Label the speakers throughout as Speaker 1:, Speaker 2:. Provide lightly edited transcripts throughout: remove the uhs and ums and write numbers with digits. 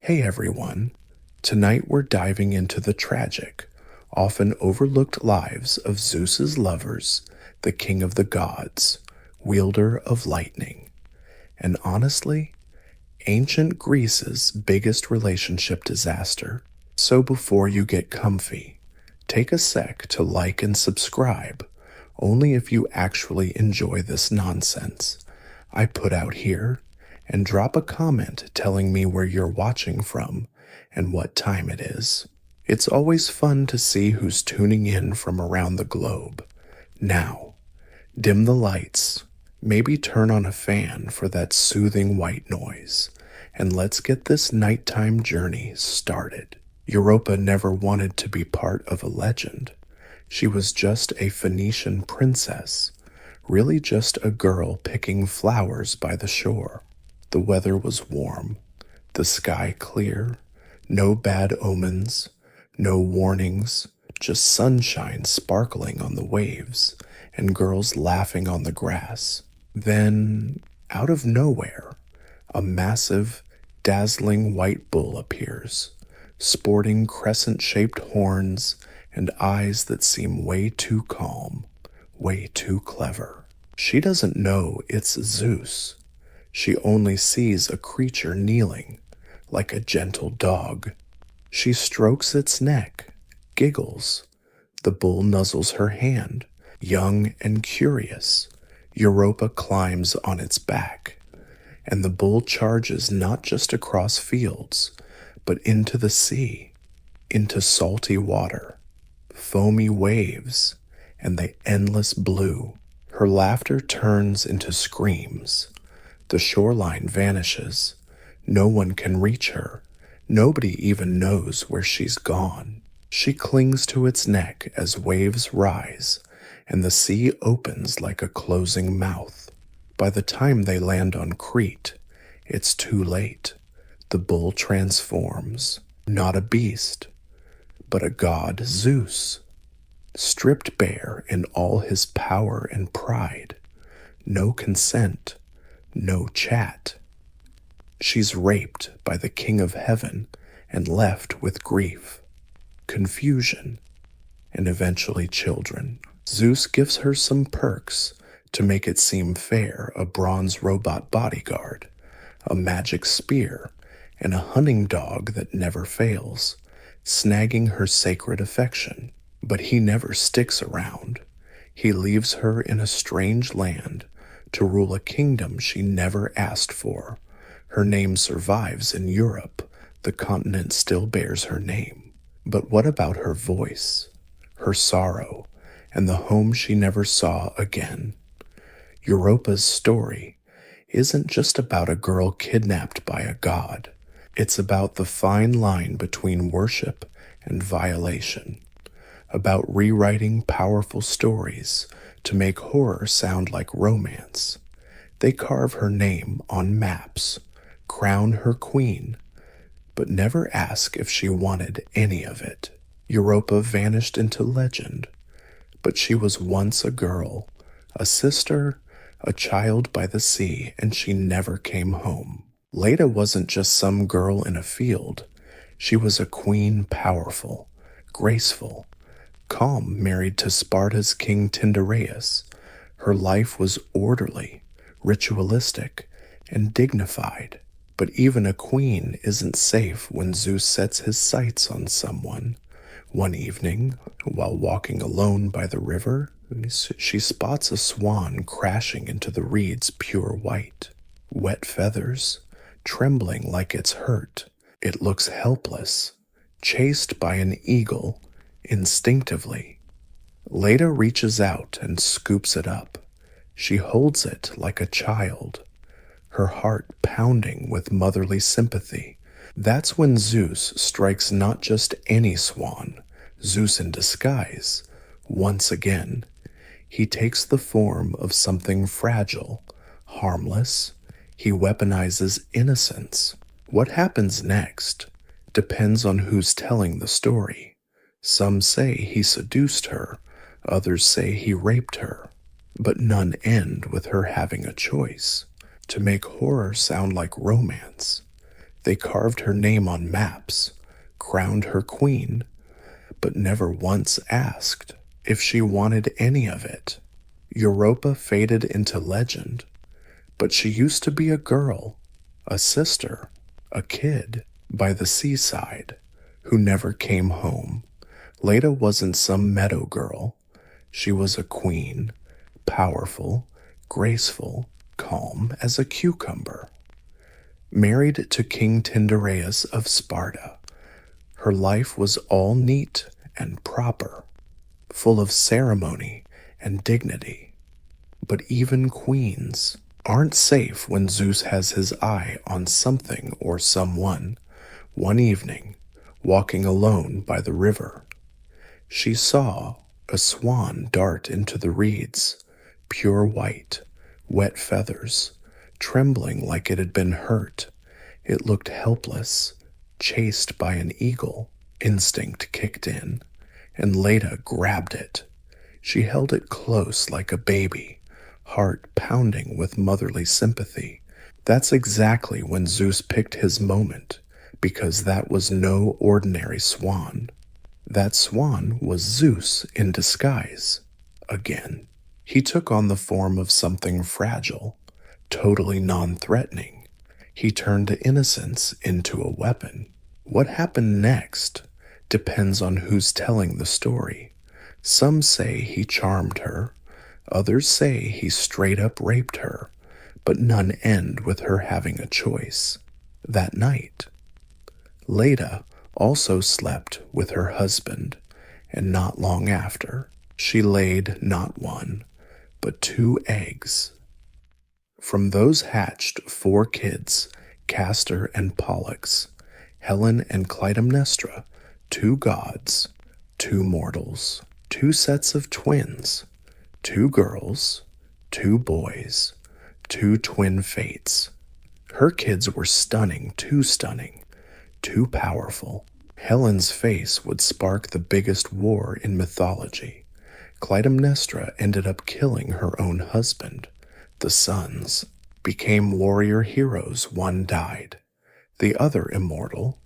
Speaker 1: Hey everyone, tonight we're diving into the tragic, often overlooked lives of Zeus's lovers, the king of the gods, wielder of lightning, and honestly, ancient Greece's biggest relationship disaster. So before you get comfy, take a sec to like and subscribe, only if you actually enjoy this nonsense I put out here, and drop a comment telling me where you're watching from and what time it is. It's always fun to see who's tuning in from around the globe. Now, dim the lights, maybe turn on a fan for that soothing white noise, and let's get this nighttime journey started. Europa never wanted to be part of a legend. She was just a Phoenician princess, really just a girl picking flowers by the shore. The weather was warm, the sky clear, no bad omens, no warnings, just sunshine sparkling on the waves and girls laughing on the grass. Then, out of nowhere, a massive, dazzling white bull appears, sporting crescent-shaped horns and eyes that seem way too calm, way too clever. She doesn't know it's Zeus. She only sees a creature kneeling, like a gentle dog. She strokes its neck, giggles. The bull nuzzles her hand, young and curious. Europa climbs on its back, and the bull charges not just across fields, but into the sea, into salty water, foamy waves, and the endless blue. Her laughter turns into screams. The shoreline vanishes. No one can reach her. Nobody even knows where she's gone. She clings to its neck as waves rise, and the sea opens like a closing mouth. By the time they land on Crete, it's too late. The bull transforms, not a beast, but a god Zeus, stripped bare in all his power and pride. No consent, no chat. She's raped by the king of heaven and left with grief, confusion, and eventually children. Zeus gives her some perks to make it seem fair: a bronze robot bodyguard, a magic spear, and a hunting dog that never fails, snagging her sacred affection. But he never sticks around. He leaves her in a strange land to rule a kingdom she never asked for. Her name survives in Europe. The continent still bears her name. But what about her voice, her sorrow, and the home she never saw again? Europa's story isn't just about a girl kidnapped by a god. It's about the fine line between worship and violation, about rewriting powerful stories to make horror sound like romance. They carve her name on maps, crown her queen, but never ask if she wanted any of it. Europa vanished into legend, but she was once a girl, a sister, a child by the sea, and she never came home. Leda wasn't just some girl in a field. She was a queen, powerful, graceful, calm, married to Sparta's king Tyndareus. Her life was orderly, ritualistic, and dignified. But even a queen isn't safe when Zeus sets his sights on someone. One evening, while walking alone by the river, she spots a swan crashing into the reeds, pure white. Wet feathers, trembling like it's hurt. It looks helpless, chased by an eagle. Instinctively, Leda reaches out and scoops it up. She holds it like a child, her heart pounding with motherly sympathy. That's when Zeus strikes not just any swan, Zeus in disguise. Once again, he takes the form of something fragile, harmless. He weaponizes innocence. What happens next depends on who's telling the story. Some say he seduced her, others say he raped her, but none end with her having a choice. To make horror sound like romance, They carved her name on maps, crowned her queen, but never once asked if she wanted any of it. Europa faded into legend, but she used to be a girl, a sister, a kid by the seaside who never came home. Leda wasn't some meadow girl. She was a queen, powerful, graceful, calm as a cucumber. Married to King Tyndareus of Sparta, her life was all neat and proper, full of ceremony and dignity. But even queens aren't safe when Zeus has his eye on something or someone. One evening, walking alone by the river, she saw a swan dart into the reeds, pure white, wet feathers, trembling like it had been hurt. It looked helpless, chased by an eagle. Instinct kicked in, and Leda grabbed it. She held it close like a baby, heart pounding with motherly sympathy. That's exactly when Zeus picked his moment, because that was no ordinary swan. That swan was Zeus in disguise. Again, he took on the form of something fragile, totally non-threatening. He turned innocence into a weapon. What happened next depends on who's telling the story. Some say he charmed her, others say he straight up raped her, but none end with her having a choice. That night, Leda also slept with her husband, and not long after, she laid not one, but 2 eggs. From those hatched 4 kids, Castor and Pollux, Helen and Clytemnestra, 2 gods, 2 mortals, 2 sets of twins, 2 girls, 2 boys, 2 twin fates. Her kids were stunning, too powerful. Helen's face would spark the biggest war in mythology. Clytemnestra ended up killing her own husband. The sons became warrior heroes. One died, the other immortal,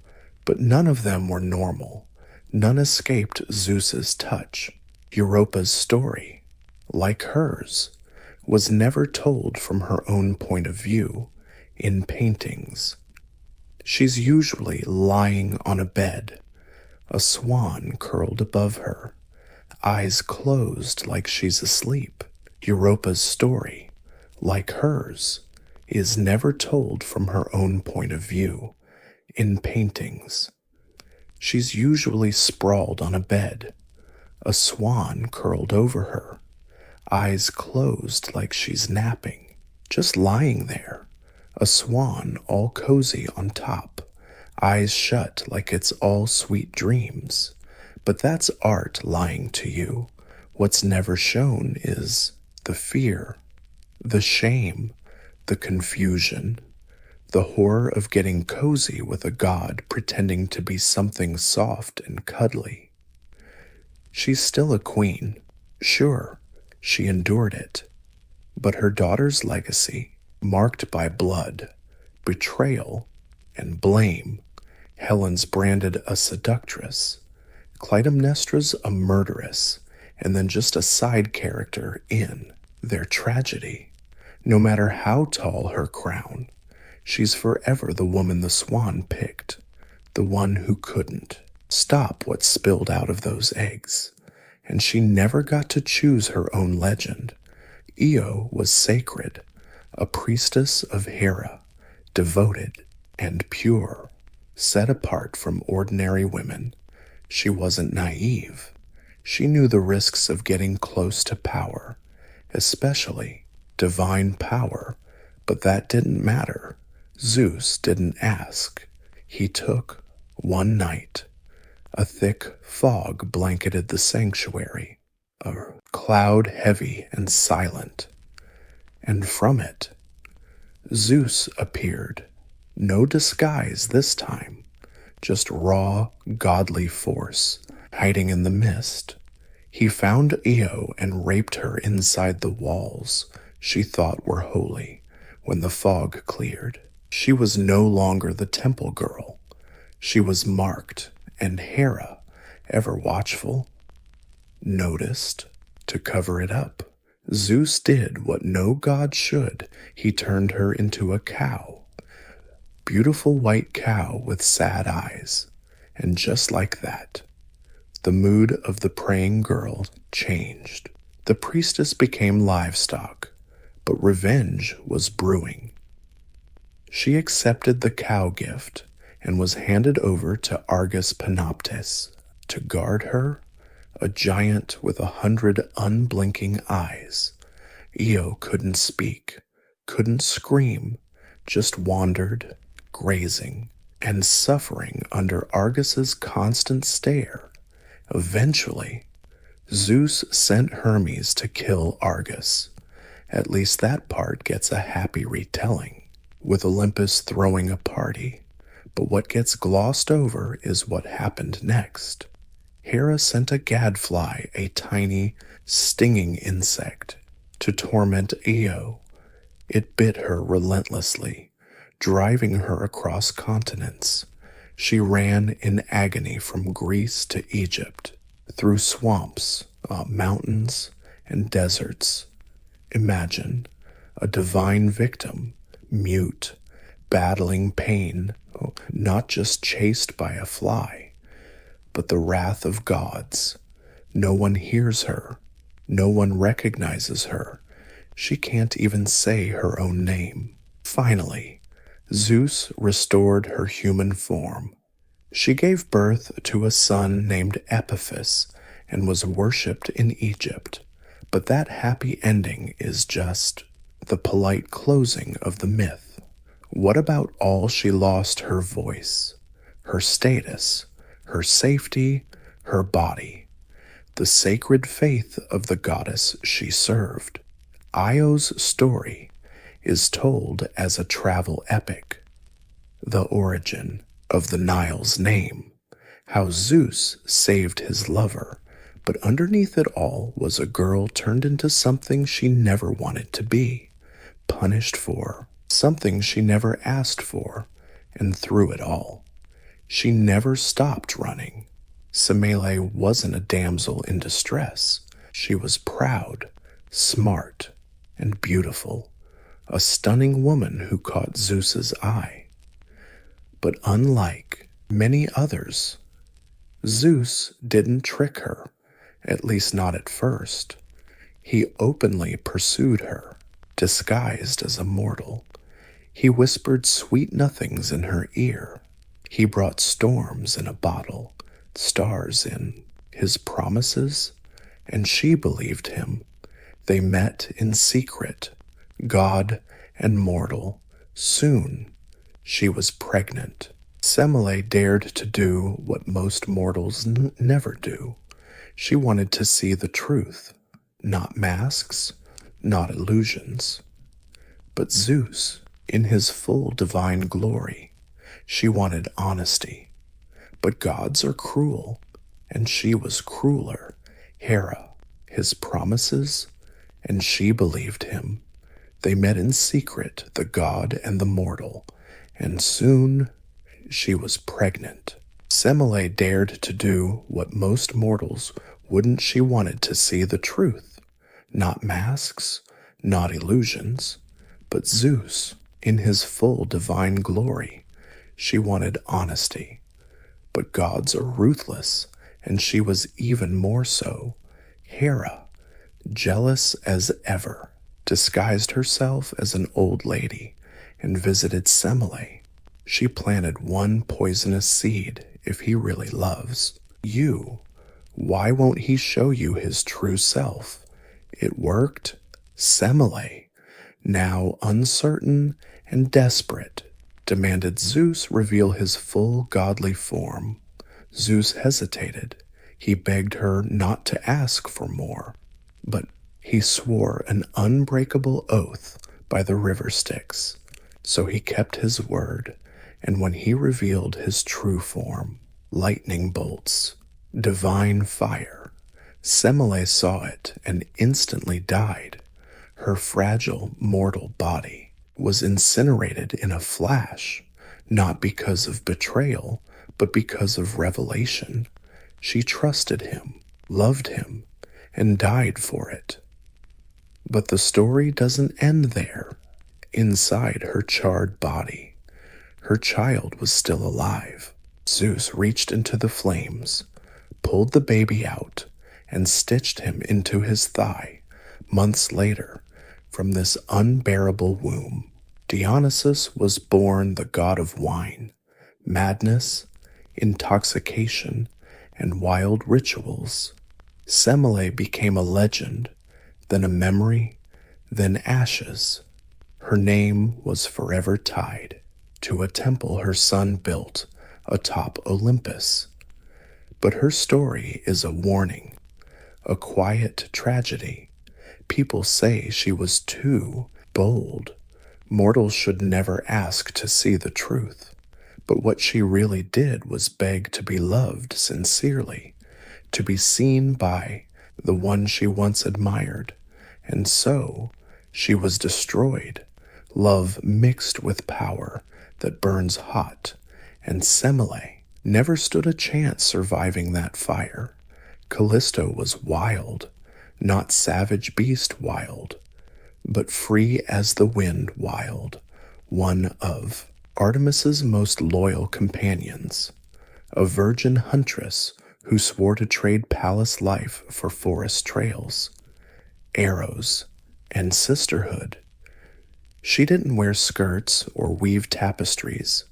Speaker 1: but none of them were normal. None escaped Zeus's touch. Europa's story, like hers, was never told from her own point of view in paintings. She's usually lying on a bed, a swan curled above her, eyes closed like she's asleep. Europa's story, like hers, is never told from her own point of view in paintings. She's usually sprawled on a bed, a swan curled over her, eyes closed like she's napping, just lying there, a swan all cozy on top, eyes shut like it's all sweet dreams. But that's art lying to you. What's never shown is the fear, the shame, the confusion, the horror of getting cozy with a god pretending to be something soft and cuddly. She's still a queen. Sure, she endured it. But her daughter's legacy, marked by blood, betrayal, and blame. Helen's branded a seductress, Clytemnestra's a murderess, and then just a side character in their tragedy. No matter how tall her crown, she's forever the woman the swan picked, the one who couldn't stop what spilled out of those eggs. And she never got to choose her own legend. Io was sacred, a priestess of Hera, devoted and pure, set apart from ordinary women. She wasn't naive. She knew the risks of getting close to power, especially divine power, but that didn't matter. Zeus didn't ask. He took one night. A thick fog blanketed the sanctuary, a cloud heavy and silent, and from it, Zeus appeared. No disguise this time, just raw, godly force, hiding in the mist. He found Io and raped her inside the walls she thought were holy when the fog cleared. She was no longer the temple girl. She was marked, and Hera, ever watchful, noticed to cover it up. Zeus did what no god should. He turned her into a cow. Beautiful white cow with sad eyes. And just like that, the mood of the praying girl changed. The priestess became livestock, but revenge was brewing. She accepted the cow gift and was handed over to Argus Panoptes to guard her, a giant with 100 unblinking eyes. Io couldn't speak, couldn't scream, just wandered, grazing, and suffering under Argus's constant stare. Eventually, Zeus sent Hermes to kill Argus. At least that part gets a happy retelling, with Olympus throwing a party. But what gets glossed over is what happened next. Hera sent a gadfly, a tiny, stinging insect, to torment Io. It bit her relentlessly, driving her across continents. She ran in agony from Greece to Egypt, through swamps, mountains, and deserts. Imagine a divine victim, mute, battling pain, not just chased by a fly, but the wrath of gods. No one hears her. No one recognizes her. She can't even say her own name. Finally, Zeus restored her human form. She gave birth to a son named Epiphus and was worshipped in Egypt. But that happy ending is just the polite closing of the myth. What about all she lost? Her voice, her status, her safety, her body, the sacred faith of the goddess she served. Io's story is told as a travel epic. The origin of the Nile's name, how Zeus saved his lover, but underneath it all was a girl turned into something she never wanted to be, punished for something she never asked for, and through it all, she never stopped running. Semele wasn't a damsel in distress. She was proud, smart, and beautiful, a stunning woman who caught Zeus's eye. But unlike many others, Zeus didn't trick her, at least not at first. He openly pursued her, disguised as a mortal. He whispered sweet nothings in her ear. He brought storms in a bottle, stars in his promises, and she believed him. They met in secret, god and mortal. Soon, she was pregnant. Semele dared to do what most mortals never do. She wanted to see the truth, not masks, not illusions. But Zeus, in his full divine glory, she wanted honesty. But gods are cruel, and she was crueler. Hera, his promises, and she believed him. They met in secret, the god and the mortal, and soon she was pregnant. Semele dared to do what most mortals wouldn't. She wanted to see the truth, not masks, not illusions. But Zeus, in his full divine glory, she wanted honesty. But gods are ruthless, and she was even more so. Hera, jealous as ever, disguised herself as an old lady and visited Semele. She planted one poisonous seed. If he really loves you, why won't he show you his true self? It worked. Semele, now uncertain and desperate, demanded Zeus reveal his full godly form. Zeus hesitated. He begged her not to ask for more, but he swore an unbreakable oath by the river Styx. So he kept his word, and when he revealed his true form, lightning bolts, divine fire, Semele saw it and instantly died. Her fragile mortal body was incinerated in a flash, not because of betrayal, but because of revelation. She trusted him, loved him, and died for it. But the story doesn't end there. Inside her charred body, her child was still alive. Zeus reached into the flames, pulled the baby out, and stitched him into his thigh. Months later, from this unbearable womb, Dionysus was born, the god of wine, madness, intoxication, and wild rituals. Semele became a legend, then a memory, then ashes. Her name was forever tied to a temple her son built atop Olympus. But her story is a warning, a quiet tragedy. People say she was too bold. Mortals should never ask to see the truth. But what she really did was beg to be loved sincerely, to be seen by the one she once admired. And so she was destroyed. Love mixed with power that burns hot, and Semele never stood a chance surviving that fire. Callisto was wild, not savage beast wild, but free as the wind wild, one of Artemis's most loyal companions, a virgin huntress who swore to trade palace life for forest trails, arrows, and sisterhood. She didn't wear skirts or weave tapestries.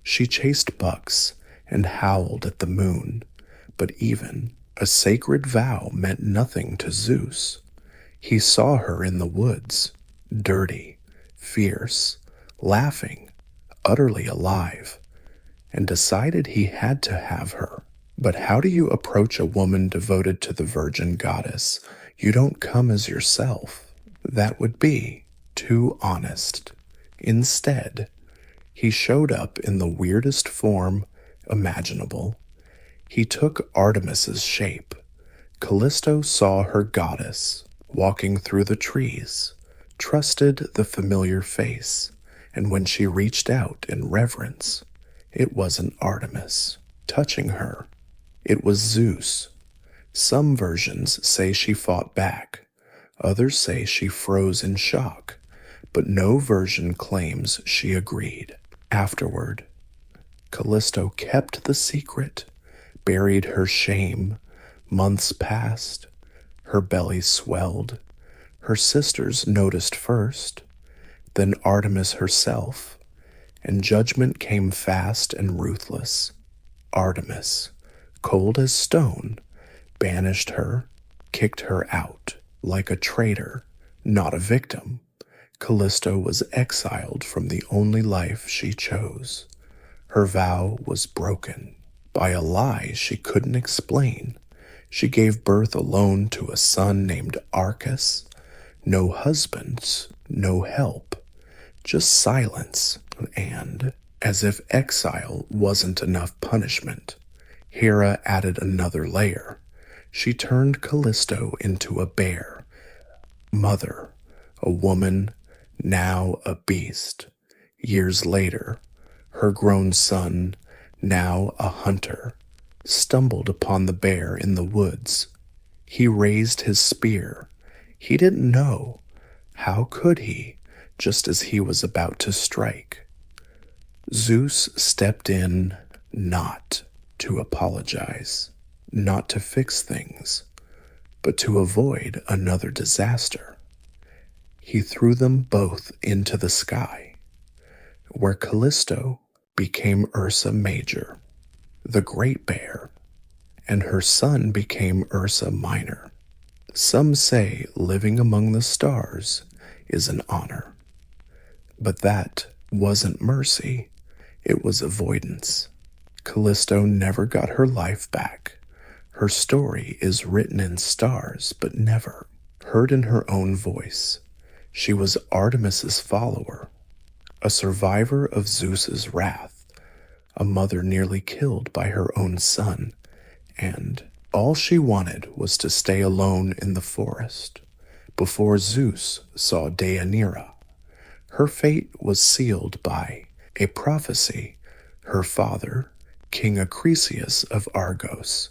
Speaker 1: She chased bucks and howled at the moon, but even a sacred vow meant nothing to Zeus. He saw her in the woods, dirty, fierce, laughing, utterly alive, and decided he had to have her. But how do you approach a woman devoted to the virgin goddess? You don't come as yourself. That would be too honest. Instead, he showed up in the weirdest form imaginable. He took Artemis's shape. Callisto saw her goddess walking through the trees, trusted the familiar face, and when she reached out in reverence, it wasn't Artemis touching her. It was Zeus. Some versions say she fought back. Others say she froze in shock, but no version claims she agreed. Afterward, Callisto kept the secret, buried her shame. Months passed. Her belly swelled. Her sisters noticed first, then Artemis herself, and judgment came fast and ruthless. Artemis, cold as stone, banished her, kicked her out like a traitor, not a victim. Callisto was exiled from the only life she chose. Her vow was broken by a lie she couldn't explain. She gave birth alone to a son named Arcas. No husbands, no help, just silence. And, as if exile wasn't enough punishment, Hera added another layer. She turned Callisto into a bear, mother, a woman, now a beast. Years later, her grown son, now a hunter, stumbled upon the bear in the woods. He raised his spear. He didn't know. How could he, just as he was about to strike? Zeus stepped in, not to apologize, not to fix things, but to avoid another disaster. He threw them both into the sky, where Callisto became Ursa Major, the Great Bear, and her son became Ursa Minor. Some say living among the stars is an honor, but that wasn't mercy, it was avoidance. Callisto never got her life back. Her story is written in stars, but never heard in her own voice. She was Artemis's follower, a survivor of Zeus's wrath, a mother nearly killed by her own son, and all she wanted was to stay alone in the forest before Zeus saw Deianira. Her fate was sealed by a prophecy. Her father, King Acrisius of Argos,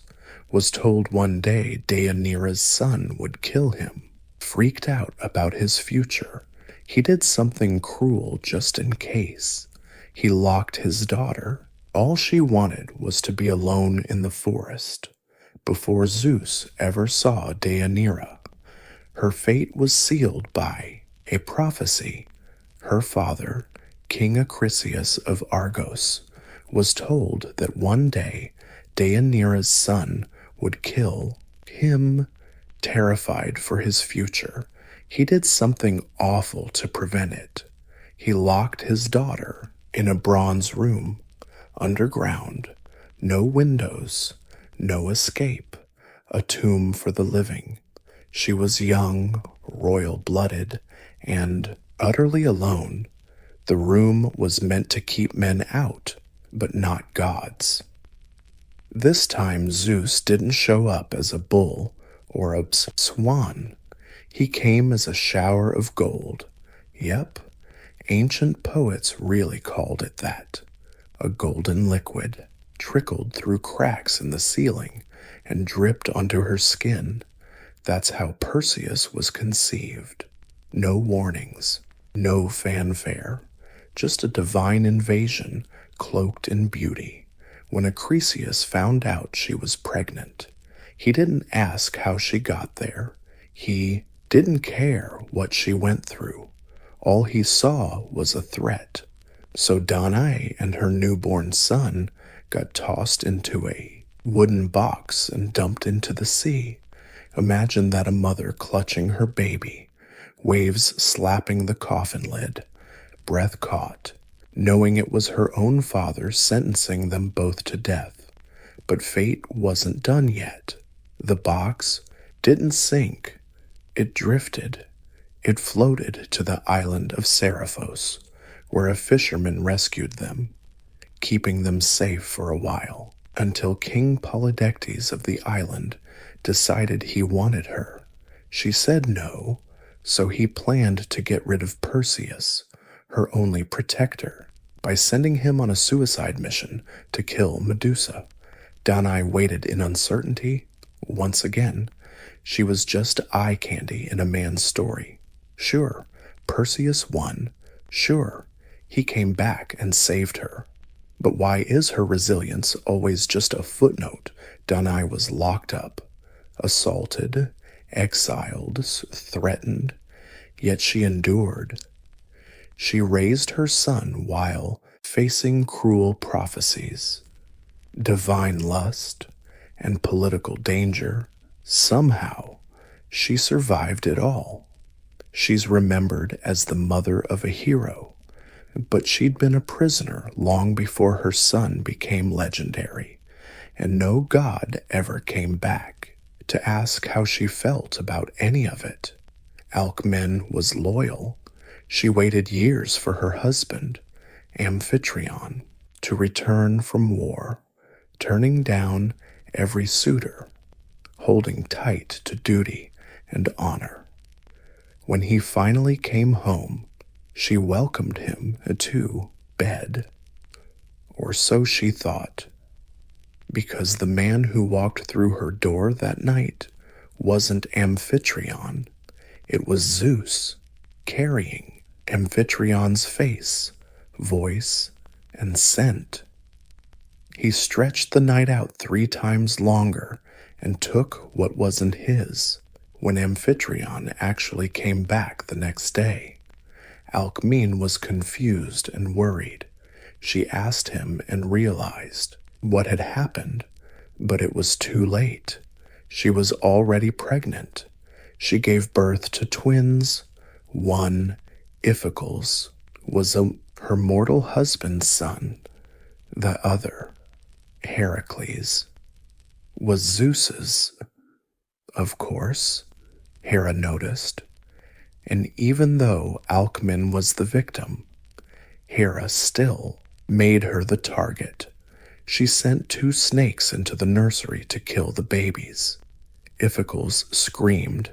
Speaker 1: was told one day Deianira's son would kill him. Freaked out about his future, he did something cruel just in case. He locked his daughter. All she wanted was to be alone in the forest before Zeus ever saw Deianira. Her fate was sealed by a prophecy. Her father, King Acrisius of Argos, was told that one day Deianira's son would kill him. Terrified for his future, he did something awful to prevent it. He locked his daughter in a bronze room, underground, no windows, no escape, a tomb for the living. She was young, royal-blooded, and utterly alone. The room was meant to keep men out, but not gods. This time Zeus didn't show up as a bull or a swan. He came as a shower of gold. Yep, ancient poets really called it that. A golden liquid trickled through cracks in the ceiling and dripped onto her skin. That's how Perseus was conceived. No warnings, no fanfare, just a divine invasion cloaked in beauty. When Acrisius found out she was pregnant, he didn't ask how she got there. He didn't care what she went through. All he saw was a threat. So Danae and her newborn son got tossed into a wooden box and dumped into the sea. Imagine that, a mother clutching her baby, waves slapping the coffin lid, breath caught, knowing it was her own father sentencing them both to death. But fate wasn't done yet. The box didn't sink. It drifted. It floated to the island of Seriphos, where a fisherman rescued them, keeping them safe for a while, until King Polydectes of the island decided he wanted her. She said no, so he planned to get rid of Perseus, her only protector, by sending him on a suicide mission to kill Medusa. Danae waited in uncertainty. Once again, she was just eye candy in a man's story. Sure, Perseus won. Sure, he came back and saved her. But why is her resilience always just a footnote? Danae was locked up, assaulted, exiled, threatened, yet she endured. She raised her son while facing cruel prophecies, divine lust, and political danger. Somehow, she survived it all. She's remembered as the mother of a hero, but she'd been a prisoner long before her son became legendary, and no god ever came back to ask how she felt about any of it. Alcmene was loyal. She waited years for her husband, Amphitryon, to return from war, turning down every suitor, holding tight to duty and honor. When he finally came home, she welcomed him to bed, or so she thought, because the man who walked through her door that night wasn't Amphitryon. It was Zeus, carrying Amphitryon's face, voice, and scent. He stretched the night out 3 times longer and took what wasn't his. When Amphitryon actually came back the next day, Alcmene was confused and worried. She asked him and realized what had happened, but it was too late. She was already pregnant. She gave birth to twins. One, Iphicles, was her mortal husband's son. The other, Heracles, was Zeus's. Of course, Hera noticed. And even though Alcmene was the victim, Hera still made her the target. She sent 2 snakes into the nursery to kill the babies. Iphicles screamed,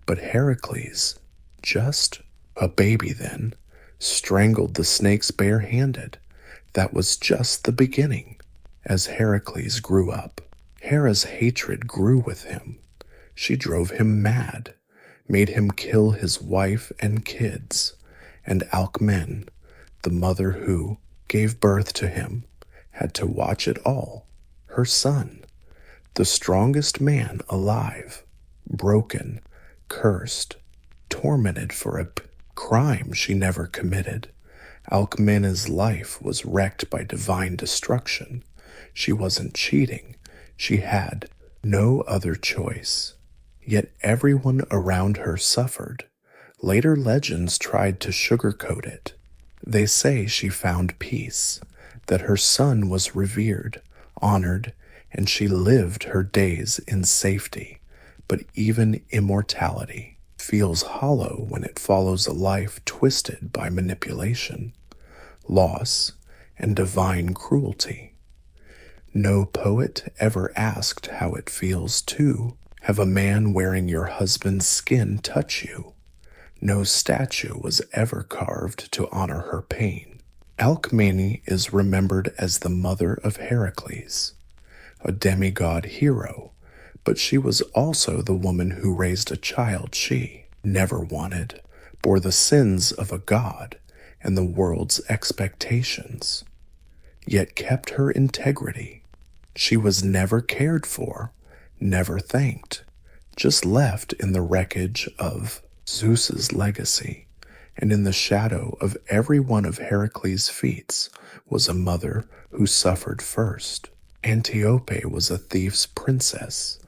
Speaker 1: but Heracles, just a baby then, strangled the snakes barehanded. That was just the beginning. As Heracles grew up, Hera's hatred grew with him. She drove him mad, made him kill his wife and kids, and Alcmene, the mother who gave birth to him, had to watch it all. Her son, the strongest man alive, broken, cursed, tormented for a crime she never committed. Alcmene's life was wrecked by divine destruction. She wasn't cheating. She had no other choice. Yet everyone around her suffered. Later legends tried to sugarcoat it. They say she found peace, that her son was revered, honored, and she lived her days in safety. But even immortality feels hollow when it follows a life twisted by manipulation, loss, and divine cruelty. No poet ever asked how it feels to have a man wearing your husband's skin touch you. No statue was ever carved to honor her pain. Alcmene is remembered as the mother of Heracles, a demigod hero, but she was also the woman who raised a child she never wanted, bore the sins of a god and the world's expectations, yet kept her integrity. She was never cared for, never thanked, just left in the wreckage of Zeus's legacy, and in the shadow of every one of Heracles' feats was a mother who suffered first. Antiope was a thief's princess,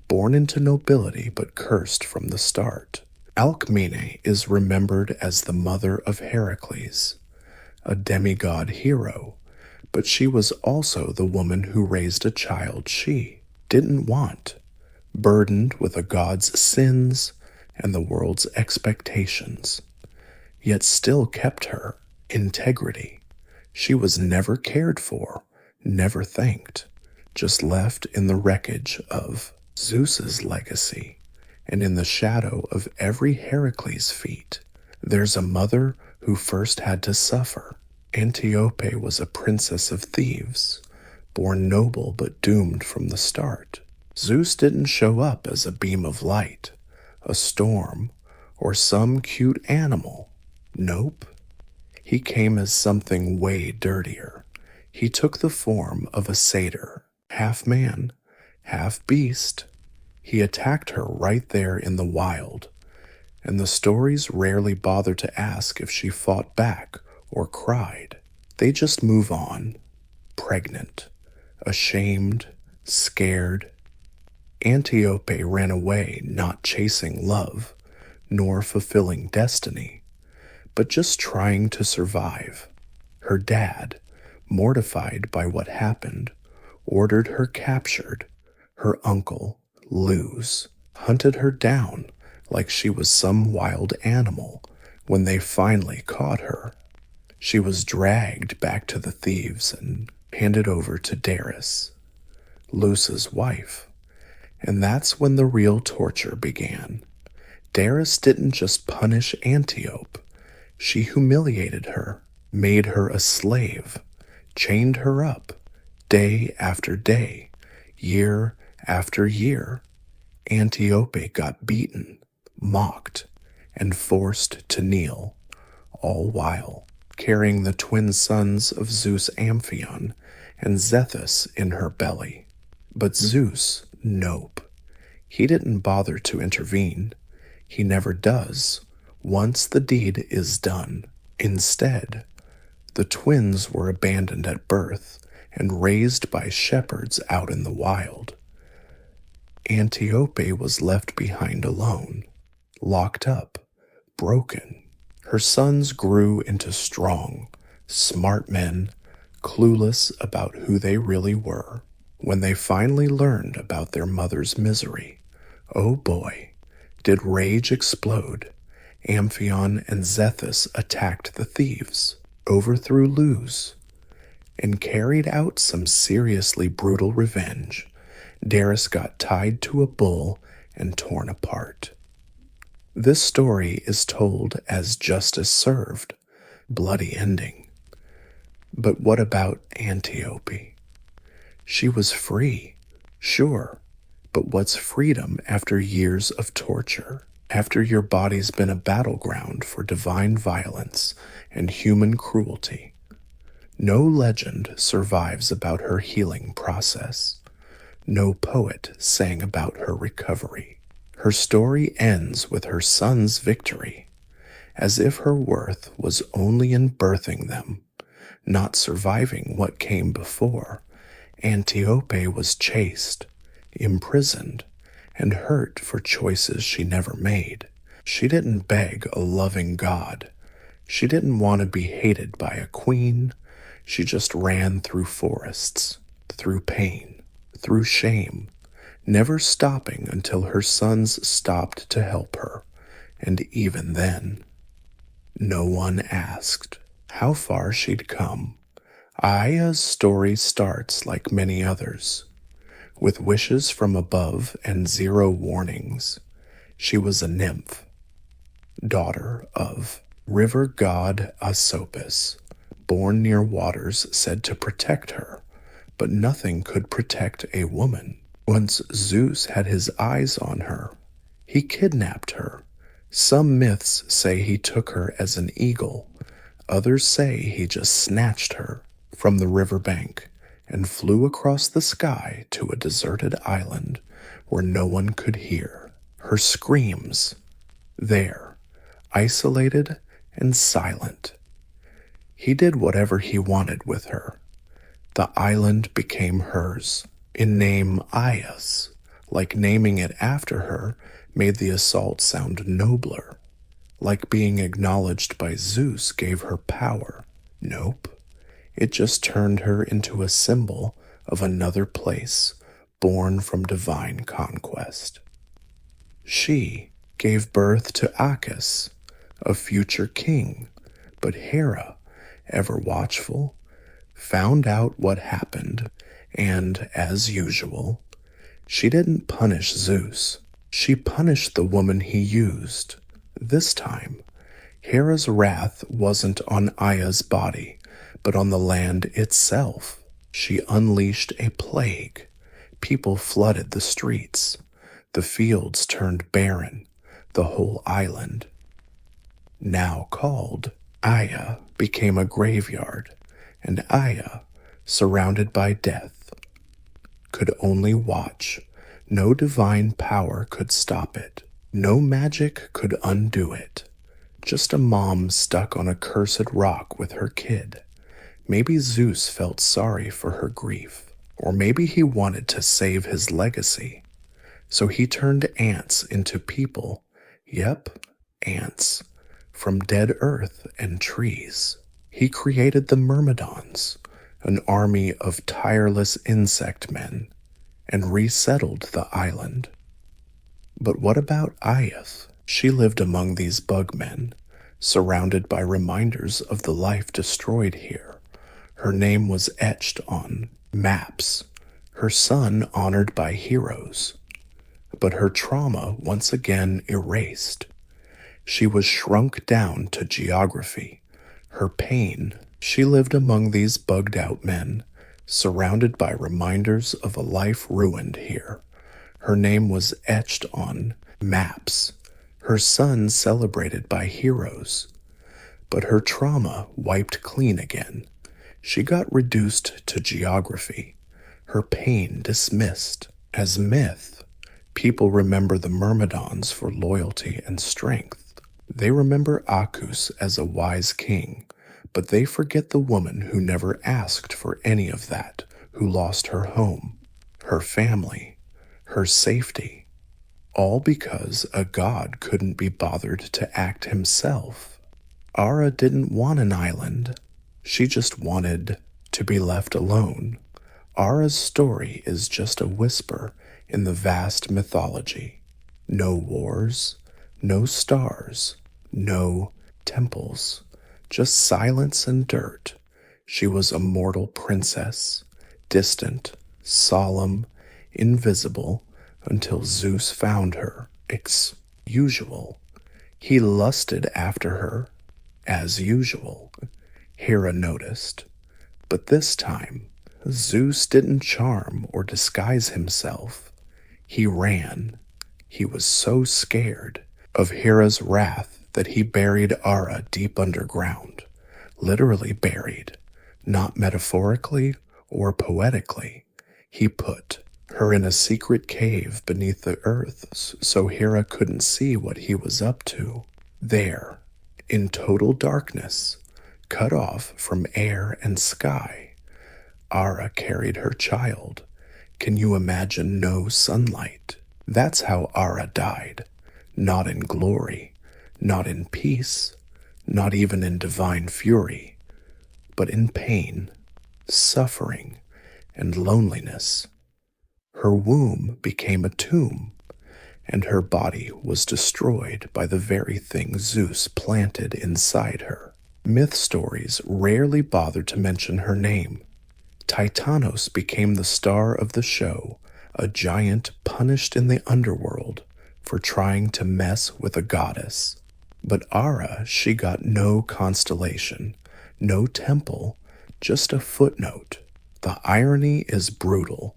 Speaker 1: born into nobility but cursed from the start. Alcmene is remembered as the mother of Heracles, a demigod hero, but she was also the woman who raised a child she didn't want, burdened with a god's sins and the world's expectations, yet still kept her integrity. She was never cared for, never thanked, just left in the wreckage of Zeus's legacy. And in the shadow of every Heracles feat, there's a mother who first had to suffer. Antiope was a princess of thieves, born noble but doomed from the start. Zeus didn't show up as a beam of light, a storm, or some cute animal. Nope. He came as something way dirtier. He took the form of a satyr, half man, half beast. He attacked her right there in the wild, and the stories rarely bother to ask if she fought back or cried. They just move on, pregnant, ashamed, scared. Antiope ran away not chasing love, nor fulfilling destiny, but just trying to survive. Her dad, mortified by what happened, ordered her captured. Her uncle, Zeus, hunted her down like she was some wild animal. When they finally caught her, she was dragged back to the thieves and handed over to Daris, Zeus's wife. And that's when the real torture began. Daris didn't just punish Antiope. She humiliated her, made her a slave, chained her up, day after day, year after year. Antiope got beaten, mocked, and forced to kneel, all while carrying the twin sons of Zeus Amphion and Zethus in her belly. But Zeus, nope. He didn't bother to intervene. He never does, once the deed is done. Instead, the twins were abandoned at birth and raised by shepherds out in the wild. Antiope was left behind alone, locked up, broken. Her sons grew into strong, smart men, clueless about who they really were. When they finally learned about their mother's misery, oh boy, did rage explode. Amphion and Zethus attacked the thieves, overthrew Zeus, and carried out some seriously brutal revenge. Daris got tied to a bull and torn apart. This story is told as justice served, bloody ending. But what about Antiope? She was free, sure, but what's freedom after years of torture? After your body's been a battleground for divine violence and human cruelty? No legend survives about her healing process. No poet sang about her recovery. Her story ends with her son's victory, as if her worth was only in birthing them, not surviving what came before. Antiope was chased, imprisoned, and hurt for choices she never made. She didn't beg a loving God. She didn't want to be hated by a queen. She just ran through forests, through pain, through shame, never stopping until her sons stopped to help her. And even then, no one asked how far she'd come. Aya's story starts like many others, with wishes from above and zero warnings. She was a nymph, daughter of river god Asopus, born near waters said to protect her, but nothing could protect a woman. Once Zeus had his eyes on her, he kidnapped her. Some myths say he took her as an eagle. Others say he just snatched her from the riverbank and flew across the sky to a deserted island where no one could hear her screams. There, isolated and silent, he did whatever he wanted with her. The island became hers, in name Aias, like naming it after her made the assault sound nobler, like being acknowledged by Zeus gave her power. Nope. It just turned her into a symbol of another place, born from divine conquest. She gave birth to Acchus, a future king, but Hera, ever watchful, found out what happened, and, as usual, she didn't punish Zeus. She punished the woman he used. This time, Hera's wrath wasn't on Aya's body, but on the land itself. She unleashed a plague. People flooded the streets. The fields turned barren. The whole island, now called Aya, became a graveyard, and Aya, surrounded by death, could only watch. No divine power could stop it. No magic could undo it. Just a mom stuck on a cursed rock with her kid. Maybe Zeus felt sorry for her grief, or maybe he wanted to save his legacy. So he turned ants into people. Yep, ants. From dead earth and trees. He created the Myrmidons, an army of tireless insect men, and resettled the island. But what about Aias? She lived among these bugmen, surrounded by reminders of the life destroyed here. Her name was etched on maps, her son honored by heroes, but her trauma once again erased. She was shrunk down to geography. Her pain, she lived among these bugged-out men, surrounded by reminders of a life ruined here. Her name was etched on maps, her son celebrated by heroes, but her trauma wiped clean again. She got reduced to geography, her pain dismissed as myth. People remember the Myrmidons for loyalty and strength. They remember Acchus as a wise king, but they forget the woman who never asked for any of that, who lost her home, her family, her safety, all because a god couldn't be bothered to act himself. Ara didn't want an island. She just wanted to be left alone. Ara's story is just a whisper in the vast mythology. No wars, no stars, no temples, just silence and dirt. She was a mortal princess, distant, solemn, invisible, until Zeus found her. Usual. He lusted after her, as usual. Hera noticed, but this time, Zeus didn't charm or disguise himself. He ran. He was so scared of Hera's wrath that he buried Ara deep underground, literally buried, not metaphorically or poetically. He put her in a secret cave beneath the earth so Hera couldn't see what he was up to. There, in total darkness, cut off from air and sky, Ara carried her child. Can you imagine no sunlight? That's how Ara died. Not in glory, not in peace, not even in divine fury, but in pain, suffering, and loneliness. Her womb became a tomb, and her body was destroyed by the very thing Zeus planted inside her. Myth stories rarely bother to mention her name. Titanos became the star of the show, a giant punished in the underworld for trying to mess with a goddess. But Ara, she got no constellation, no temple, just a footnote. The irony is brutal.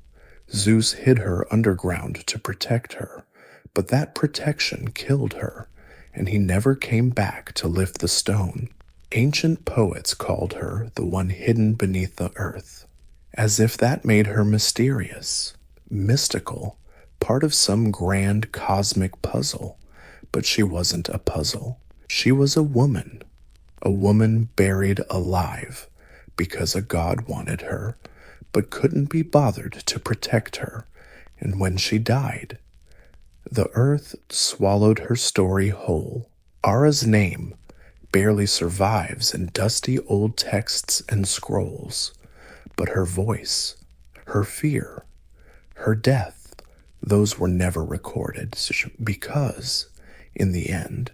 Speaker 1: Zeus hid her underground to protect her, but that protection killed her, and he never came back to lift the stone. Ancient poets called her the one hidden beneath the earth, as if that made her mysterious, mystical, part of some grand cosmic puzzle. But she wasn't a puzzle. She was a woman buried alive because a god wanted her, but couldn't be bothered to protect her. And when she died, the earth swallowed her story whole. Ara's name barely survives in dusty old texts and scrolls, but her voice, her fear, her death, those were never recorded because, in the end,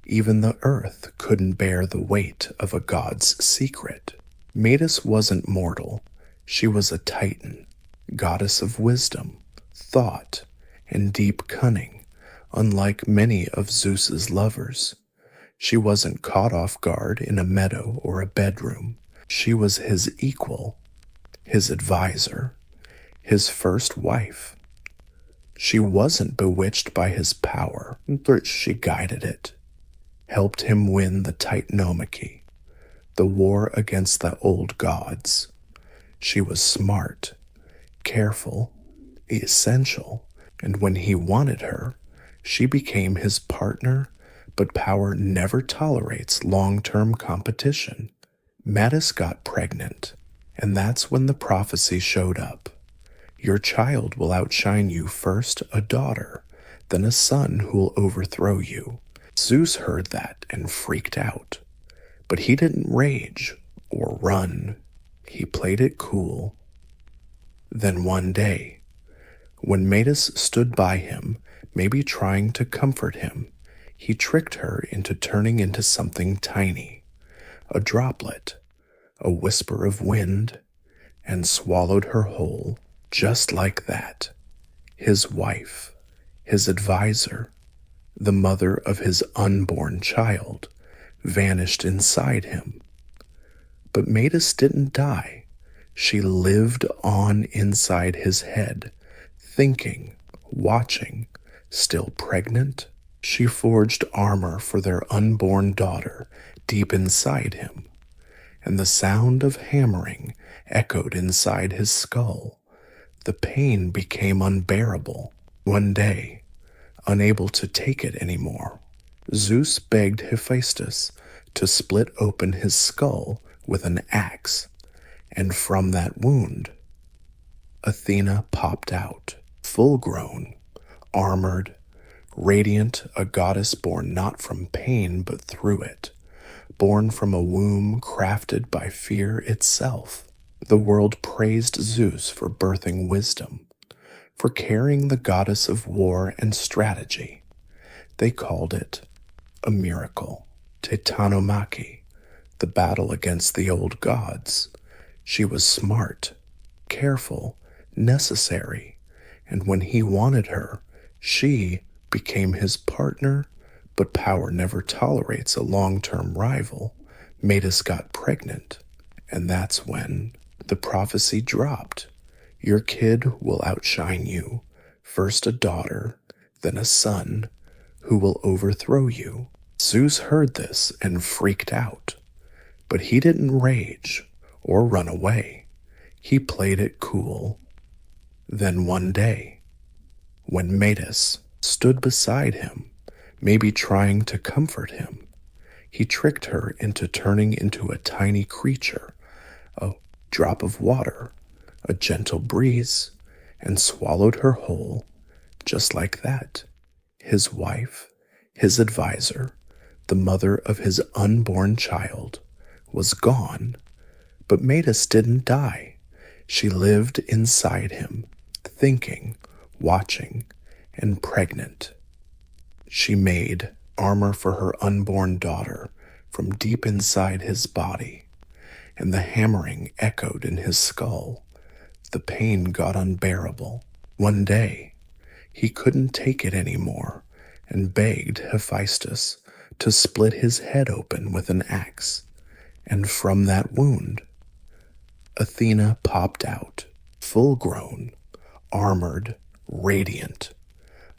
Speaker 1: even the earth couldn't bear the weight of a god's secret. Metis wasn't mortal. She was a titan, goddess of wisdom, thought, and deep cunning, unlike many of Zeus's lovers. She wasn't caught off guard in a meadow or a bedroom. She was his equal, his advisor, his first wife. She wasn't bewitched by his power, but she guided it, helped him win the Titanomachy, the war against the old gods. She was smart, careful, essential, and when he wanted her, she became his partner, but power never tolerates long-term competition. Metis got pregnant, and that's when the prophecy showed up. Your child will outshine you, first a daughter, then a son who will overthrow you. Zeus heard that and freaked out, but he didn't rage or run. He played it cool. Then one day, when Metis stood by him, maybe trying to comfort him, he tricked her into turning into something tiny, a droplet, a whisper of wind, and swallowed her whole, just like that. His wife, his advisor, the mother of his unborn child, vanished inside him. But Metis didn't die. She lived on inside his head, thinking, watching, still pregnant. She forged armor for their unborn daughter deep inside him, and the sound of hammering echoed inside his skull. The pain became unbearable. One day, unable to take it anymore, Zeus begged Hephaestus to split open his skull with an axe, and from that wound, Athena popped out, full-grown, armored, radiant, a goddess born not from pain but through it, born from a womb crafted by fear itself. The world praised Zeus for birthing wisdom, for carrying the goddess of war and strategy. They called it a miracle. Titanomachy, the battle against the old gods. She was smart, careful, necessary, and when he wanted her, she became his partner, but power never tolerates a long-term rival. Metis got pregnant, and that's when the prophecy dropped. Your kid will outshine you, first a daughter, then a son, who will overthrow you. Zeus heard this and freaked out, but he didn't rage or run away. He played it cool. Then one day, when Metis stood beside him, maybe trying to comfort him, he tricked her into turning into a tiny creature, a drop of water, a gentle breeze, and swallowed her whole, just like that. His wife, his advisor, the mother of his unborn child, was gone, but Metis didn't die. She lived inside him, thinking, watching, and pregnant. She made armor for her unborn daughter from deep inside his body, and the hammering echoed in his skull. The pain got unbearable. One day, he couldn't take it anymore and begged Hephaestus to split his head open with an axe. And from that wound, Athena popped out, full grown, armored, radiant,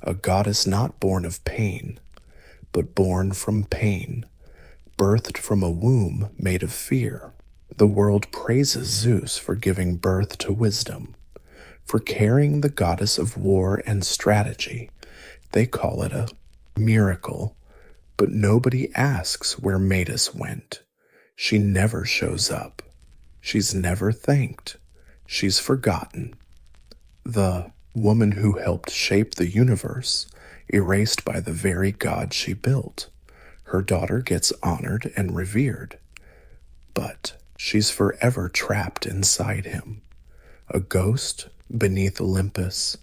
Speaker 1: a goddess not born of pain, but born from pain, birthed from a womb made of fear. The world praises Zeus for giving birth to wisdom, for carrying the goddess of war and strategy. They call it a miracle, but nobody asks where Metis went. She never shows up. She's never thanked. She's forgotten. The woman who helped shape the universe, erased by the very god she built. Her daughter gets honored and revered, but she's forever trapped inside him, a ghost beneath Olympus.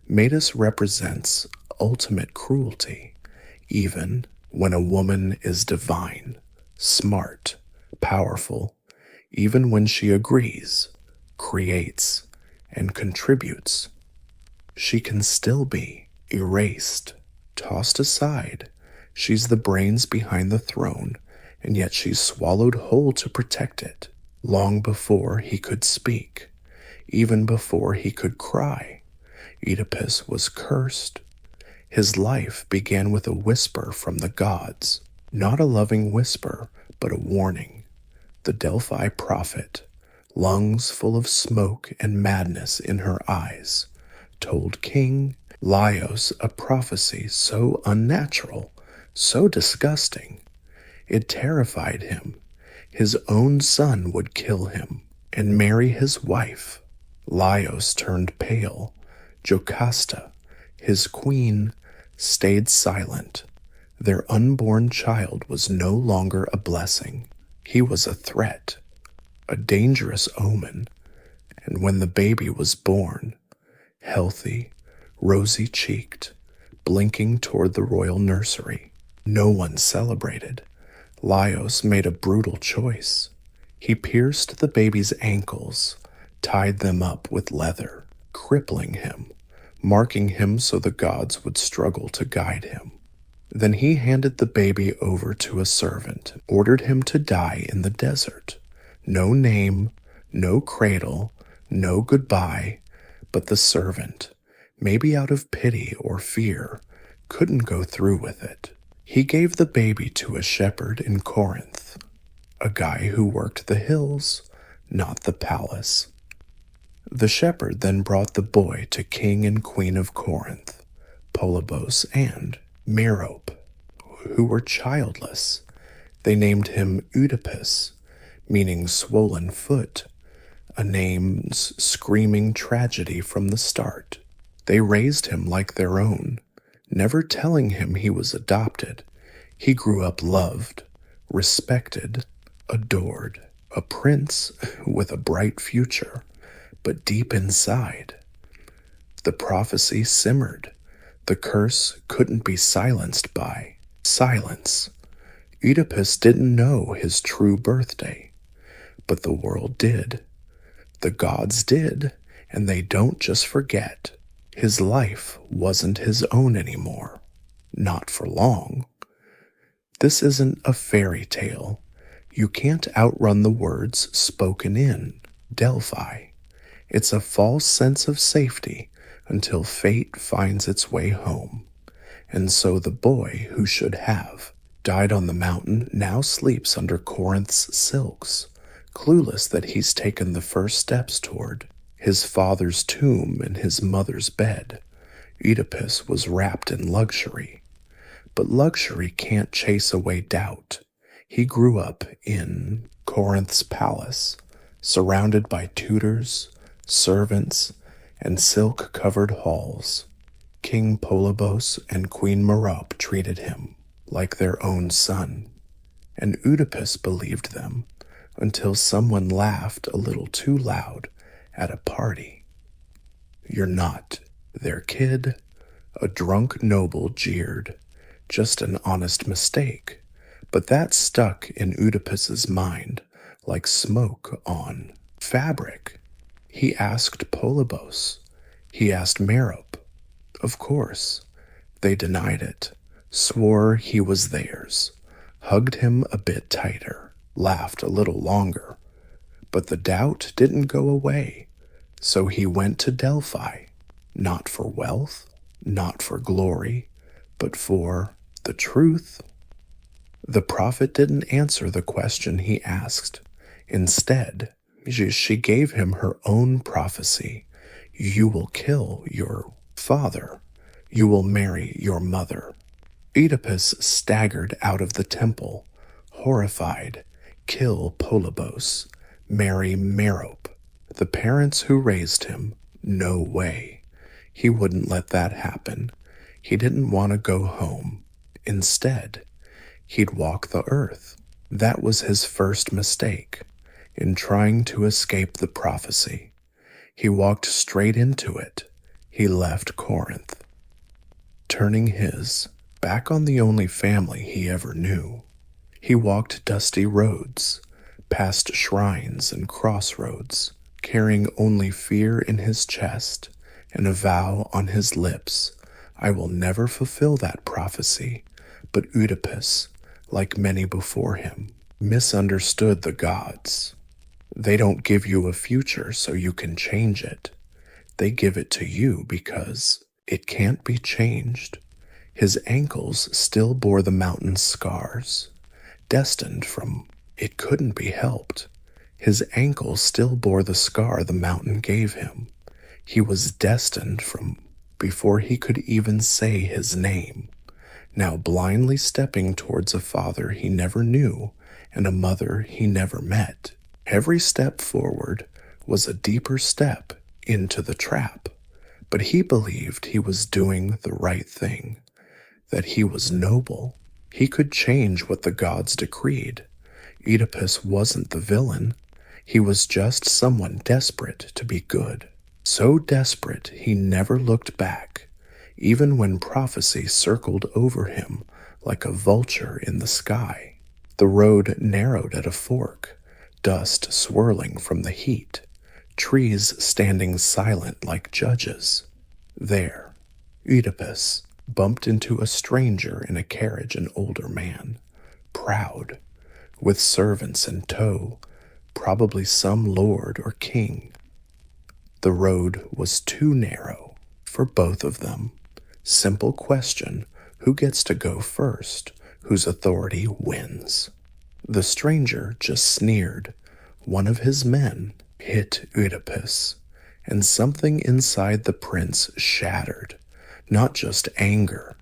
Speaker 1: Metis represents ultimate cruelty, even when a woman is divine, smart, powerful, even when she agrees, creates, and contributes. She can still be erased, tossed aside. She's the brains behind the throne, and yet she's swallowed whole to protect it, long before he could speak, even before he could cry. Oedipus was cursed. His life began with a whisper from the gods, not a loving whisper, but a warning. The Delphi prophet, lungs full of smoke and madness in her eyes, told King Laios a prophecy so unnatural, so disgusting. It terrified him. His own son would kill him and marry his wife. Laios turned pale. Jocasta, his queen, stayed silent. Their unborn child was no longer a blessing. He was a threat, a dangerous omen. And when the baby was born, healthy, rosy-cheeked, blinking toward the royal nursery, no one celebrated. Laios made a brutal choice. He pierced the baby's ankles, tied them up with leather, crippling him, marking him so the gods would struggle to guide him. Then he handed the baby over to a servant, ordered him to die in the desert. No name, no cradle, no goodbye, but the servant, maybe out of pity or fear, couldn't go through with it. He gave the baby to a shepherd in Corinth, a guy who worked the hills, not the palace. The shepherd then brought the boy to King and Queen of Corinth, Polybos and Merope, who were childless. They named him Oedipus, meaning swollen foot, a name's screaming tragedy from the start. They raised him like their own, never telling him he was adopted. He grew up loved, respected, adored, a prince with a bright future. But deep inside, the prophecy simmered. The curse couldn't be silenced by silence. Oedipus didn't know his true birthday, but the world did. The gods did, and they don't just forget. His life wasn't his own anymore. Not for long. This isn't a fairy tale. You can't outrun the words spoken in Delphi. It's a false sense of safety until fate finds its way home. And so the boy who should have died on the mountain now sleeps under Corinth's silks, clueless that he's taken the first steps toward his father's tomb and his mother's bed. Oedipus was wrapped in luxury, but luxury can't chase away doubt. He grew up in Corinth's palace, surrounded by tutors, servants, and silk-covered halls. King Polybos and Queen Merope treated him like their own son, and Oedipus believed them until someone laughed a little too loud at a party. "You're not their kid," a drunk noble jeered. "Just an honest mistake." But that stuck in Oedipus's mind like smoke on fabric. He asked Polybos. He asked Merope. Of course, they denied it, swore he was theirs, hugged him a bit tighter, laughed a little longer. But the doubt didn't go away, so he went to Delphi, not for wealth, not for glory, but for the truth. The prophet didn't answer the question he asked. Instead, she gave him her own prophecy. "You will kill your father. You will marry your mother." Oedipus staggered out of the temple, horrified. Kill Polybos. Marry Merope. The parents who raised him? No way. He wouldn't let that happen. He didn't want to go home. Instead, he'd walk the earth. That was his first mistake in trying to escape the prophecy. He walked straight into it. He left Corinth, turning his back on the only family he ever knew. He walked dusty roads, past shrines and crossroads, carrying only fear in his chest and a vow on his lips. I will never fulfill that prophecy. But Oedipus, like many before him, misunderstood the gods. They don't give you a future so you can change it. They give it to you because it can't be changed. His ankles still bore the mountain's scars, destined from it couldn't be helped. His ankles still bore the scar the mountain gave him. He was destined from before he could even say his name. Now blindly stepping towards a father he never knew and a mother he never met. Every step forward was a deeper step into the trap, but he believed he was doing the right thing, that he was noble. He could change what the gods decreed. Oedipus wasn't the villain. He was just someone desperate to be good. So desperate he never looked back, even when prophecy circled over him like a vulture in the sky. The road narrowed at a fork, dust swirling from the heat, trees standing silent like judges. There, Oedipus bumped into a stranger in a carriage, an older man, proud, with servants in tow, probably some lord or king. The road was too narrow for both of them. Simple question, who gets to go first? Whose authority wins? The stranger just sneered. One of his men hit Oedipus, and something inside the prince shattered. Not just anger,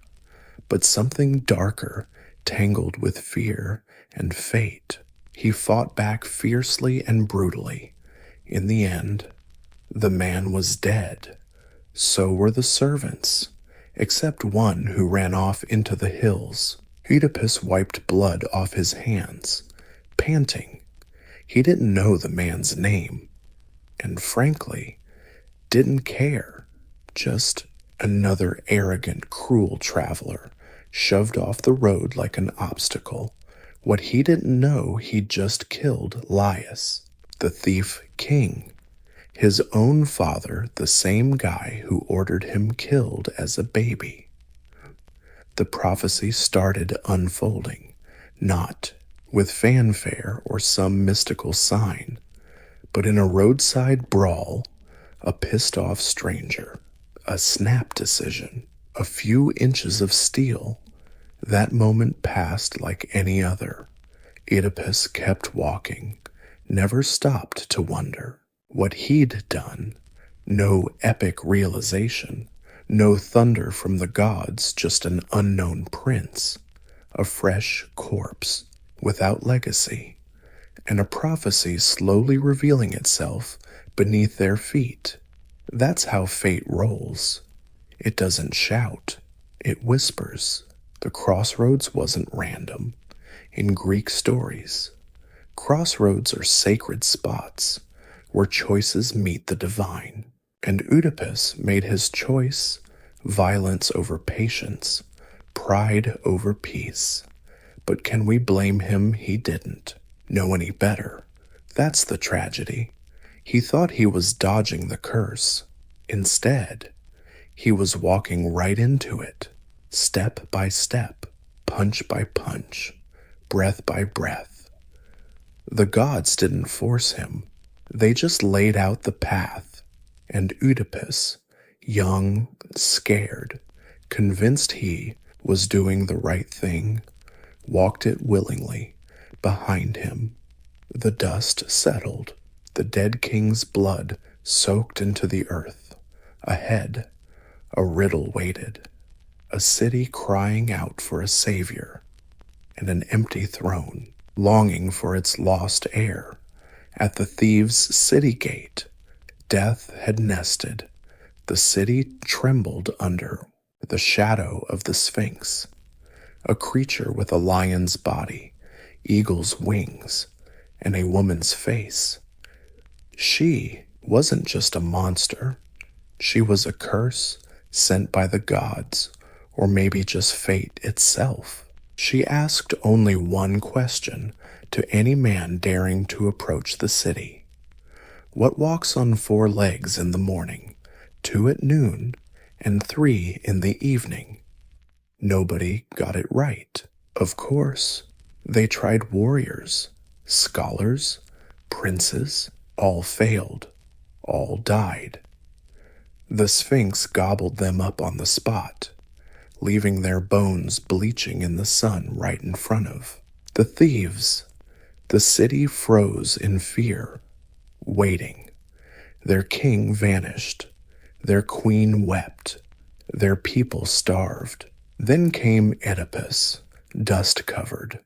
Speaker 1: but something darker, tangled with fear and fate. He fought back fiercely and brutally. In the end, the man was dead. So were the servants, except one who ran off into the hills. Oedipus wiped blood off his hands, panting. He didn't know the man's name, and frankly, didn't care. Just another arrogant, cruel traveler, shoved off the road like an obstacle. What he didn't know, he'd just killed Laius, the thief king. His own father, the same guy who ordered him killed as a baby. The prophecy started unfolding, not with fanfare or some mystical sign, but in a roadside brawl, a pissed-off stranger, a snap decision, a few inches of steel, that moment passed like any other. Oedipus kept walking, never stopped to wonder what he'd done. No epic realization, no thunder from the gods, just an unknown prince, a fresh corpse without legacy, and a prophecy slowly revealing itself beneath their feet. That's how fate rolls. It doesn't shout, it whispers. The crossroads wasn't random. In Greek stories, crossroads are sacred spots where choices meet the divine, and Oedipus made his choice: violence over patience, pride over peace. But can we blame him? He didn't know any better. That's the tragedy. He thought he was dodging the curse. Instead, he was walking right into it, step by step, punch by punch, breath by breath. The gods didn't force him. They just laid out the path, and Oedipus, young, scared, convinced he was doing the right thing, walked it willingly. Behind him, the dust settled, the dead king's blood soaked into the earth. Ahead, a riddle waited, a city crying out for a savior, and an empty throne longing for its lost heir. At the thieves' city gate, death had nested. The city trembled under the shadow of the Sphinx, a creature with a lion's body, eagle's wings, and a woman's face. She wasn't just a monster. She was a curse sent by the gods, or maybe just fate itself. She asked only one question to any man daring to approach the city. What walks on 4 legs in the morning, 2 at noon, and 3 in the evening? Nobody got it right. Of course, they tried warriors, scholars, princes, all failed, all died. The Sphinx gobbled them up on the spot, leaving their bones bleaching in the sun right in front of the thieves. The city froze in fear, waiting. Their king vanished. Their queen wept. Their people starved. Then came Oedipus, dust-covered,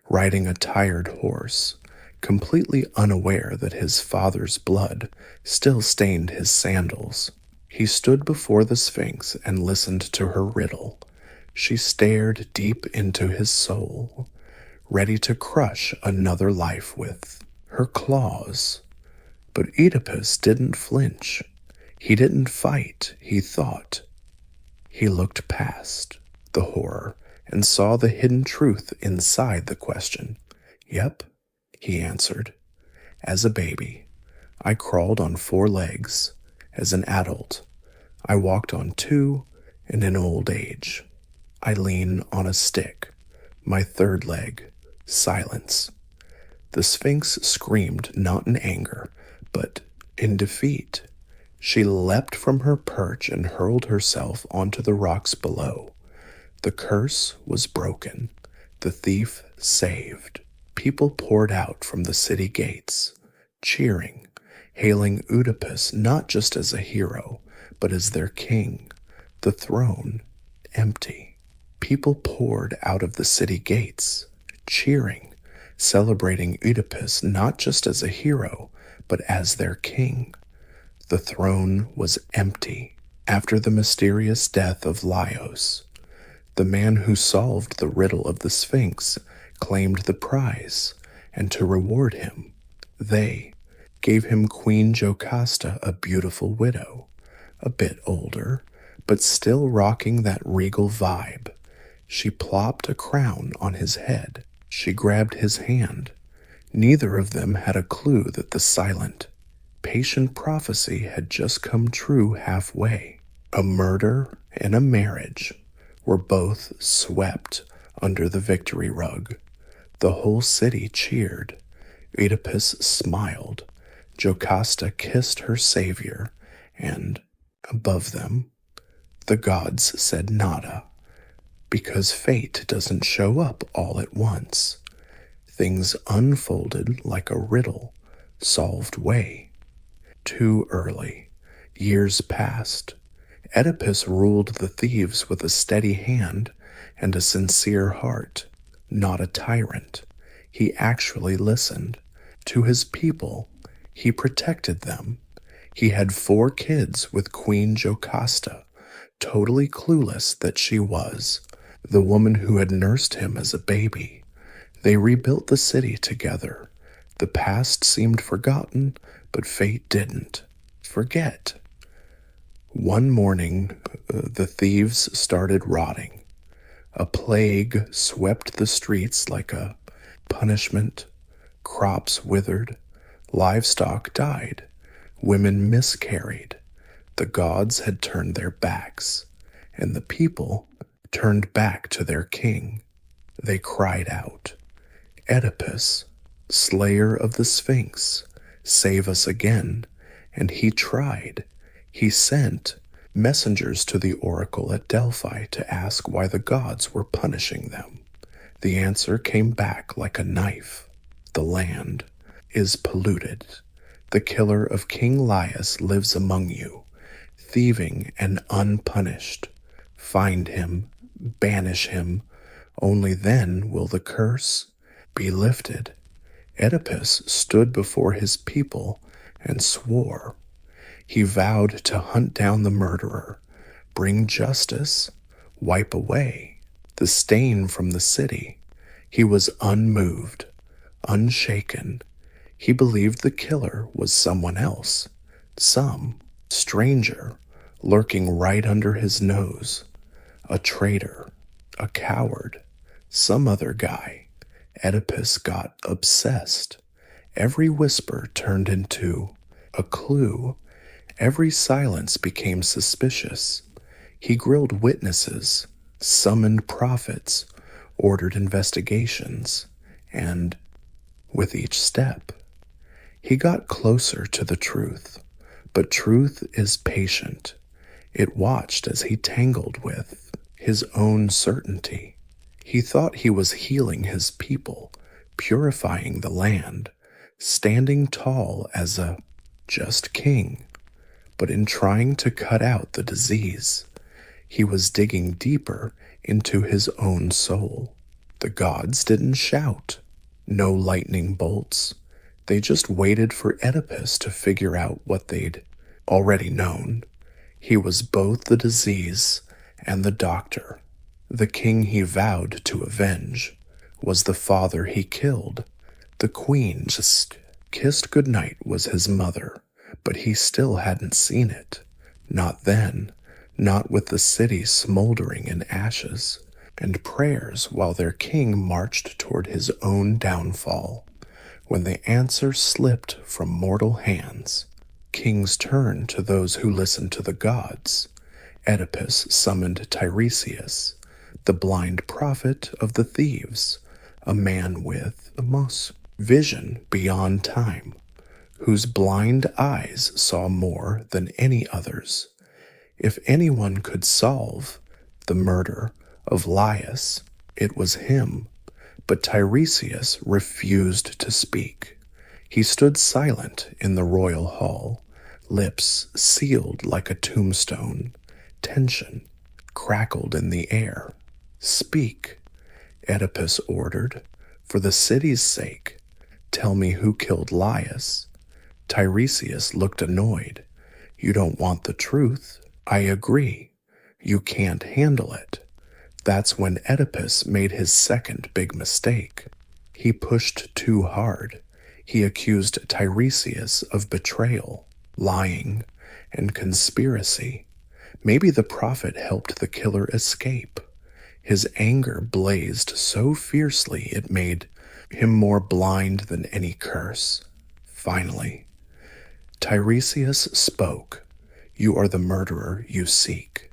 Speaker 1: riding a tired horse, completely unaware that his father's blood still stained his sandals. He stood before the Sphinx and listened to her riddle. She stared deep into his soul, ready to crush another life with her claws. But Oedipus didn't flinch. He didn't fight, he thought. He looked past the horror and saw the hidden truth inside the question. Yep, he answered. As a baby, I crawled on 4 legs. As an adult, I walked on 2, and in old age, I lean on a stick. My 3rd leg, silence. The Sphinx screamed not in anger, but in defeat. She leapt from her perch and hurled herself onto the rocks below. The curse was broken, the thief saved. People poured out from the city gates, cheering, hailing Oedipus not just as a hero, but as their king. The throne, empty. People poured out of the city gates, cheering, celebrating Oedipus not just as a hero, but as their king. The throne was empty. After the mysterious death of Laios, the man who solved the riddle of the Sphinx claimed the prize, and to reward him, they gave him Queen Jocasta, a beautiful widow, a bit older, but still rocking that regal vibe. She plopped a crown on his head. She grabbed his hand. Neither of them had a clue that the silent, patient prophecy had just come true halfway. A murder and a marriage were both swept under the victory rug. The whole city cheered. Oedipus smiled. Jocasta kissed her savior, and above them, the gods said nada, because fate doesn't show up all at once. Things unfolded like a riddle, solved way. Too early. Years passed. Oedipus ruled the thieves with a steady hand and a sincere heart, not a tyrant. He actually listened. To his people, he protected them. He had 4 kids with Queen Jocasta, totally clueless that she was the woman who had nursed him as a baby. They rebuilt the city together. The past seemed forgotten, but fate didn't forget. One morning, the thieves started rotting. A plague swept the streets like a punishment. Crops withered. Livestock died. Women miscarried. The gods had turned their backs, and the people turned back to their king. They cried out, "Oedipus, slayer of the Sphinx, save us again." And he tried. He sent messengers to the oracle at Delphi to ask why the gods were punishing them. The answer came back like a knife. The land is polluted. The killer of King Laius lives among you, thieving and unpunished. Find him, banish him. Only then will the curse be lifted. Oedipus stood before his people and swore. He vowed to hunt down the murderer, bring justice, wipe away the stain from the city. He was unmoved, unshaken. He believed the killer was someone else, some stranger lurking right under his nose, a traitor, a coward, some other guy. Oedipus got obsessed. Every whisper turned into a clue. Every silence became suspicious. He grilled witnesses, summoned prophets, ordered investigations, and with each step, he got closer to the truth. But truth is patient. It watched as he tangled with his own certainty. He thought he was healing his people, purifying the land, standing tall as a just king. But in trying to cut out the disease, he was digging deeper into his own soul. The gods didn't shout. No lightning bolts. They just waited for Oedipus to figure out what they'd already known. He was both the disease and the doctor. The king he vowed to avenge was the father he killed. The queen just kissed goodnight was his mother, but he still hadn't seen it. Not then, not with the city smoldering in ashes, and prayers while their king marched toward his own downfall. When the answer slipped from mortal hands, kings turn to those who listen to the gods. Oedipus summoned Tiresias, the blind prophet of the thieves, a man with the most vision beyond time, whose blind eyes saw more than any others. If anyone could solve the murder of Laius, it was him. But Tiresias refused to speak. He stood silent in the royal hall, lips sealed like a tombstone. Tension crackled in the air. "Speak," Oedipus ordered, "for the city's sake. Tell me who killed Laius." Tiresias looked annoyed. "You don't want the truth. I agree. You can't handle it." That's when Oedipus made his second big mistake. He pushed too hard. He accused Tiresias of betrayal, lying, and conspiracy. Maybe the prophet helped the killer escape. His anger blazed so fiercely it made him more blind than any curse. Finally, Tiresias spoke. "You are the murderer you seek."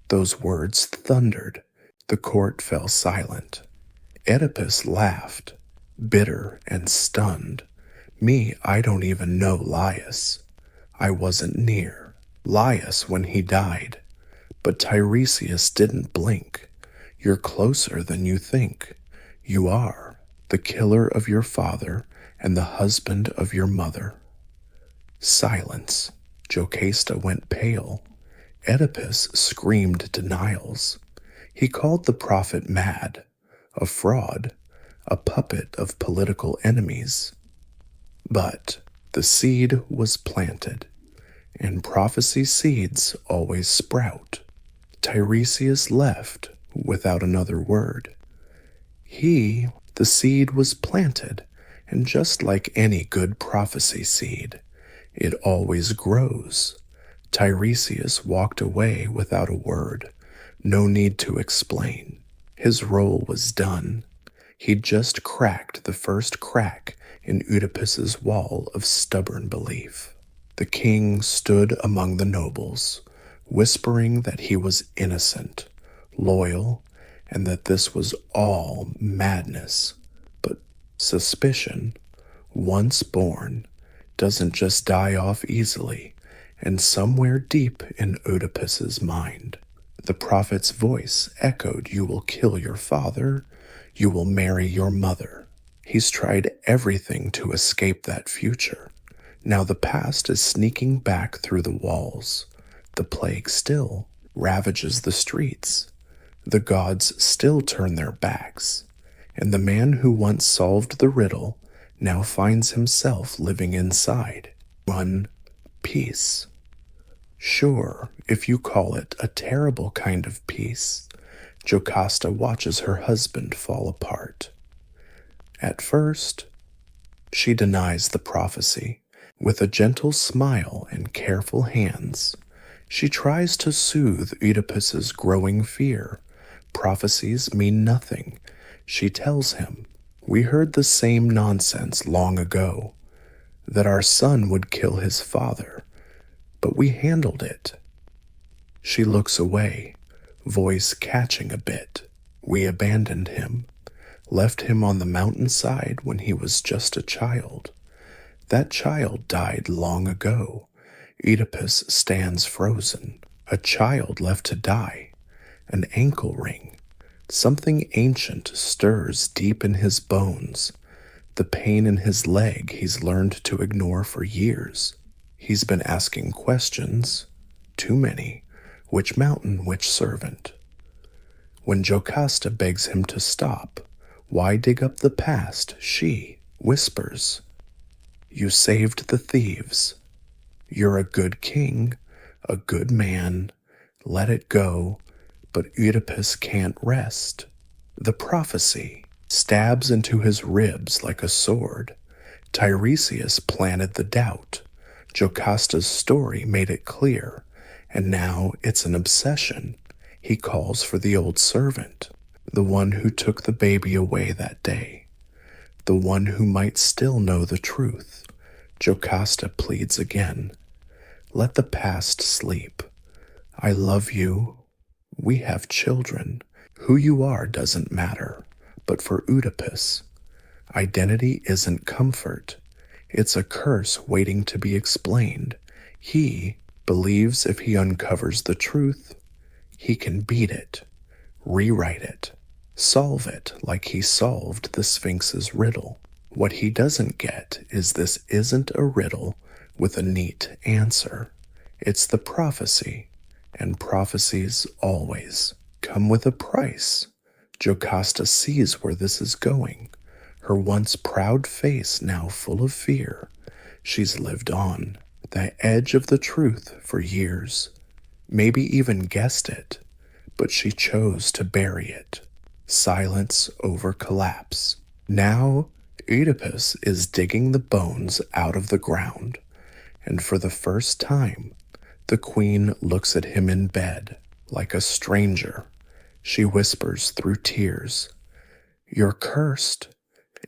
Speaker 1: Those words thundered. The court fell silent. Oedipus laughed, bitter and stunned. Me, I don't even know Laius. I wasn't near Laius when he died. But Tiresias didn't blink. You're closer than you think. You are the killer of your father and the husband of your mother. Silence. Jocasta went pale. Oedipus screamed denials. He called the prophet mad, a fraud, a puppet of political enemies. But the seed was planted, and prophecy seeds always sprout. Tiresias left without another word. The seed was planted, and just like any good prophecy seed, it always grows. Tiresias walked away without a word. No need to explain. His role was done. He'd just cracked the first crack in Oedipus's wall of stubborn belief. The king stood among the nobles, whispering that he was innocent, loyal, and that this was all madness. But suspicion, once born, doesn't just die off easily, and somewhere deep in Oedipus's mind, the prophet's voice echoed, "You will kill your father, you will marry your mother." He's tried everything to escape that future. Now the past is sneaking back through the walls. The plague still ravages the streets. The gods still turn their backs. And the man who once solved the riddle now finds himself living inside one peace. Sure, if you call it a terrible kind of peace, Jocasta watches her husband fall apart. At first, she denies the prophecy. With a gentle smile and careful hands, she tries to soothe Oedipus's growing fear. Prophecies mean nothing. She tells him, "We heard the same nonsense long ago, that our son would kill his father, but we handled it." She looks away, voice catching a bit. "We abandoned him, left him on the mountainside when he was just a child. That child died long ago." Oedipus stands frozen. A child left to die. An ankle ring. Something ancient stirs deep in his bones. The pain in his leg he's learned to ignore for years. He's been asking questions. Too many. Which mountain, which servant? When Jocasta begs him to stop, why dig up the past? She whispers, "You saved the thieves. You're a good king, a good man. Let it go." But Oedipus can't rest. The prophecy stabs into his ribs like a sword. Tiresias planted the doubt. Jocasta's story made it clear, and now it's an obsession. He calls for the old servant, the one who took the baby away that day, the one who might still know the truth. Jocasta pleads again. "Let the past sleep. I love you. We have children. Who you are doesn't matter. But for Oedipus, identity isn't comfort. It's a curse waiting to be explained. He believes if he uncovers the truth, he can beat it, rewrite it, solve it like he solved the Sphinx's riddle. What he doesn't get is this isn't a riddle with a neat answer. It's the prophecy, and prophecies always come with a price. Jocasta sees where this is going, her once proud face now full of fear. She's lived on the edge of the truth for years, maybe even guessed it, but she chose to bury it. Silence over collapse. Now Oedipus is digging the bones out of the ground, and for the first time, the queen looks at him in bed like a stranger. She whispers through tears, "You're cursed,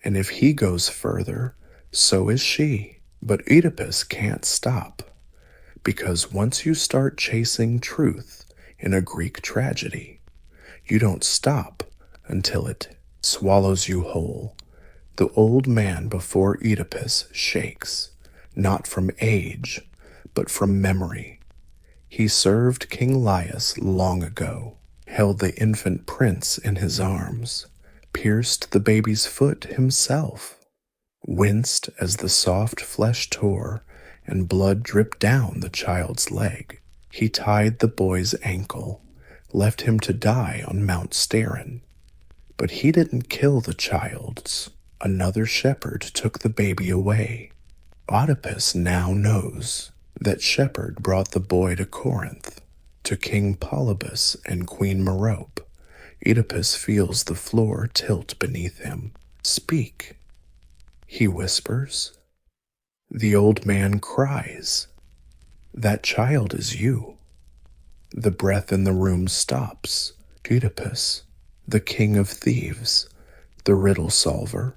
Speaker 1: and if he goes further, so is she." But Oedipus can't stop, because once you start chasing truth in a Greek tragedy, you don't stop until it swallows you whole. The old man before Oedipus shakes, not from age, but from memory. He served King Laius long ago, held the infant prince in his arms, pierced the baby's foot himself, winced as the soft flesh tore and blood dripped down the child's leg. He tied the boy's ankle, left him to die on Mount Starin. But he didn't kill the child's. Another shepherd took the baby away. Oedipus now knows that shepherd brought the boy to Corinth, to King Polybus and Queen Merope. Oedipus feels the floor tilt beneath him. Speak, he whispers. The old man cries. That child is you. The breath in the room stops. Oedipus, the king of thieves, the riddle solver,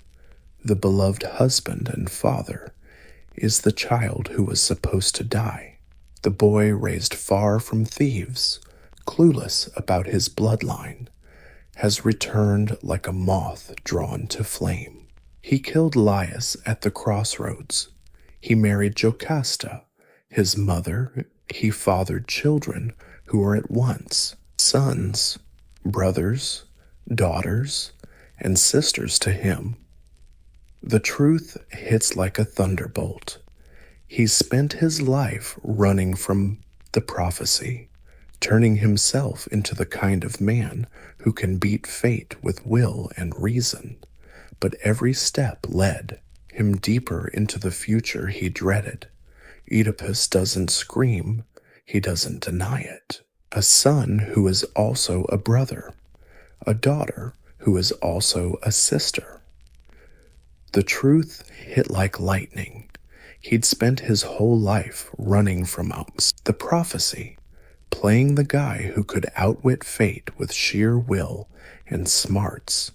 Speaker 1: the beloved husband and father, is the child who was supposed to die. The boy raised far from thieves, clueless about his bloodline, has returned like a moth drawn to flame. He killed Laius at the crossroads. He married Jocasta, his mother. He fathered children who were at once sons, brothers, daughters, and sisters to him. The truth hits like a thunderbolt. He spent his life running from the prophecy, turning himself into the kind of man who can beat fate with will and reason. But every step led him deeper into the future he dreaded. Oedipus doesn't scream, he doesn't deny it. A son who is also a brother, a daughter who is also a sister. The truth hit like lightning. He'd spent his whole life running from the prophecy, playing the guy who could outwit fate with sheer will and smarts.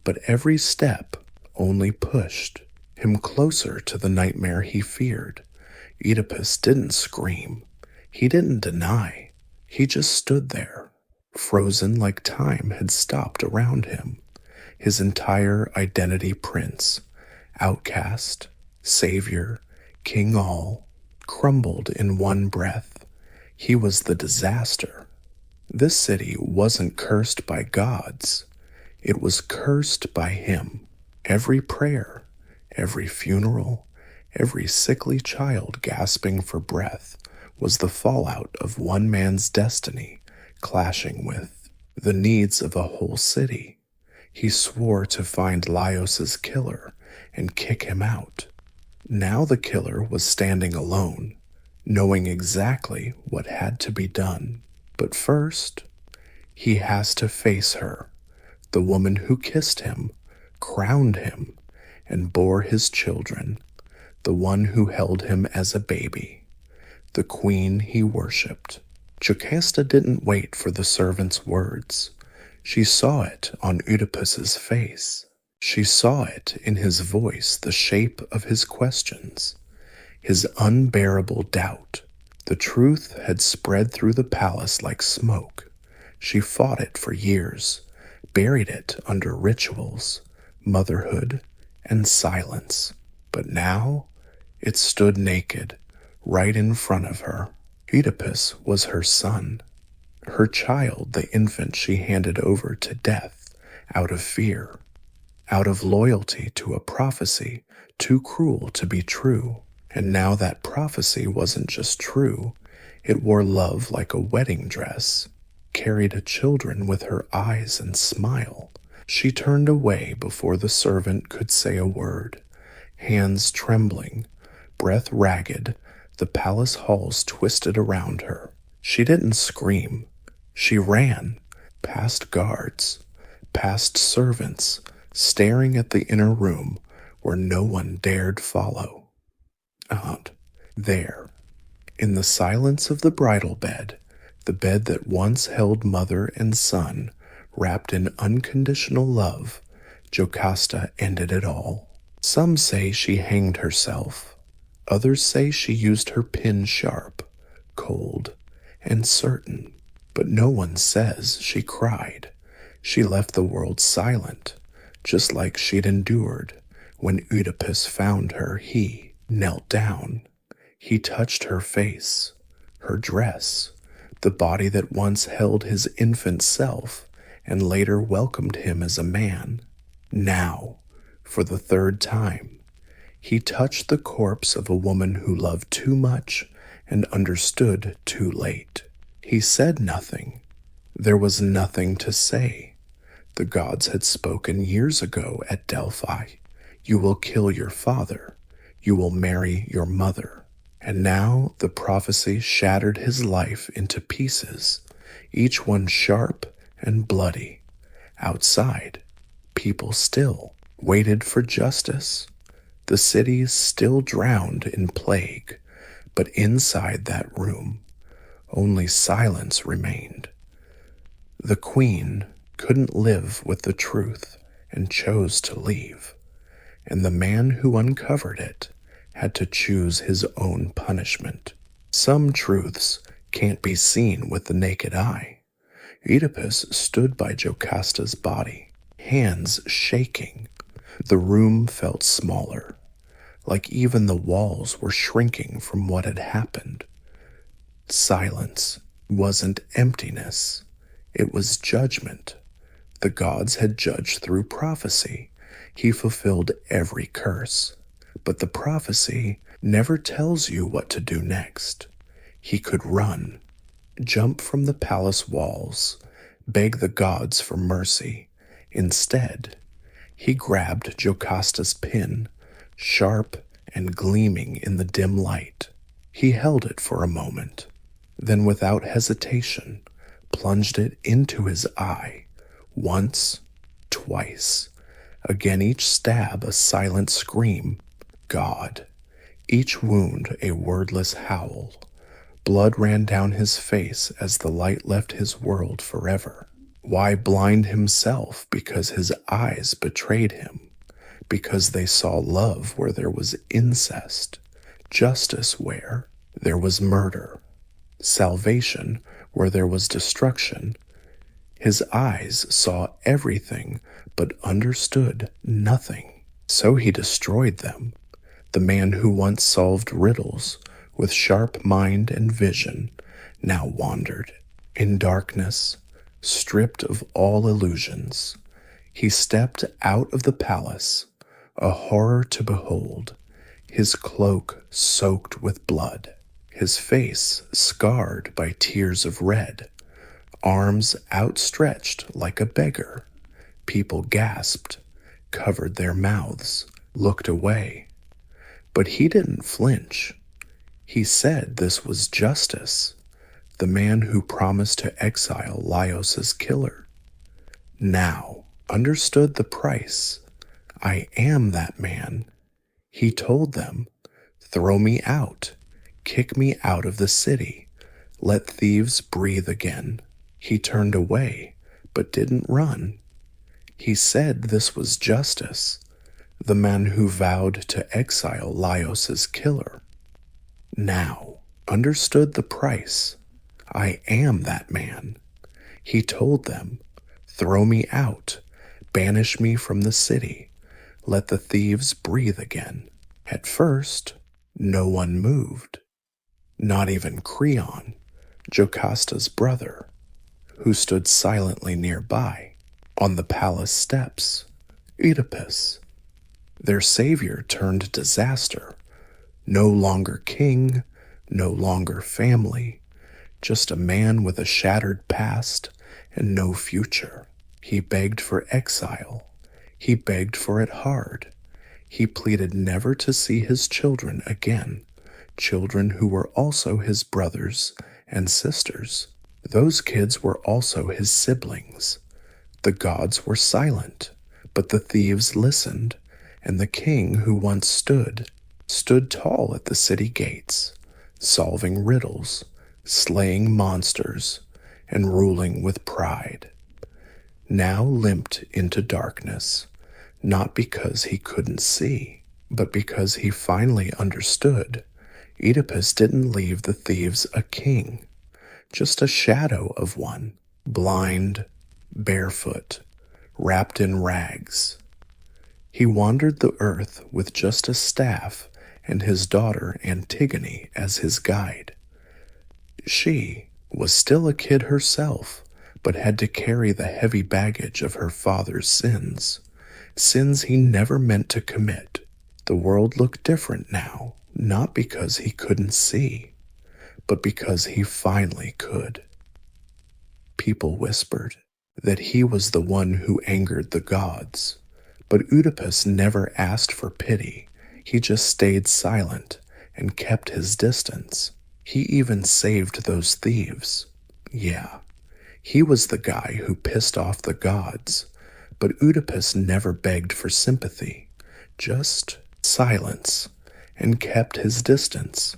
Speaker 1: But every step only pushed him closer to the nightmare he feared. Oedipus didn't scream. He didn't deny. He just stood there, frozen like time had stopped around him. His entire identity prince, outcast, savior, king all, crumbled in one breath. He was the disaster. This city wasn't cursed by gods. It was cursed by him. Every prayer, every funeral, every sickly child gasping for breath was the fallout of one man's destiny clashing with the needs of a whole city. He swore to find Laios's killer and kick him out. Now the killer was standing alone, knowing exactly what had to be done. But first, he has to face her, the woman who kissed him, crowned him, and bore his children, the one who held him as a baby, the queen he worshipped. Jocasta didn't wait for the servant's words. She saw it on Oedipus's face. She saw it in his voice, the shape of his questions, his unbearable doubt. The truth had spread through the palace like smoke. She fought it for years, buried it under rituals, motherhood, and silence. But now it stood naked, right in front of her. Oedipus was her son, her child, the infant she handed over to death out of fear, out of loyalty to a prophecy too cruel to be true. And now that prophecy wasn't just true, it wore love like a wedding dress, carried a children with her eyes and smile. She turned away before the servant could say a word, hands trembling, breath ragged, the palace halls twisted around her. She didn't scream. She ran, past guards, past servants, staring at the inner room where no one dared follow. Out there, in the silence of the bridal bed, the bed that once held mother and son, wrapped in unconditional love, Jocasta ended it all. Some say she hanged herself. Others say she used her pin sharp, cold, and certain. But no one says she cried. She left the world silent, just like she'd endured. When Oedipus found her, he knelt down. He touched her face, her dress, the body that once held his infant self and later welcomed him as a man. Now, for the third time, he touched the corpse of a woman who loved too much and understood too late. He said nothing. There was nothing to say. The gods had spoken years ago at Delphi. You will kill your father. You will marry your mother. And now the prophecy shattered his life into pieces, each one sharp and bloody. Outside, people still waited for justice. The cities still drowned in plague, but inside that room, only silence remained. The queen couldn't live with the truth and chose to leave, and the man who uncovered it had to choose his own punishment. Some truths can't be seen with the naked eye. Oedipus stood by Jocasta's body, hands shaking. The room felt smaller, like even the walls were shrinking from what had happened. Silence wasn't emptiness, it was judgment. The gods had judged through prophecy. He fulfilled every curse. But the prophecy never tells you what to do next. He could run, jump from the palace walls, beg the gods for mercy. Instead, he grabbed Jocasta's pin, sharp and gleaming in the dim light. He held it for a moment, then without hesitation, plunged it into his eye, once, twice. Again each stab a silent scream, God. Each wound a wordless howl. Blood ran down his face as the light left his world forever. Why blind himself because his eyes betrayed him? Because they saw love where there was incest, justice where there was murder, salvation where there was destruction. His eyes saw everything but understood nothing. So he destroyed them. The man who once solved riddles with sharp mind and vision now wandered in darkness, stripped of all illusions. He stepped out of the palace, a horror to behold, his cloak soaked with blood, his face scarred by tears of red, arms outstretched like a beggar. People gasped, covered their mouths, looked away. But he didn't flinch. He said this was justice, the man who promised to exile Laios's killer. Now understood the price. I am that man. He told them, throw me out, kick me out of the city, let thieves breathe again. He turned away, but didn't run. He said this was justice, the man who vowed to exile Laios's killer. Now understood the price. I am that man. He told them, throw me out, banish me from the city, let the thieves breathe again. At first, no one moved, not even Creon, Jocasta's brother, who stood silently nearby. On the palace steps, Oedipus, their savior turned disaster. No longer king, no longer family, just a man with a shattered past and no future. He begged for exile. He begged for it hard. He pleaded never to see his children again, children who were also his brothers and sisters. Those kids were also his siblings. The gods were silent, but the thieves listened, and the king who once stood tall at the city gates, solving riddles, slaying monsters, and ruling with pride. Now limped into darkness, not because he couldn't see, but because he finally understood. Oedipus didn't leave the thieves a king, just a shadow of one, blind, barefoot, wrapped in rags. He wandered the earth with just a staff and his daughter Antigone as his guide. She was still a kid herself, but had to carry the heavy baggage of her father's sins, sins he never meant to commit. The world looked different now, not because he couldn't see, but because he finally could. People whispered that he was the one who angered the gods, but Oedipus never asked for pity. He just stayed silent and kept his distance. He even saved those thieves. Yeah, he was the guy who pissed off the gods, but Oedipus never begged for sympathy, just silence, and kept his distance.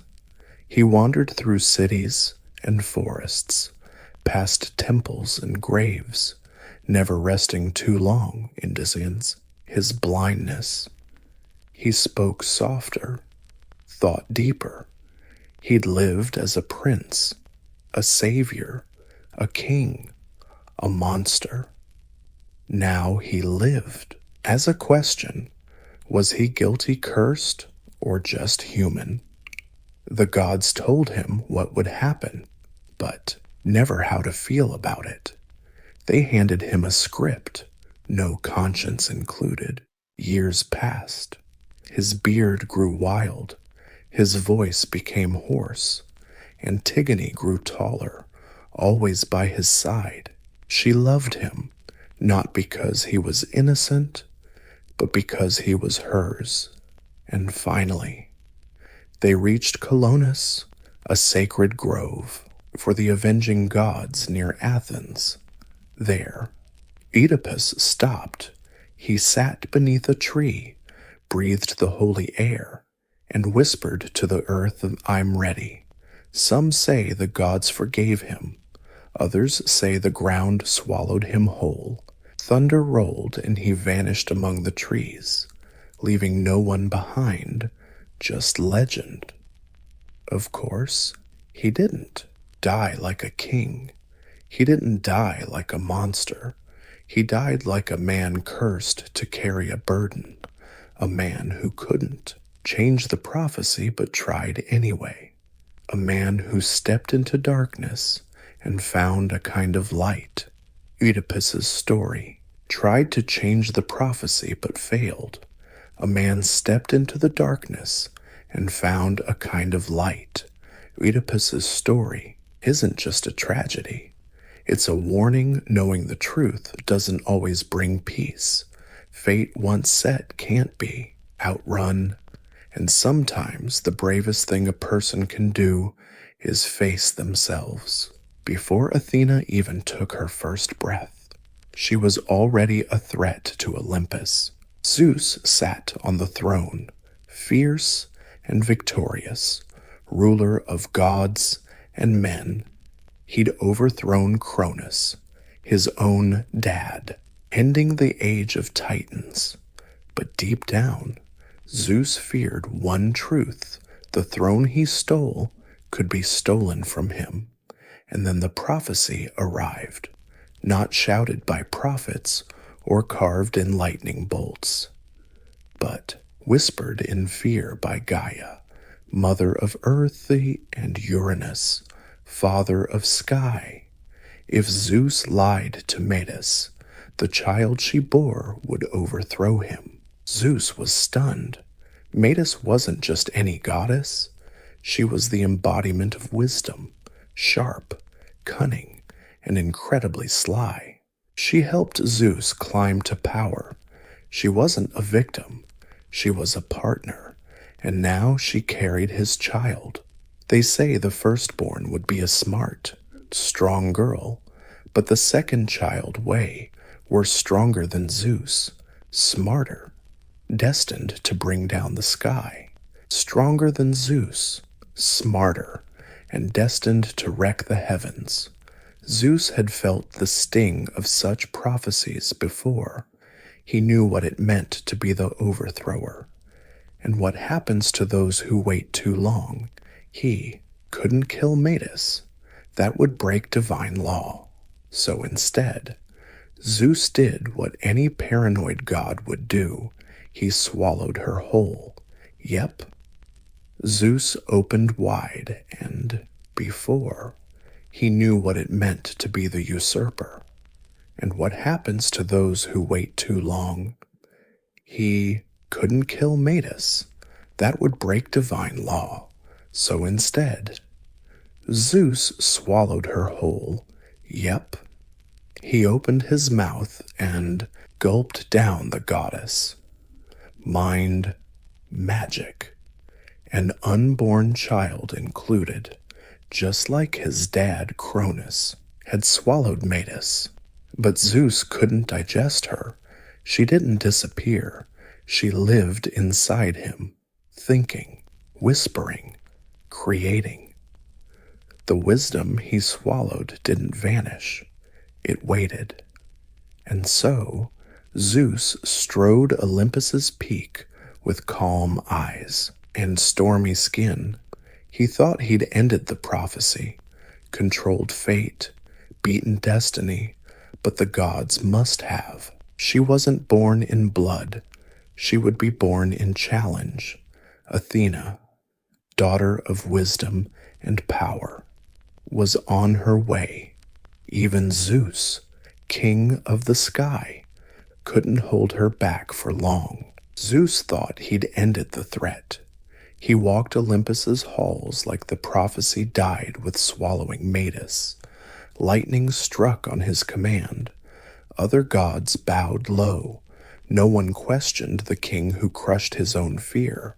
Speaker 1: He wandered through cities and forests, past temples and graves, never resting too long in his blindness. He spoke softer, thought deeper. He'd lived as a prince, a savior, a king, a monster. Now he lived as a question. Was he guilty, cursed, or just human? The gods told him what would happen, but never how to feel about it. They handed him a script, no conscience included. Years passed. His beard grew wild. His voice became hoarse. Antigone grew taller, always by his side. She loved him, not because he was innocent, but because he was hers. And finally, they reached Colonus, a sacred grove for the avenging gods near Athens. There, Oedipus stopped. He sat beneath a tree, breathed the holy air, and whispered to the earth, "I'm ready." Some say the gods forgave him. Others say the ground swallowed him whole. Thunder rolled and he vanished among the trees, leaving no one behind, just legend. Of course, he didn't die like a king. He didn't die like a monster. He died like a man cursed to carry a burden, a man who couldn't change the prophecy but tried anyway, a man who stepped into darkness and found a kind of light. Oedipus's story tried to change the prophecy but failed. A man stepped into the darkness and found a kind of light. Oedipus's story isn't just a tragedy. It's a warning knowing the truth doesn't always bring peace. Fate once set can't be outrun, and sometimes the bravest thing a person can do is face themselves. Before Athena even took her first breath, she was already a threat to Olympus. Zeus sat on the throne, fierce and victorious, ruler of gods and men. He'd overthrown Cronus, his own dad, ending the age of Titans. But deep down, Zeus feared one truth: the throne he stole could be stolen from him. And then the prophecy arrived, not shouted by prophets or carved in lightning bolts, but whispered in fear by Gaia, mother of Earth and Uranus, father of sky. If Zeus lied to Metis, the child she bore would overthrow him. Zeus was stunned. Metis wasn't just any goddess. She was the embodiment of wisdom, sharp, cunning, and incredibly sly. She helped Zeus climb to power. She wasn't a victim. She was a partner, and now she carried his child. They say the firstborn would be a smart, strong girl, but the second child were stronger than Zeus, smarter, destined to bring down the sky. Stronger than Zeus, smarter, and destined to wreck the heavens. Zeus had felt the sting of such prophecies before. He knew what it meant to be the overthrower, and what happens to those who wait too long. He couldn't kill Metis. That would break divine law. So instead, Zeus did what any paranoid god would do. he swallowed her whole. Yep. Zeus opened wide, and before, he knew what it meant to be the usurper, and what happens to those who wait too long. He couldn't kill Metis. That would break divine law. So instead, Zeus swallowed her whole. Yep. He opened his mouth and gulped down the goddess. Mind, magic, an unborn child included, just like his dad Cronus had swallowed Metis. But Zeus couldn't digest her. She didn't disappear. She lived inside him, thinking, whispering, creating. The wisdom he swallowed didn't vanish. It waited. And so, Zeus strode Olympus's peak with calm eyes and stormy skin. He thought he'd ended the prophecy, controlled fate, beaten destiny, but the gods must have. She wasn't born in blood. She would be born in challenge. Athena, daughter of wisdom and power, was on her way. Even Zeus, king of the sky, couldn't hold her back for long. Zeus thought he'd ended the threat. He walked Olympus's halls like the prophecy died with swallowing Metis. Lightning struck on his command. Other gods bowed low. No one questioned the king who crushed his own fear.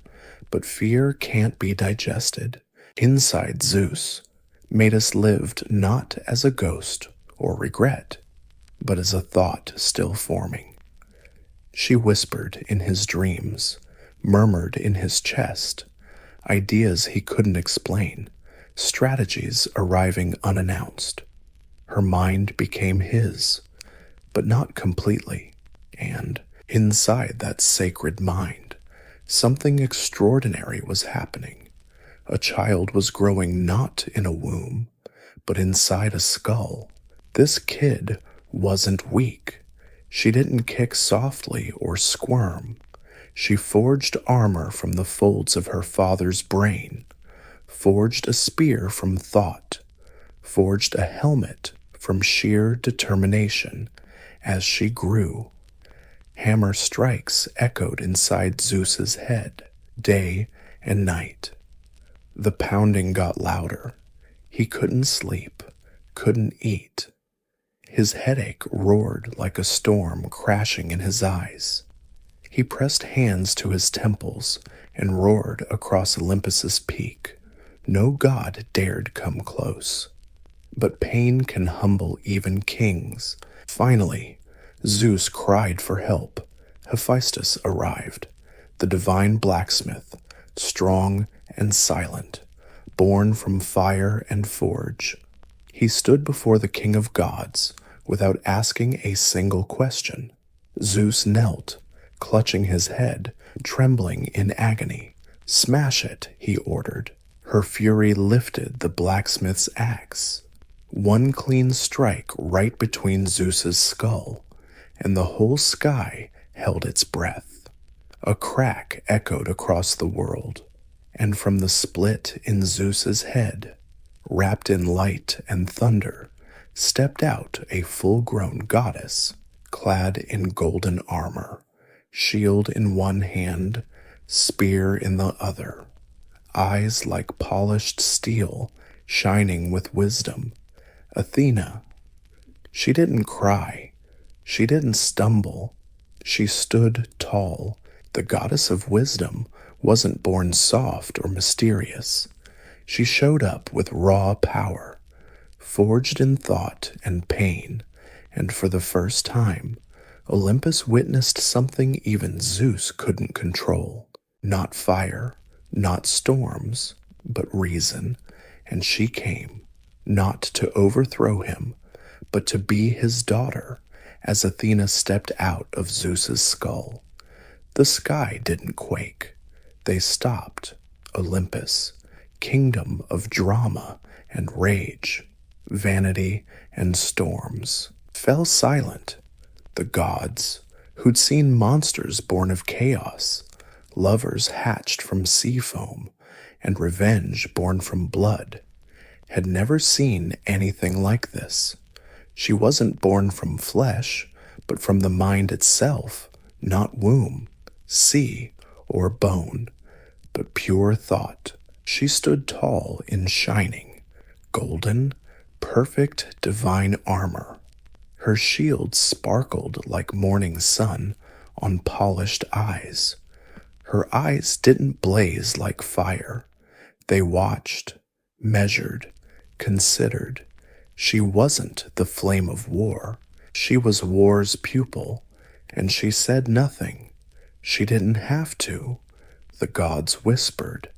Speaker 1: But fear can't be digested. Inside Zeus, Metis lived not as a ghost or regret, but as a thought still forming. She whispered in his dreams, murmured in his chest, ideas he couldn't explain, strategies arriving unannounced. Her mind became his, but not completely, and inside that sacred mind, something extraordinary was happening. A child was growing not in a womb, but inside a skull. This kid wasn't weak. She didn't kick softly or squirm. She forged armor from the folds of her father's brain, forged a spear from thought, forged a helmet from sheer determination. As she grew, hammer strikes echoed inside Zeus's head, day and night. The pounding got louder. He couldn't sleep, couldn't eat. His headache roared like a storm crashing in his eyes. He pressed hands to his temples and roared across Olympus's peak. No god dared come close. But pain can humble even kings. Finally, Zeus cried for help. Hephaestus arrived, the divine blacksmith, strong and silent, born from fire and forge. He stood before the king of gods without asking a single question. Zeus knelt, clutching his head, trembling in agony. "Smash it," he ordered. Her fury lifted the blacksmith's axe. One clean strike right between Zeus's skull, and the whole sky held its breath. A crack echoed across the world, and from the split in Zeus's head, wrapped in light and thunder, stepped out a full-grown goddess, clad in golden armor, shield in one hand, spear in the other, eyes like polished steel, shining with wisdom. Athena. She didn't cry. She didn't stumble. She stood tall. The goddess of wisdom wasn't born soft or mysterious. She showed up with raw power, forged in thought and pain, and for the first time, Olympus witnessed something even Zeus couldn't control. Not fire, not storms, but reason, and she came, not to overthrow him, but to be his daughter, as Athena stepped out of Zeus's skull. The sky didn't quake. They stopped. Olympus, kingdom of drama and rage, vanity and storms, fell silent. The gods, who'd seen monsters born of chaos, lovers hatched from sea foam, and revenge born from blood, had never seen anything like this. She wasn't born from flesh, but from the mind itself, not womb, sea, or bone, but pure thought. She stood tall in shining, golden, perfect divine armor. Her shield sparkled like morning sun on polished eyes. Her eyes didn't blaze like fire. They watched, measured, considered. She wasn't the flame of war. She was war's pupil, and she said nothing. She didn't have to. The gods whispered.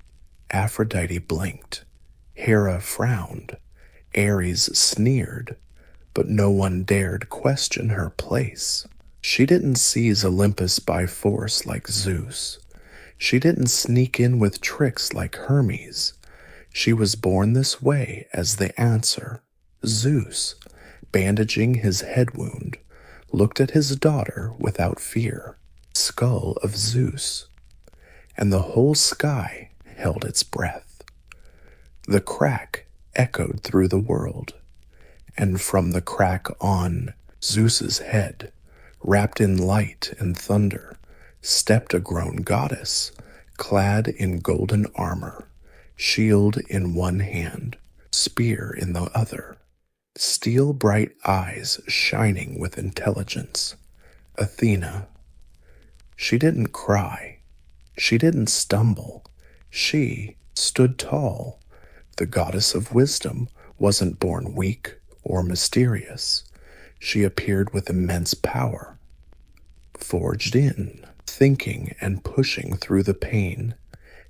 Speaker 1: Aphrodite blinked. Hera frowned. Ares sneered, but no one dared question her place. She didn't seize Olympus by force like Zeus. She didn't sneak in with tricks like Hermes. She was born this way as the answer. Zeus, bandaging his head wound, looked at his daughter without fear. Skull of Zeus. And the whole sky held its breath. The crack echoed through the world, and from the crack on Zeus's head, wrapped in light and thunder, stepped a grown goddess, clad in golden armor, shield in one hand, spear in the other, steel-bright eyes shining with intelligence. Athena. She didn't cry. She didn't stumble. She stood tall. The goddess of wisdom wasn't born weak or mysterious. She appeared with immense power, forged in, thinking and pushing through the pain.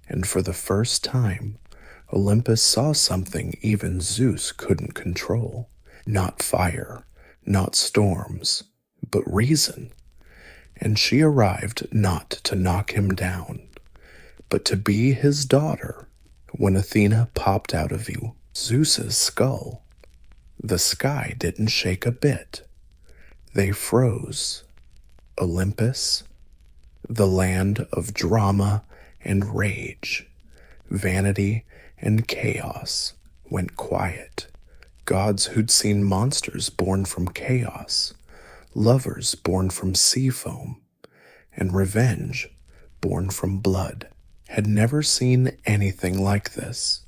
Speaker 1: And for the first time, Olympus saw something even Zeus couldn't control. Not fire, not storms, but reason. And she arrived not to knock him down, but to be his daughter. When Athena popped out of Zeus's skull, the sky didn't shake a bit. They froze. Olympus, the land of drama and rage, vanity and chaos, went quiet. Gods who'd seen monsters born from chaos, lovers born from sea foam, and revenge born from blood, had never seen anything like this.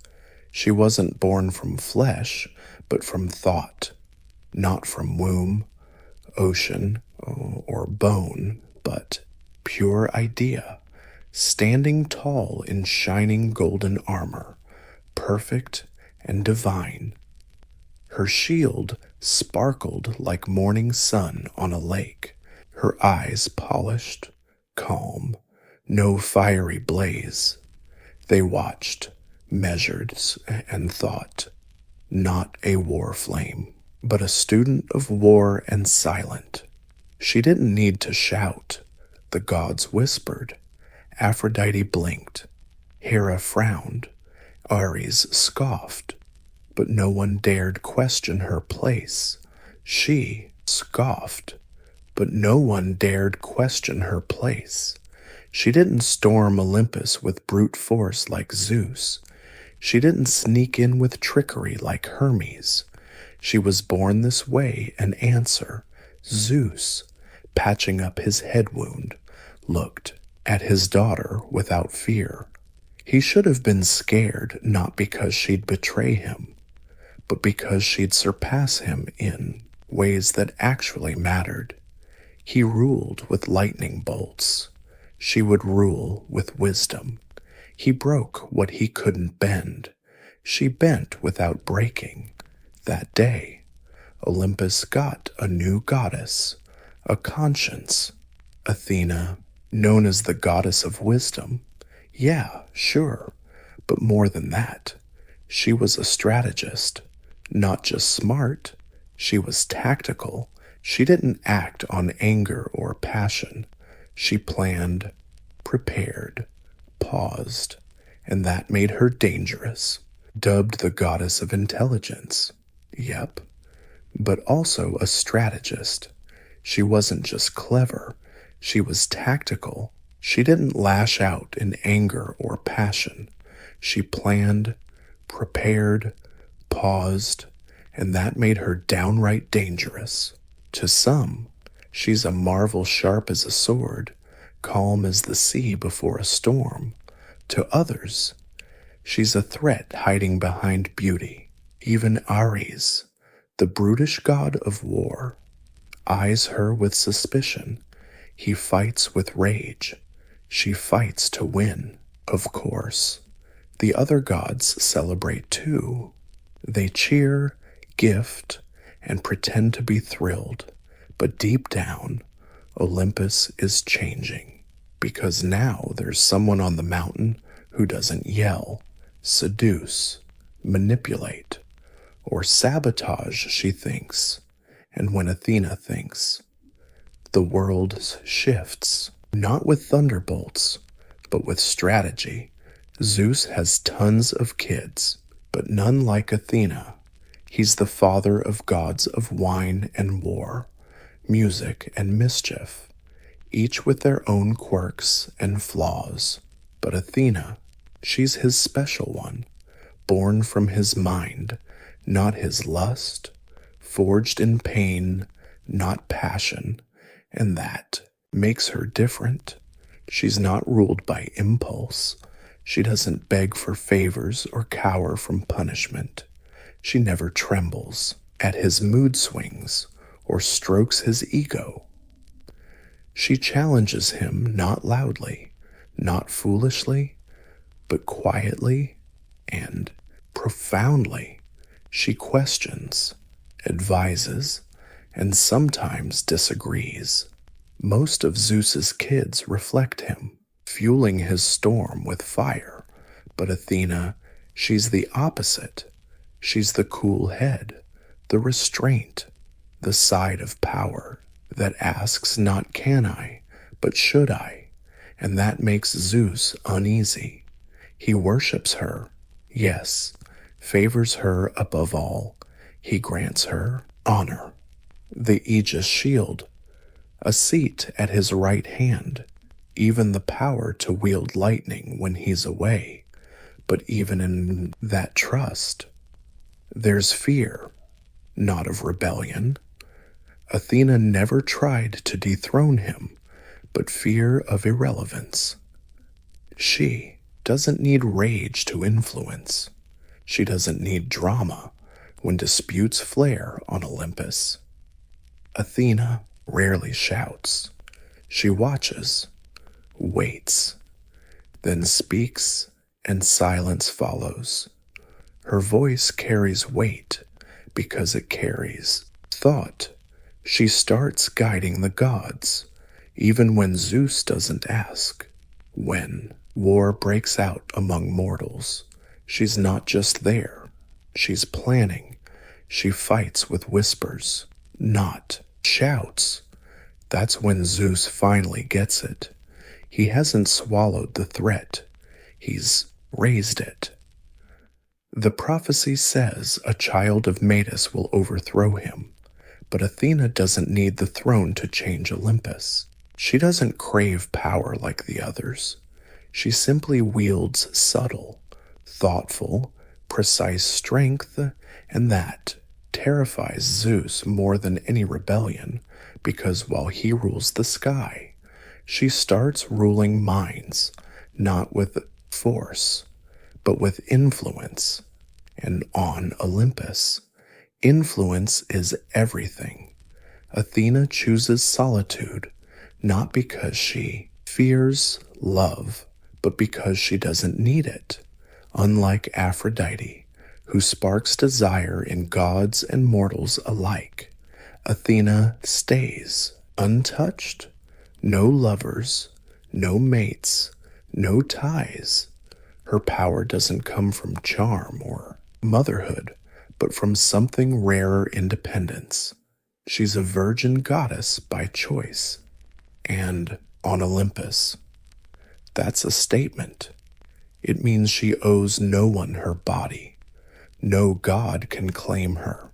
Speaker 1: She wasn't born from flesh, but from thought, not from womb, ocean, or bone, but pure idea, standing tall in shining golden armor, perfect and divine. Her shield sparkled like morning sun on a lake, her eyes polished, calm, no fiery blaze. They watched, measured, and thought. Not a war flame, but a student of war and silent. She didn't need to shout. The gods whispered. Aphrodite blinked. Hera frowned. Ares scoffed. But no one dared question her place. She scoffed, but no one dared question her place. She didn't storm Olympus with brute force like Zeus. She didn't sneak in with trickery like Hermes. She was born this way, an answer. Zeus, patching up his head wound, looked at his daughter without fear. He should have been scared, not because she'd betray him, but because she'd surpass him in ways that actually mattered. He ruled with lightning bolts. She would rule with wisdom. He broke what he couldn't bend. She bent without breaking. That day, Olympus got a new goddess, a conscience. Athena, known as the goddess of wisdom. Yeah, sure, but more than that. She was a strategist. Not just smart, she was tactical. She didn't act on anger or passion. She planned, prepared, paused, and that made her dangerous. Dubbed the goddess of intelligence. Yep, but also a strategist. She wasn't just clever, She was tactical. She didn't lash out in anger or passion. She planned, prepared, paused, and that made her downright dangerous. To some, she's a marvel sharp as a sword, calm as the sea before a storm. To others, she's a threat hiding behind beauty. Even Ares, the brutish god of war, eyes her with suspicion. He fights with rage. She fights to win. Of course, the other gods celebrate too. They cheer, gift, and pretend to be thrilled. But deep down, Olympus is changing. Because now there's someone on the mountain who doesn't yell, seduce, manipulate, or sabotage, she thinks. And when Athena thinks, the world shifts, not with thunderbolts, but with strategy. Zeus has tons of kids, but none like Athena. He's the father of gods of wine and war, music and mischief, each with their own quirks and flaws. But Athena, she's his special one, born from his mind, not his lust, forged in pain, not passion, and that makes her different. She's not ruled by impulse. She doesn't beg for favors or cower from punishment. She never trembles at his mood swings or strokes his ego. She challenges him not loudly, not foolishly, but quietly and profoundly. She questions, advises, and sometimes disagrees. Most of Zeus's kids reflect him, fueling his storm with fire. But Athena, she's the opposite. She's the cool head, the restraint, the side of power that asks not can I, but should I, and that makes Zeus uneasy. He worships her, yes, favors her above all. He grants her honor, the Aegis shield, a seat at his right hand, even the power to wield lightning when he's away. But even in that trust, there's fear, not of rebellion. Athena never tried to dethrone him, but fear of irrelevance. She doesn't need rage to influence. She doesn't need drama when disputes flare on Olympus. Athena rarely shouts. She watches, waits, then speaks, and silence follows. Her voice carries weight because it carries thought. She starts guiding the gods, even when Zeus doesn't ask. When war breaks out among mortals, she's not just there. She's planning. She fights with whispers, not shouts. That's when Zeus finally gets it. He hasn't swallowed the threat. He's raised it. The prophecy says a child of Metis will overthrow him, but Athena doesn't need the throne to change Olympus. She doesn't crave power like the others. She simply wields subtle, thoughtful, precise strength, and that terrifies Zeus more than any rebellion, because while he rules the sky, she starts ruling minds, not with force, but with influence. And on Olympus, influence is everything. Athena chooses solitude, not because she fears love, but because she doesn't need it. Unlike Aphrodite, who sparks desire in gods and mortals alike, Athena stays untouched. No lovers, no mates, no ties. Her power doesn't come from charm or motherhood, but from something rarer independence. She's a virgin goddess by choice. And on Olympus, that's a statement. It means she owes no one her body. No god can claim her.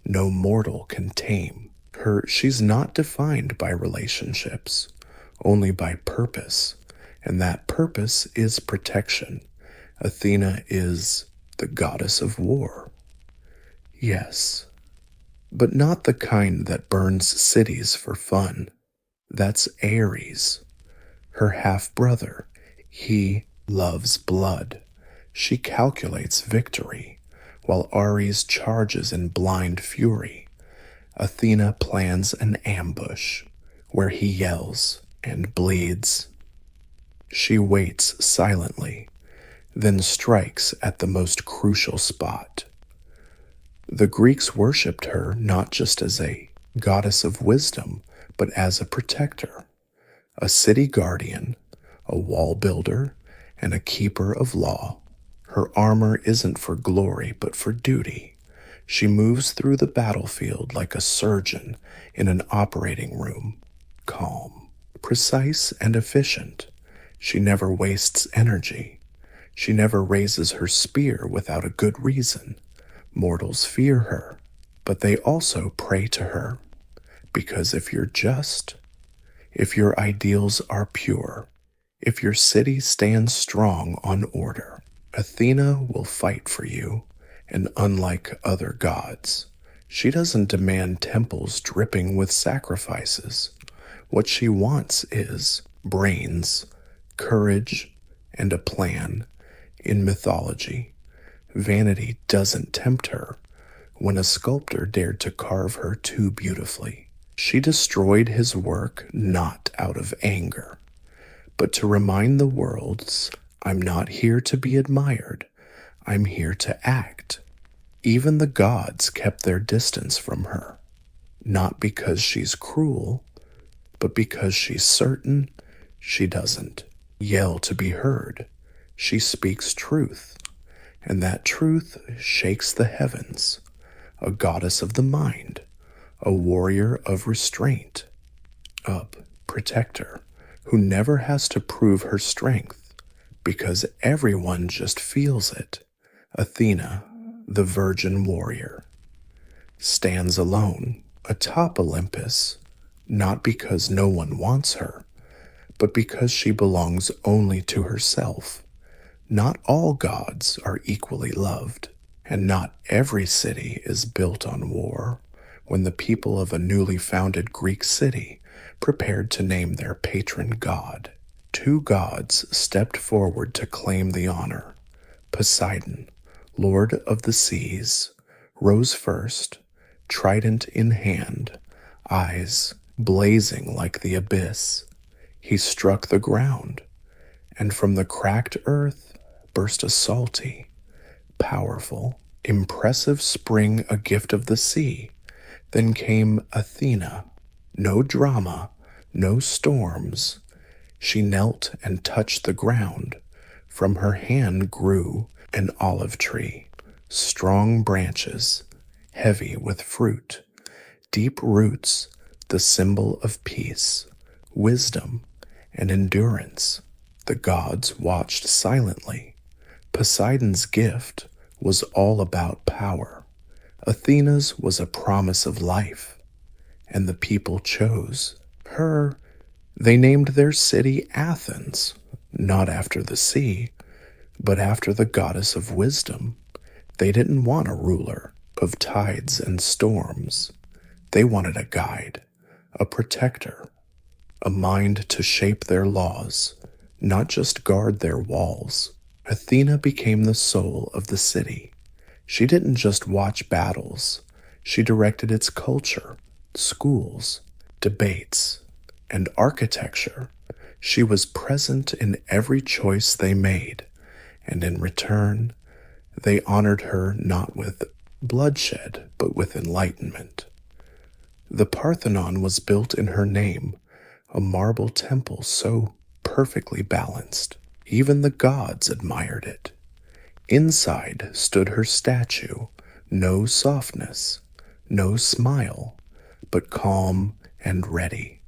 Speaker 1: No mortal can tame her. She's not defined by relationships only by purpose, and that purpose is protection. Athena is the goddess of war. Yes, but not the kind that burns cities for fun. That's Ares, her half-brother. He loves blood. She calculates victory, while Ares charges in blind fury. Athena plans an ambush, where he yells and bleeds. She waits silently, then strikes at the most crucial spot. The Greeks worshipped her not just as a goddess of wisdom, but as a protector, a city guardian, a wall builder, and a keeper of law. Her armor isn't for glory, but for duty. She moves through the battlefield like a surgeon in an operating room, calm, precise, and efficient. She never wastes energy. She never raises her spear without a good reason. Mortals fear her, but they also pray to her. Because if you're just, if your ideals are pure, if your city stands strong on order, Athena will fight for you. And unlike other gods, she doesn't demand temples dripping with sacrifices. What she wants is brains, courage, and a plan. In mythology, vanity doesn't tempt her. When a sculptor dared to carve her too beautifully, she destroyed his work not out of anger, but to remind the worlds, I'm not here to be admired, I'm here to act. Even the gods kept their distance from her, not because she's cruel, but because she's certain she doesn't yell to be heard. She speaks truth, and that truth shakes the heavens. A goddess of the mind, a warrior of restraint, a protector who never has to prove her strength because everyone just feels it. Athena, the virgin warrior, stands alone atop Olympus, not because no one wants her, but because she belongs only to herself. Not all gods are equally loved, and not every city is built on war. When the people of a newly founded Greek city prepared to name their patron god, two gods stepped forward to claim the honor. Poseidon, lord of the seas, rose first, trident in hand, eyes blazing like the abyss. He struck the ground, and from the cracked earth burst a salty, powerful, impressive spring, a gift of the sea. Then came Athena. No drama, no storms. She knelt and touched the ground. From her hand grew an olive tree, strong branches, heavy with fruit, deep roots, the symbol of peace, wisdom, and endurance. The gods watched silently. Poseidon's gift was all about power. Athena's was a promise of life, and the people chose her. They named their city Athens, not after the sea, but after the goddess of wisdom. They didn't want a ruler of tides and storms. They wanted a guide, a protector, a mind to shape their laws, not just guard their walls. Athena became the soul of the city. She didn't just watch battles. She directed its culture, schools, debates, and architecture. She was present in every choice they made, and in return, they honored her not with bloodshed, but with enlightenment. The Parthenon was built in her name, a marble temple so perfectly balanced. Even the gods admired it. Inside stood her statue, no softness, no smile, but calm and ready,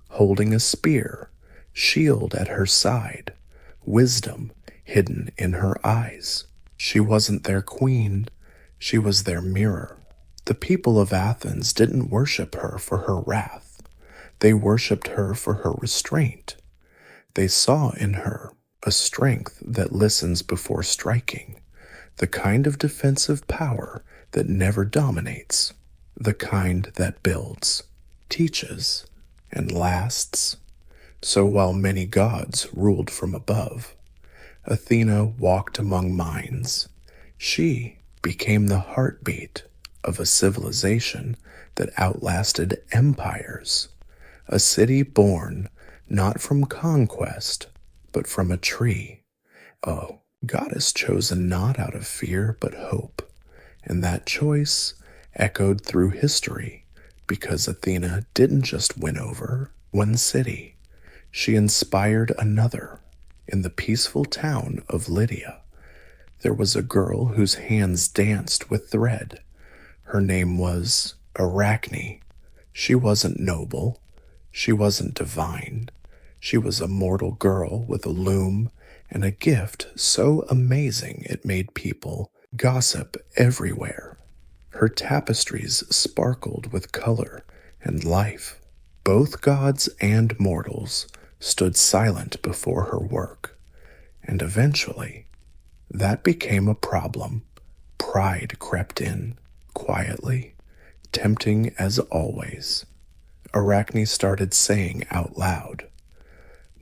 Speaker 1: holding a spear, shield at her side, wisdom hidden in her eyes. She wasn't their queen, she was their mirror. The people of Athens didn't worship her for her wrath. They worshipped her for her restraint. They saw in her a strength that listens before striking, the kind of defensive power that never dominates, the kind that builds, teaches, and lasts. So while many gods ruled from above, Athena walked among minds. She became the heartbeat of a civilization that outlasted empires, a city born not from conquest, but from a tree. A goddess chosen not out of fear but hope, and that choice echoed through history because Athena didn't just win over one city, she inspired another. In the peaceful town of Lydia, there was a girl whose hands danced with thread. Her name was Arachne. She wasn't noble. She wasn't divine. She was a mortal girl with a loom and a gift so amazing it made people gossip everywhere. Her tapestries sparkled with color and life. Both gods and mortals stood silent before her work, and eventually that became a problem. Pride crept in, quietly, tempting as always. Arachne started saying out loud,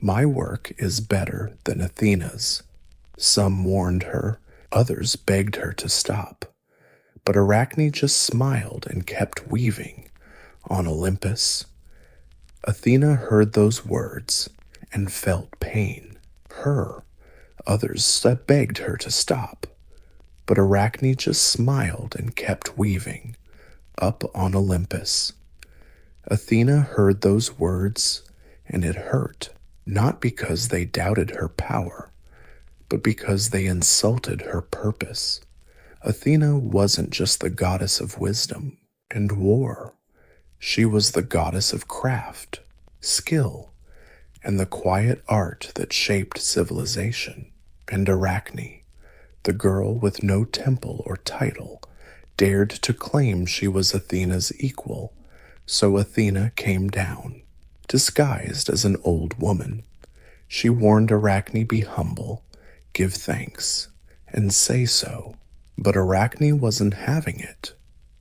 Speaker 1: "My work is better than Athena's." Some warned her, others begged her to stop. But Arachne just smiled and kept weaving. On Olympus, Athena heard those words and felt pain. Others begged her to stop. But Arachne just smiled and kept weaving. Up on Olympus, Athena heard those words and it hurt, not because they doubted her power, but because they insulted her purpose. Athena wasn't just the goddess of wisdom and war. She was the goddess of craft, skill, and the quiet art that shaped civilization. And Arachne, the girl with no temple or title, dared to claim she was Athena's equal. So Athena came down, disguised as an old woman. She warned Arachne be humble, give thanks, and say so. But Arachne wasn't having it.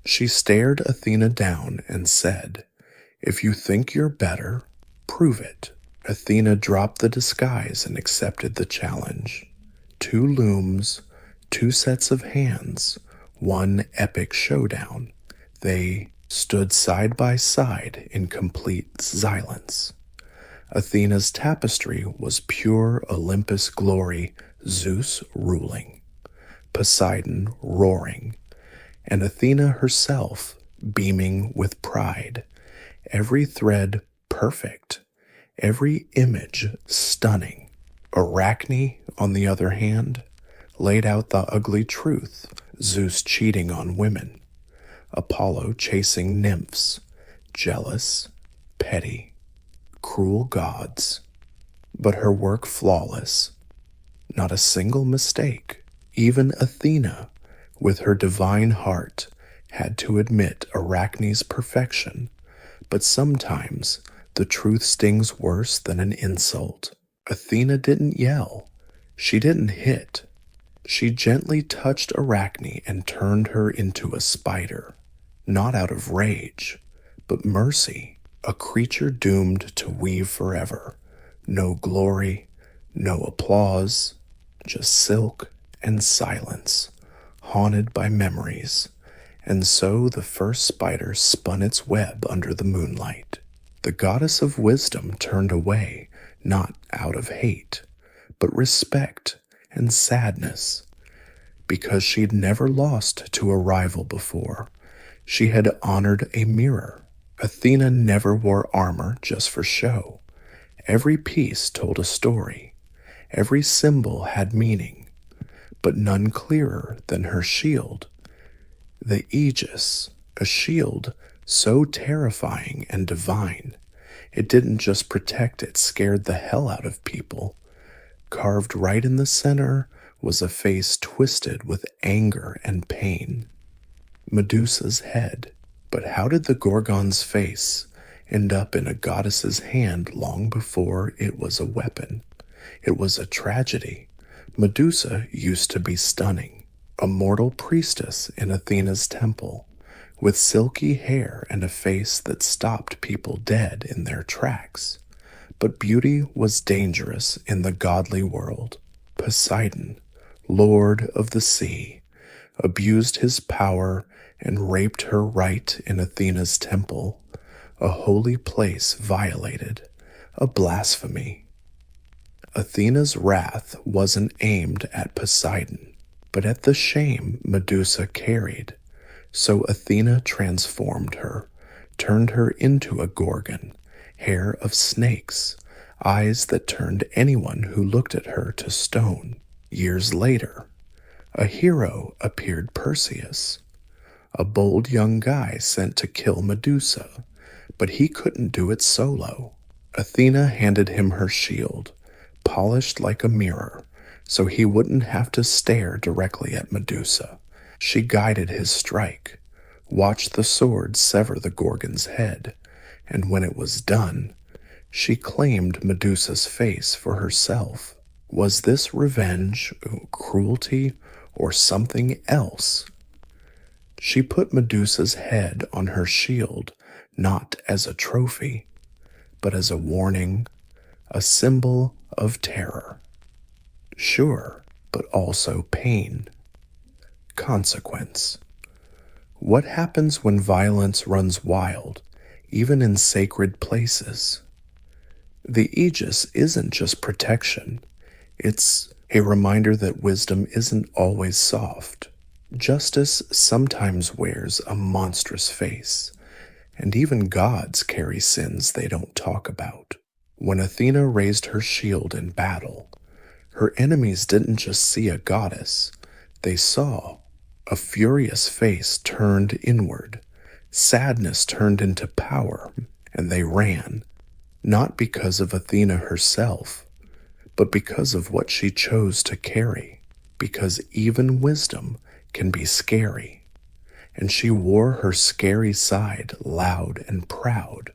Speaker 1: She stared Athena down and said, "If you think you're better, prove it." Athena dropped the disguise and accepted the challenge. 2 looms, 2 sets of hands, 1 epic showdown. They stood side by side in complete silence. Athena's tapestry was pure Olympus glory, Zeus ruling, Poseidon roaring, and Athena herself beaming with pride, every thread perfect, every image stunning. Arachne, on the other hand, laid out the ugly truth: Zeus cheating on women, Apollo chasing nymphs, jealous, petty, cruel gods. But her work flawless, not a single mistake. Even Athena, with her divine heart, had to admit Arachne's perfection. But sometimes the truth stings worse than an insult. Athena didn't yell. She didn't hit. She gently touched Arachne and turned her into a spider, not out of rage, but mercy, a creature doomed to weave forever. No glory, no applause, just silk and silence, haunted by memories. And so the first spider spun its web under the moonlight. The goddess of wisdom turned away, not out of hate, but respect and sadness, because she'd never lost to a rival before. She had honored a mirror. Athena never wore armor just for show. Every piece told a story. Every symbol had meaning, but none clearer than her shield. The Aegis, a shield so terrifying and divine. It didn't just protect, it scared the hell out of people. Carved right in the center was a face twisted with anger and pain. Medusa's head. But how did the Gorgon's face end up in a goddess's hand long before it was a weapon. It was a tragedy. Medusa used to be stunning, a mortal priestess in Athena's temple, with silky hair and a face that stopped people dead in their tracks. But beauty was dangerous in the godly world. Poseidon, lord of the sea, abused his power and raped her right in Athena's temple, a holy place violated, a blasphemy. Athena's wrath wasn't aimed at Poseidon, but at the shame Medusa carried. So Athena transformed her, turned her into a gorgon, hair of snakes, eyes that turned anyone who looked at her to stone. Years later, a hero appeared, Perseus, a bold young guy sent to kill Medusa, but he couldn't do it solo. Athena handed him her shield, polished like a mirror, so he wouldn't have to stare directly at Medusa. She guided his strike, watched the sword sever the Gorgon's head, and when it was done, she claimed Medusa's face for herself. Was this revenge, cruelty, or something else? She put Medusa's head on her shield, not as a trophy, but as a warning, a symbol of terror. Sure, but also pain. Consequence. What happens when violence runs wild, even in sacred places? The aegis isn't just protection. It's a reminder that wisdom isn't always soft. Justice sometimes wears a monstrous face, and even gods carry sins they don't talk about. When Athena raised her shield in battle, her enemies didn't just see a goddess, they saw a furious face turned inward, sadness turned into power, and they ran, not because of Athena herself, but because of what she chose to carry, because even wisdom can be scary, and she wore her scary side loud and proud.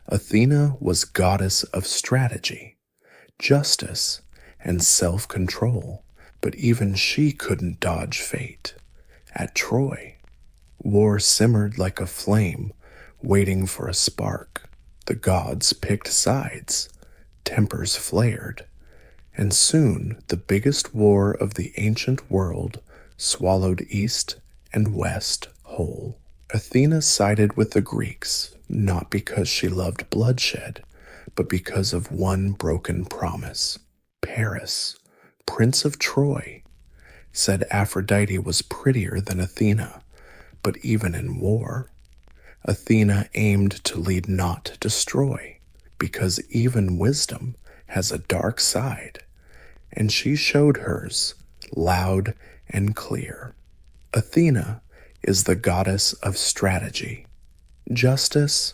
Speaker 1: Athena was goddess of strategy, justice, and self-control, but even she couldn't dodge fate. At Troy, war simmered like a flame, waiting for a spark. The gods picked sides, tempers flared, and soon the biggest war of the ancient world swallowed east and west whole. Athena sided with the Greeks, not because she loved bloodshed, but because of one broken promise. Paris, Prince of Troy, said Aphrodite was prettier than Athena, but even in war, Athena aimed to lead, not destroy, because even wisdom has a dark side, and she showed hers loud and clear. Athena is the goddess of strategy, justice,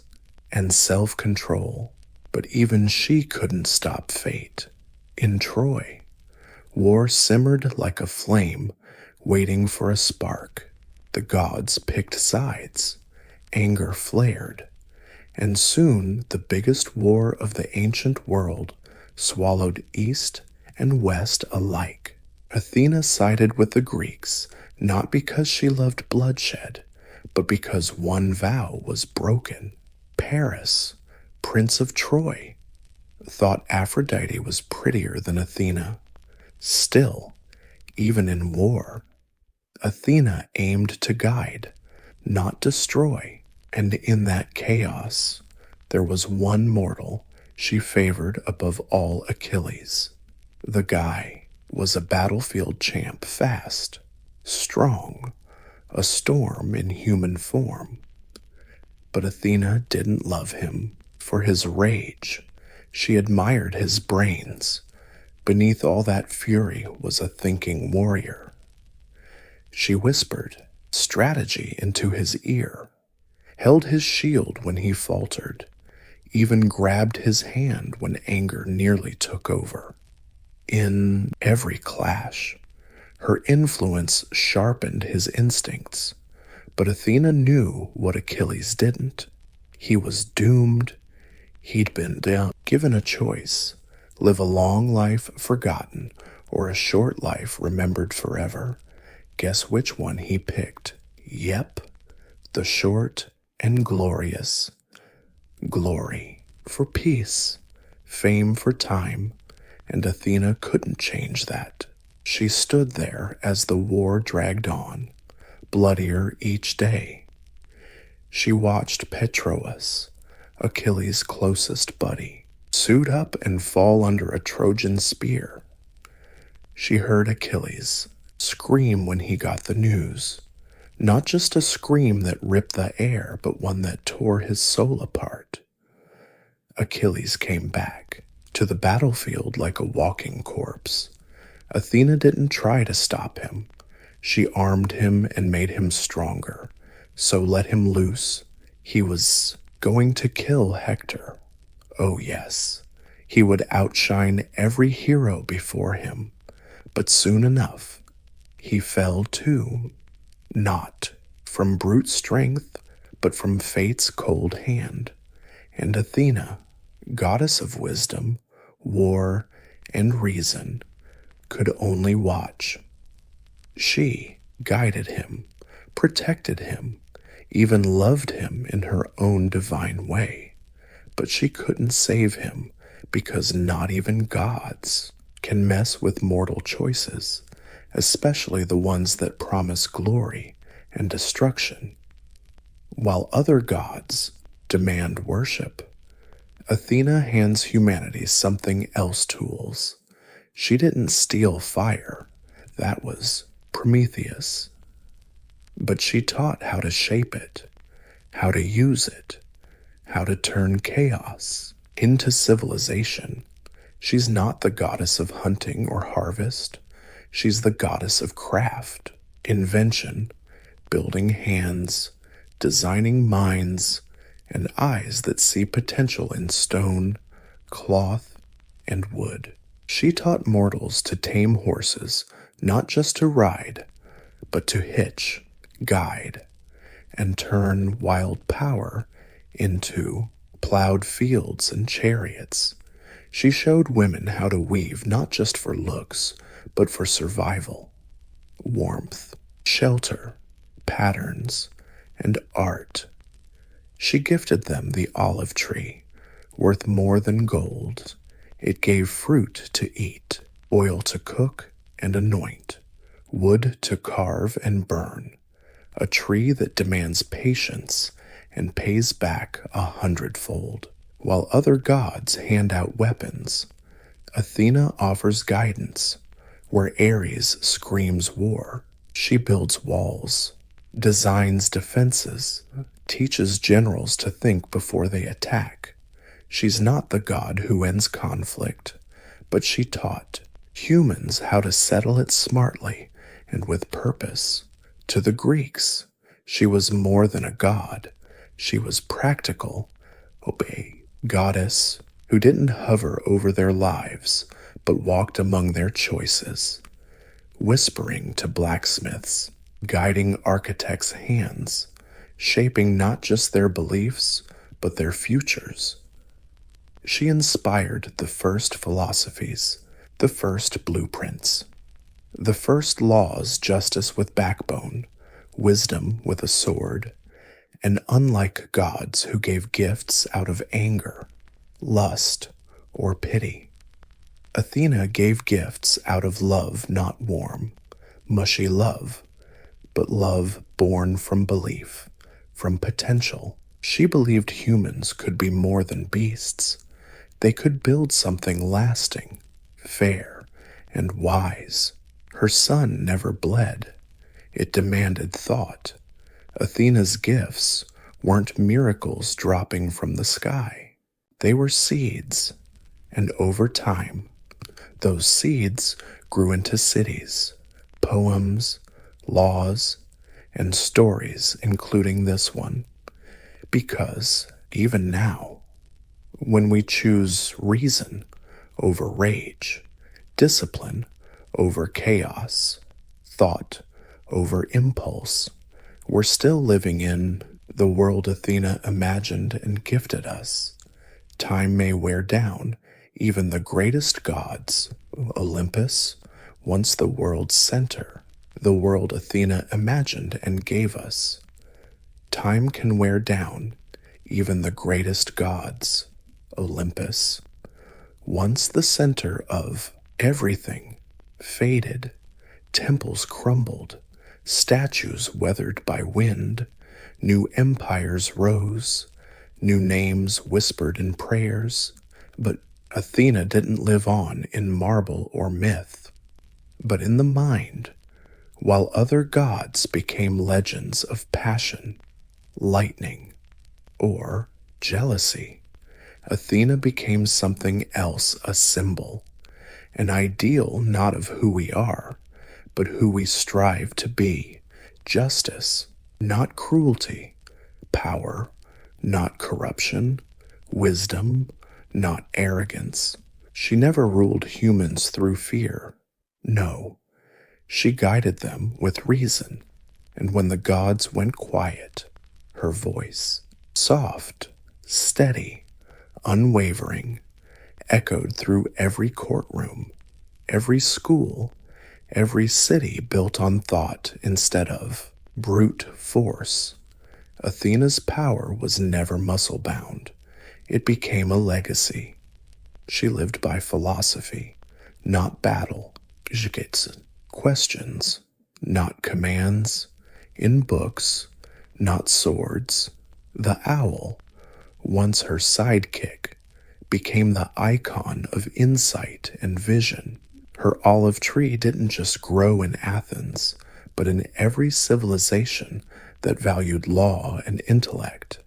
Speaker 1: and self-control, but even she couldn't stop fate. In Troy, war simmered like a flame, waiting for a spark. The gods picked sides, anger flared, and soon the biggest war of the ancient world swallowed east and west alike. Athena sided with the Greeks, not because she loved bloodshed, but because one vow was broken. Paris, Prince of Troy, thought Aphrodite was prettier than Athena. Still, even in war, Athena aimed to guide, not destroy, and in that chaos, there was one mortal she favored above all Achilles. The guy was a battlefield champ, fast, strong, a storm in human form. But Athena didn't love him for his rage. She admired his brains. Beneath all that fury was a thinking warrior. She whispered strategy into his ear, held his shield when he faltered, even grabbed his hand when anger nearly took over. In every clash, her influence sharpened his instincts, but Athena knew what Achilles didn't. He was doomed. He'd been given a choice: live a long life forgotten or a short life remembered forever. Guess which one he picked? Yep, the short and glorious. Glory for peace, fame for time, and Athena couldn't change that. She stood there as the war dragged on, bloodier each day. She watched Patroclus, Achilles' closest buddy, suit up and fall under a Trojan spear. She heard Achilles scream when he got the news, not just a scream that ripped the air, but one that tore his soul apart. Achilles came back to the battlefield like a walking corpse. Athena didn't try to stop him. She armed him and made him stronger, so let him loose. He was going to kill Hector. Oh yes, he would outshine every hero before him. But soon enough, he fell too, not from brute strength, but from fate's cold hand. And Athena, goddess of wisdom, war, and reason, could only watch. She guided him, protected him, even loved him in her own divine way. But she couldn't save him because not even gods can mess with mortal choices, especially the ones that promise glory and destruction. While other gods demand worship, Athena hands humanity something else: tools. She didn't steal fire. That was Prometheus. But she taught how to shape it, how to use it, how to turn chaos into civilization. She's not the goddess of hunting or harvest. She's the goddess of craft, invention, building hands, designing minds, and eyes that see potential in stone, cloth, and wood. She taught mortals to tame horses, not just to ride, but to hitch, guide, and turn wild power into plowed fields and chariots. She showed women how to weave not just for looks, but for survival, warmth, shelter, patterns, and art. She gifted them the olive tree, worth more than gold. It gave fruit to eat, oil to cook and anoint, wood to carve and burn, a tree that demands patience and pays back 100-fold. While other gods hand out weapons, Athena offers guidance. Where Ares screams war, she builds walls, designs defenses, teaches generals to think before they attack. She's not the god who ends conflict, but she taught humans how to settle it smartly and with purpose. To the Greeks, she was more than a god. She was practical, goddess who didn't hover over their lives, but walked among their choices, whispering to blacksmiths, guiding architects' hands, shaping not just their beliefs, but their futures. She inspired the first philosophies, the first blueprints, the first laws: justice with backbone, wisdom with a sword, and unlike gods who gave gifts out of anger, lust, or pity, Athena gave gifts out of love, not warm, mushy love, but love born from belief, from potential. She believed humans could be more than beasts. They could build something lasting, fair, and wise. Her sun never bled. It demanded thought. Athena's gifts weren't miracles dropping from the sky. They were seeds, and over time, those seeds grew into cities, poems, laws, and stories, including this one. Because even now, when we choose reason over rage, discipline over chaos, thought over impulse, we're still living in the world Athena imagined and gifted us. Time may wear down even the greatest gods. Olympus, once the world's center, the world Athena imagined and gave us. Time can wear down even the greatest gods. Olympus, once the center of everything, faded, temples crumbled, statues weathered by wind, new empires rose, new names whispered in prayers. But Athena didn't live on in marble or myth, but in the mind, while other gods became legends of passion, lightning, or jealousy. Athena became something else, a symbol, an ideal not of who we are, but who we strive to be. Justice, not cruelty. Power, not corruption. Wisdom, not arrogance. She never ruled humans through fear. No, she guided them with reason. And when the gods went quiet, her voice, soft, steady, unwavering, echoed through every courtroom, every school, every city built on thought instead of brute force. Athena's power was never muscle-bound. It became a legacy. She lived by philosophy, not battle. Questions, not commands. In books, not swords. The owl, once her sidekick, became the icon of insight and vision. Her olive tree didn't just grow in Athens, but in every civilization that valued law and intellect.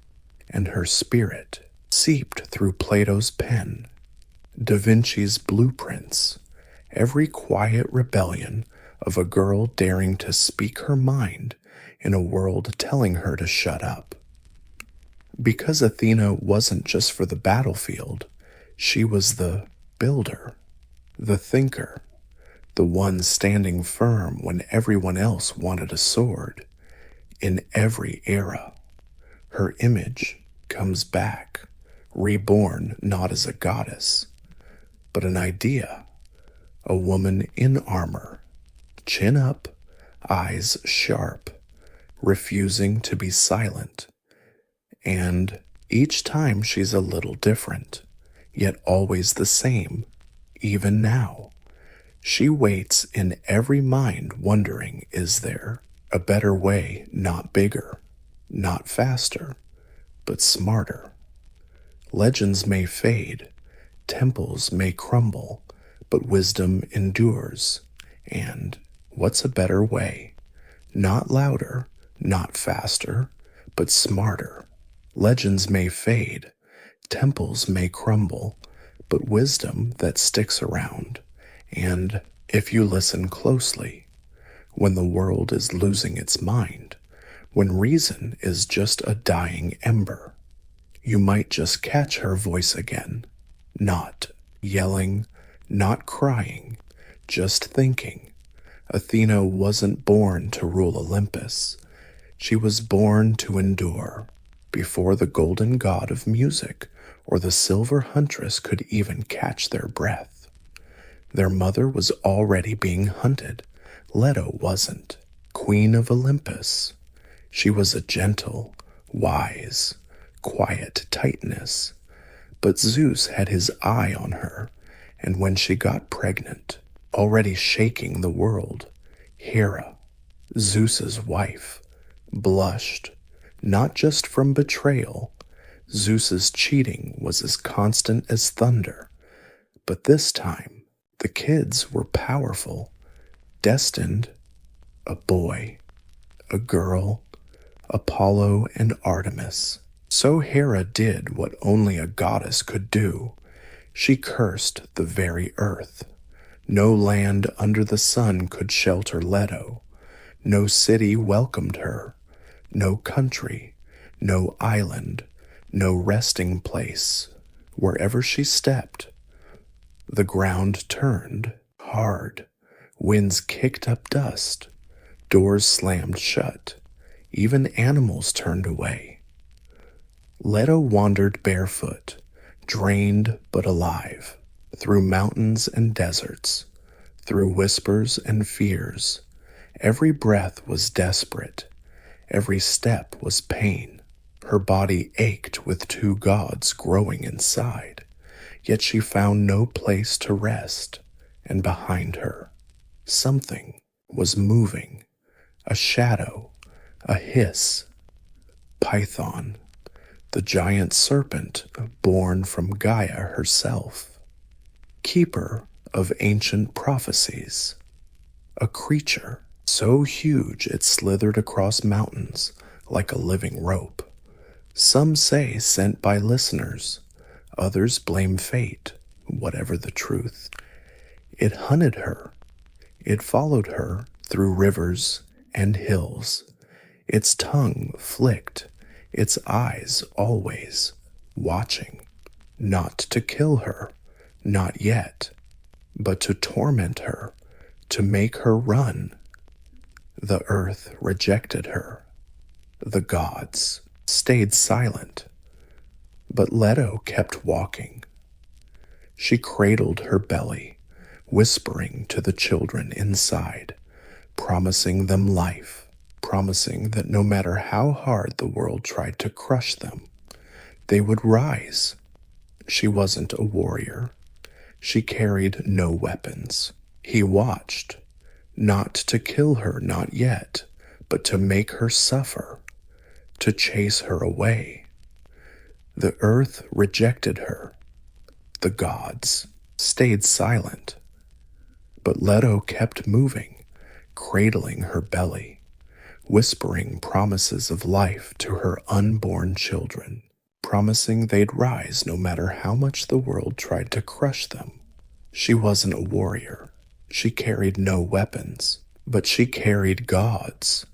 Speaker 1: And her spirit seeped through Plato's pen, Da Vinci's blueprints, every quiet rebellion of a girl daring to speak her mind in a world telling her to shut up. Because Athena wasn't just for the battlefield, she was the builder, the thinker, the one standing firm when everyone else wanted a sword. In every era, her image comes back, reborn not as a goddess, but an idea, a woman in armor, chin up, eyes sharp, refusing to be silent. And each time she's a little different, yet always the same, even now. She waits in every mind wondering, is there a better way, not bigger, not faster, but smarter? Legends may fade, temples may crumble, but wisdom endures. And what's a better way? Not louder, not faster, but smarter. Legends may fade, temples may crumble, but wisdom that sticks around. And if you listen closely, when the world is losing its mind, when reason is just a dying ember, you might just catch her voice again, not yelling, not crying, just thinking. Athena wasn't born to rule Olympus. She was born to endure. Before the golden god of music or the silver huntress could even catch their breath, their mother was already being hunted. Leto wasn't. Queen of Olympus. She was a gentle, wise, quiet Titaness. But Zeus had his eye on her, and when she got pregnant, already shaking the world, Hera, Zeus's wife, blushed, not just from betrayal. Zeus's cheating was as constant as thunder, but this time the kids were powerful, destined, a boy, a girl, Apollo and Artemis. So Hera did what only a goddess could do. She cursed the very earth. No land under the sun could shelter Leto. No city welcomed her. No country, no island, no resting place. Wherever she stepped, the ground turned hard. Winds kicked up dust. Doors slammed shut. Even animals turned away. Leto wandered barefoot, drained but alive, through mountains and deserts, through whispers and fears. Every breath was desperate, every step was pain. Her body ached with two gods growing inside, yet she found no place to rest, and behind her, something was moving, a shadow, a hiss. Python, the giant serpent born from Gaia herself, keeper of ancient prophecies, a creature so huge it slithered across mountains like a living rope. Some say sent by listeners, others blame fate, whatever the truth. It hunted her, it followed her through rivers and hills. Its tongue flicked, its eyes always watching, not to kill her, not yet, but to torment her, to make her run. The earth rejected her. The gods stayed silent, but Leto kept walking. She cradled her belly, whispering to the children inside, promising them life, promising that no matter how hard the world tried to crush them, they would rise. She wasn't a warrior. She carried no weapons. He watched, not to kill her, not yet, but to make her suffer, to chase her away. The earth rejected her. The gods stayed silent. But Leto kept moving, cradling her belly, whispering promises of life to her unborn children, promising they'd rise no matter how much the world tried to crush them. She wasn't a warrior. She carried no weapons, but she carried gods,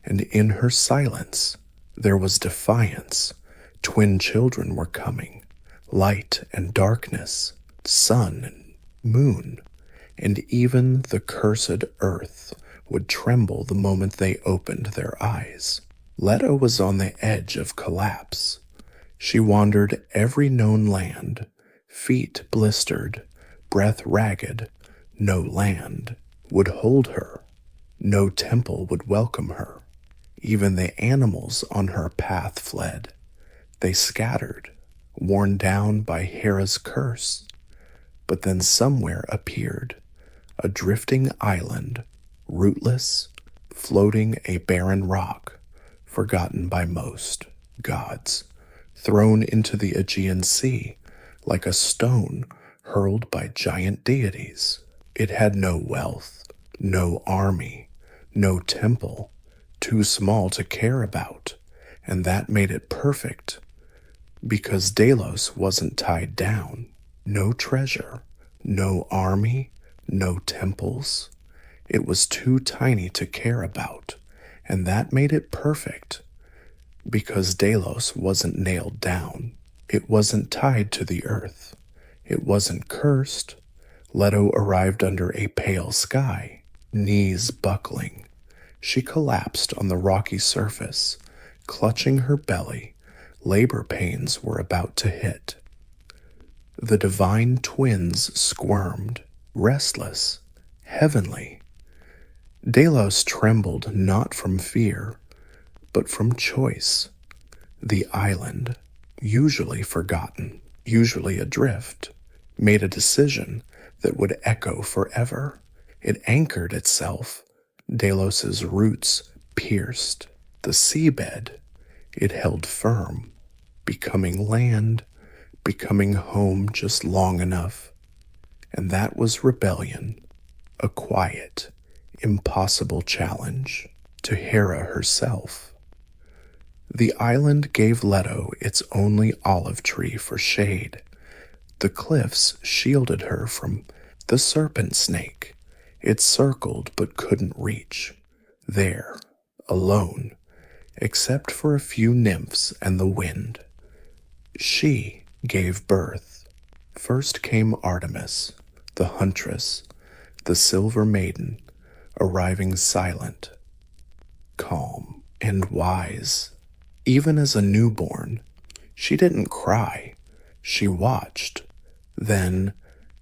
Speaker 1: and in her silence there was defiance. Twin children were coming, light and darkness, sun and moon, and even the cursed earth would tremble the moment they opened their eyes. Leto was on the edge of collapse. She wandered every known land, feet blistered, breath ragged. No land would hold her. No temple would welcome her. Even the animals on her path fled. They scattered, worn down by Hera's curse. But then somewhere appeared a drifting island, rootless, floating a barren rock, forgotten by most gods, thrown into the Aegean Sea like a stone hurled by giant deities. It had no wealth, no army, no temple, too small to care about, and that made it perfect, because Delos wasn't tied down. No treasure, no army, no temples. It was too tiny to care about, and that made it perfect, because Delos wasn't nailed down. It wasn't tied to the earth. It wasn't cursed. Leto arrived under a pale sky, knees buckling. She collapsed on the rocky surface, clutching her belly. Labor pains were about to hit. The divine twins squirmed, restless, heavenly. Delos trembled not from fear, but from choice. The island, usually forgotten, usually adrift, made a decision that would echo forever. It anchored itself. Delos's roots pierced the seabed. It held firm, becoming land, becoming home just long enough. And that was rebellion, a quiet, impossible challenge to Hera herself. The island gave Leto its only olive tree for shade. The cliffs shielded her from the serpent snake. It circled but couldn't reach. There, alone, except for a few nymphs and the wind. She gave birth. First came Artemis, the huntress, the silver maiden, arriving silent, calm, and wise. Even as a newborn, She didn't cry. She watched. Then,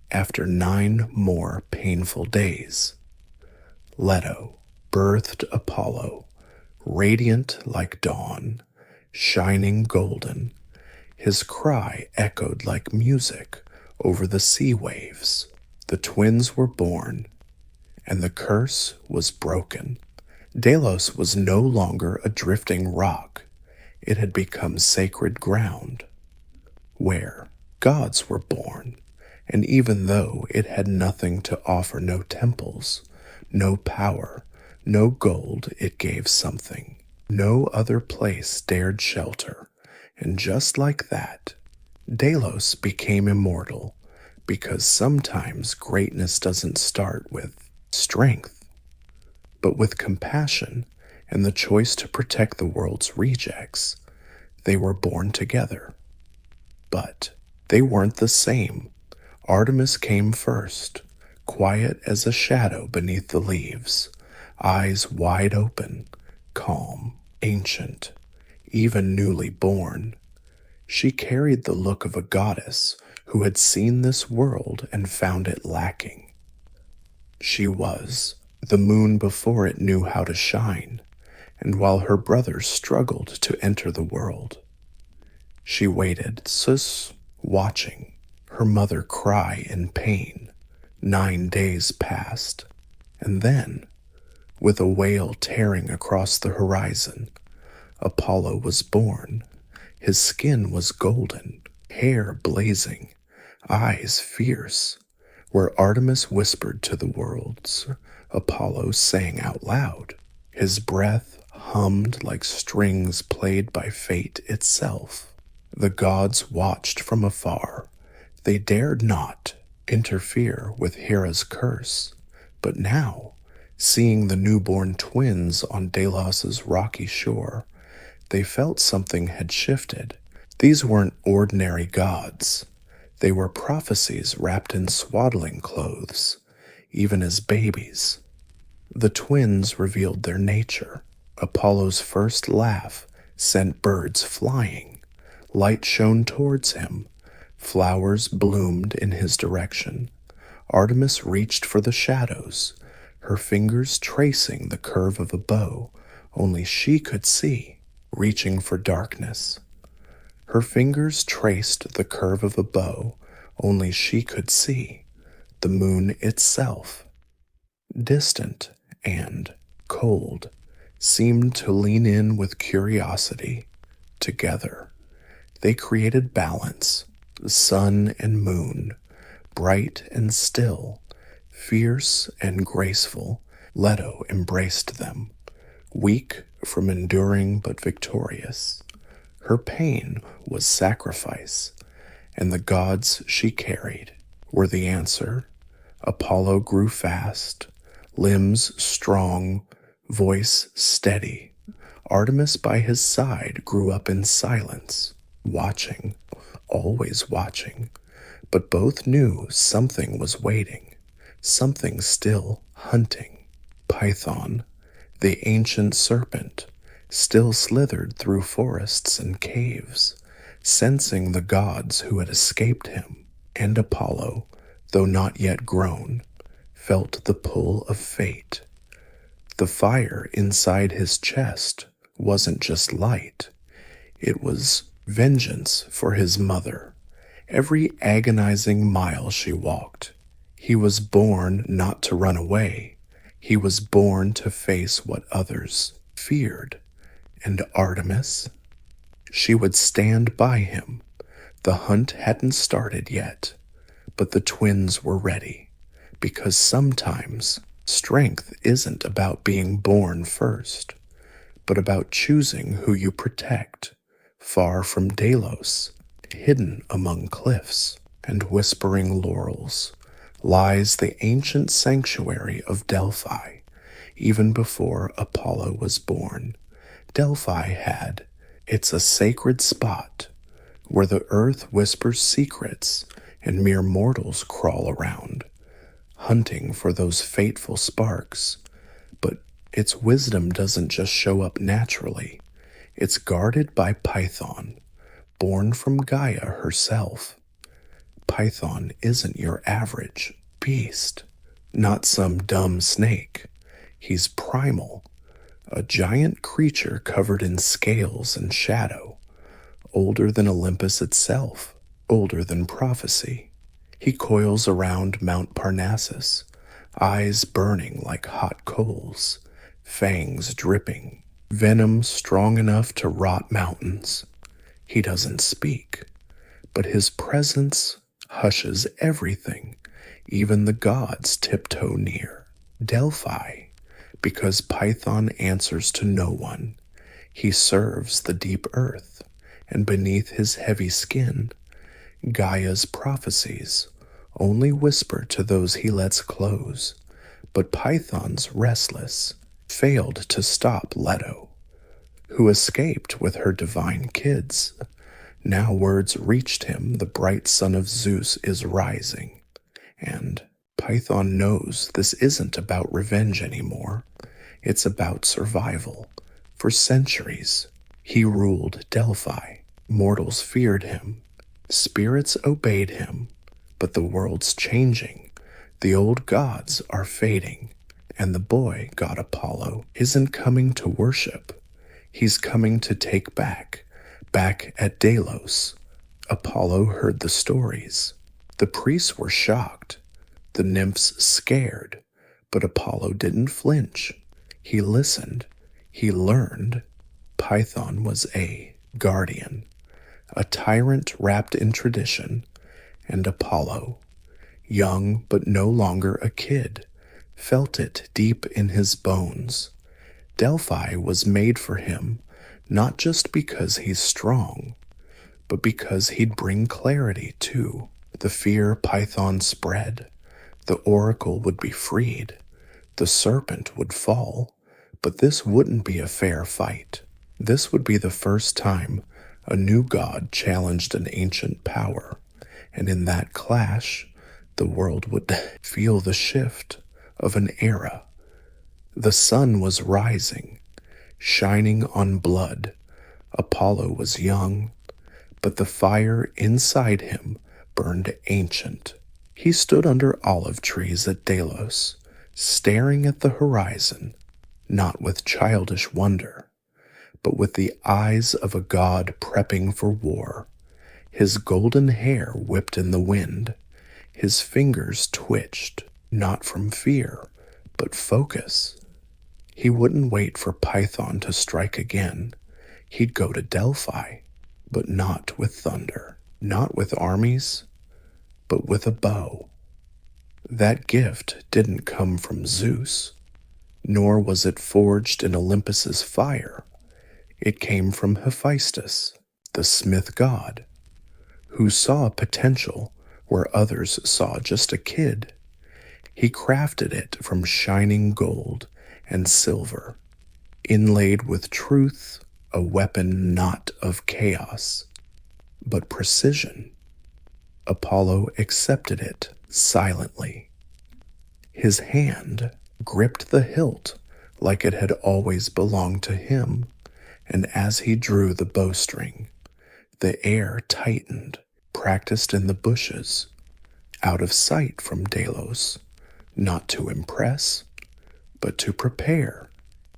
Speaker 1: after 9 more painful days, Leto birthed Apollo, radiant like dawn, shining golden. His cry echoed like music over the sea waves. The twins were born, and the curse was broken. Delos was no longer a drifting rock. It had become sacred ground, where gods were born. And even though it had nothing to offer, no temples, no power, no gold, it gave something. No other place dared shelter. And just like that, Delos became immortal, because sometimes greatness doesn't start with strength, but with compassion and the choice to protect the world's rejects. They were born together. But they weren't the same. Artemis came first, quiet as a shadow beneath the leaves, eyes wide open, calm, ancient, even newly born. She carried the look of a goddess who had seen this world and found it lacking. She was the moon before it knew how to shine, and while her brothers struggled to enter the world, she waited, Zeus watching her mother cry in pain. 9 days passed, and then, with a wail tearing across the horizon, Apollo was born. His skin was golden, hair blazing, eyes fierce. Where Artemis whispered to the worlds, Apollo sang out loud. His breath hummed like strings played by fate itself. The gods watched from afar. They dared not interfere with Hera's curse. But now, seeing the newborn twins on Delos's rocky shore, they felt something had shifted. These weren't ordinary gods. They were prophecies wrapped in swaddling clothes, even as babies. The twins revealed their nature. Apollo's first laugh sent birds flying. Light shone towards him. Flowers bloomed in his direction. Artemis reached for the shadows, her fingers tracing the curve of a bow only she could see, reaching for darkness. Her fingers traced the curve of a bow only she could see, the moon itself. Distant and cold, seemed to lean in with curiosity. Together, they created balance, sun and moon, bright and still, fierce and graceful. Leto embraced them, weak from enduring but victorious. Her pain was sacrifice, and the gods she carried were the answer. Apollo grew fast, limbs strong, voice steady. Artemis by his side grew up in silence, watching, always watching, but both knew something was waiting, something still hunting. Python, the ancient serpent, still slithered through forests and caves, sensing the gods who had escaped him, and Apollo, though not yet grown, felt the pull of fate. The fire inside his chest wasn't just light, it was vengeance for his mother. Every agonizing mile she walked, he was born not to run away. He was born to face what others feared. And Artemis, she would stand by him. The hunt hadn't started yet, but the twins were ready, because sometimes strength isn't about being born first, but about choosing who you protect. Far from Delos, hidden among cliffs and whispering laurels, lies the ancient sanctuary of Delphi. Even before Apollo was born, Delphi had. It's a sacred spot where the earth whispers secrets and mere mortals crawl around, hunting for those fateful sparks. But its wisdom doesn't just show up naturally. It's guarded by Python, born from Gaia herself. Python isn't your average beast, not some dumb snake. He's primal, a giant creature covered in scales and shadow, older than Olympus itself, older than prophecy. He coils around Mount Parnassus, eyes burning like hot coals, fangs dripping, venom strong enough to rot mountains. He doesn't speak, but his presence hushes everything. Even the gods tiptoe near. Delphi, because Python answers to no one. He serves the deep earth, and beneath his heavy skin, Gaia's prophecies only whisper to those he lets close. But Python's restless, failed to stop Leto, who escaped with her divine kids. Now words reached him, the bright son of Zeus is rising. And Python knows this isn't about revenge anymore. It's about survival. For centuries, he ruled Delphi. Mortals feared him. Spirits obeyed him. But the world's changing. The old gods are fading. And the boy, god Apollo, isn't coming to worship. He's coming to take back at Delos. Apollo heard the stories. The priests were shocked, the nymphs scared, but Apollo didn't flinch. He listened. He learned. Python was a guardian, a tyrant wrapped in tradition, and Apollo, young but no longer a kid, felt it deep in his bones. Delphi was made for him, not just because he's strong, but because he'd bring clarity too. The fear Python spread, the oracle would be freed, the serpent would fall, but this wouldn't be a fair fight. This would be the first time a new god challenged an ancient power, and in that clash, the world would feel the shift of an era. The sun was rising, shining on blood. Apollo was young, but the fire inside him burned ancient. He stood under olive trees at Delos, staring at the horizon, not with childish wonder, but with the eyes of a god prepping for war. His golden hair whipped in the wind. His fingers twitched, not from fear, but focus. He wouldn't wait for Python to strike again. He'd go to Delphi, but not with thunder, not with armies, but with a bow. That gift didn't come from Zeus, nor was it forged in Olympus's fire. It came from Hephaestus, the smith god, who saw potential where others saw just a kid. He crafted it from shining gold and silver, inlaid with truth, a weapon not of chaos, but precision. Apollo accepted it silently. His hand gripped the hilt like it had always belonged to him, and as he drew the bowstring, the air tightened, practiced in the bushes, out of sight from Delos, not to impress, but to prepare.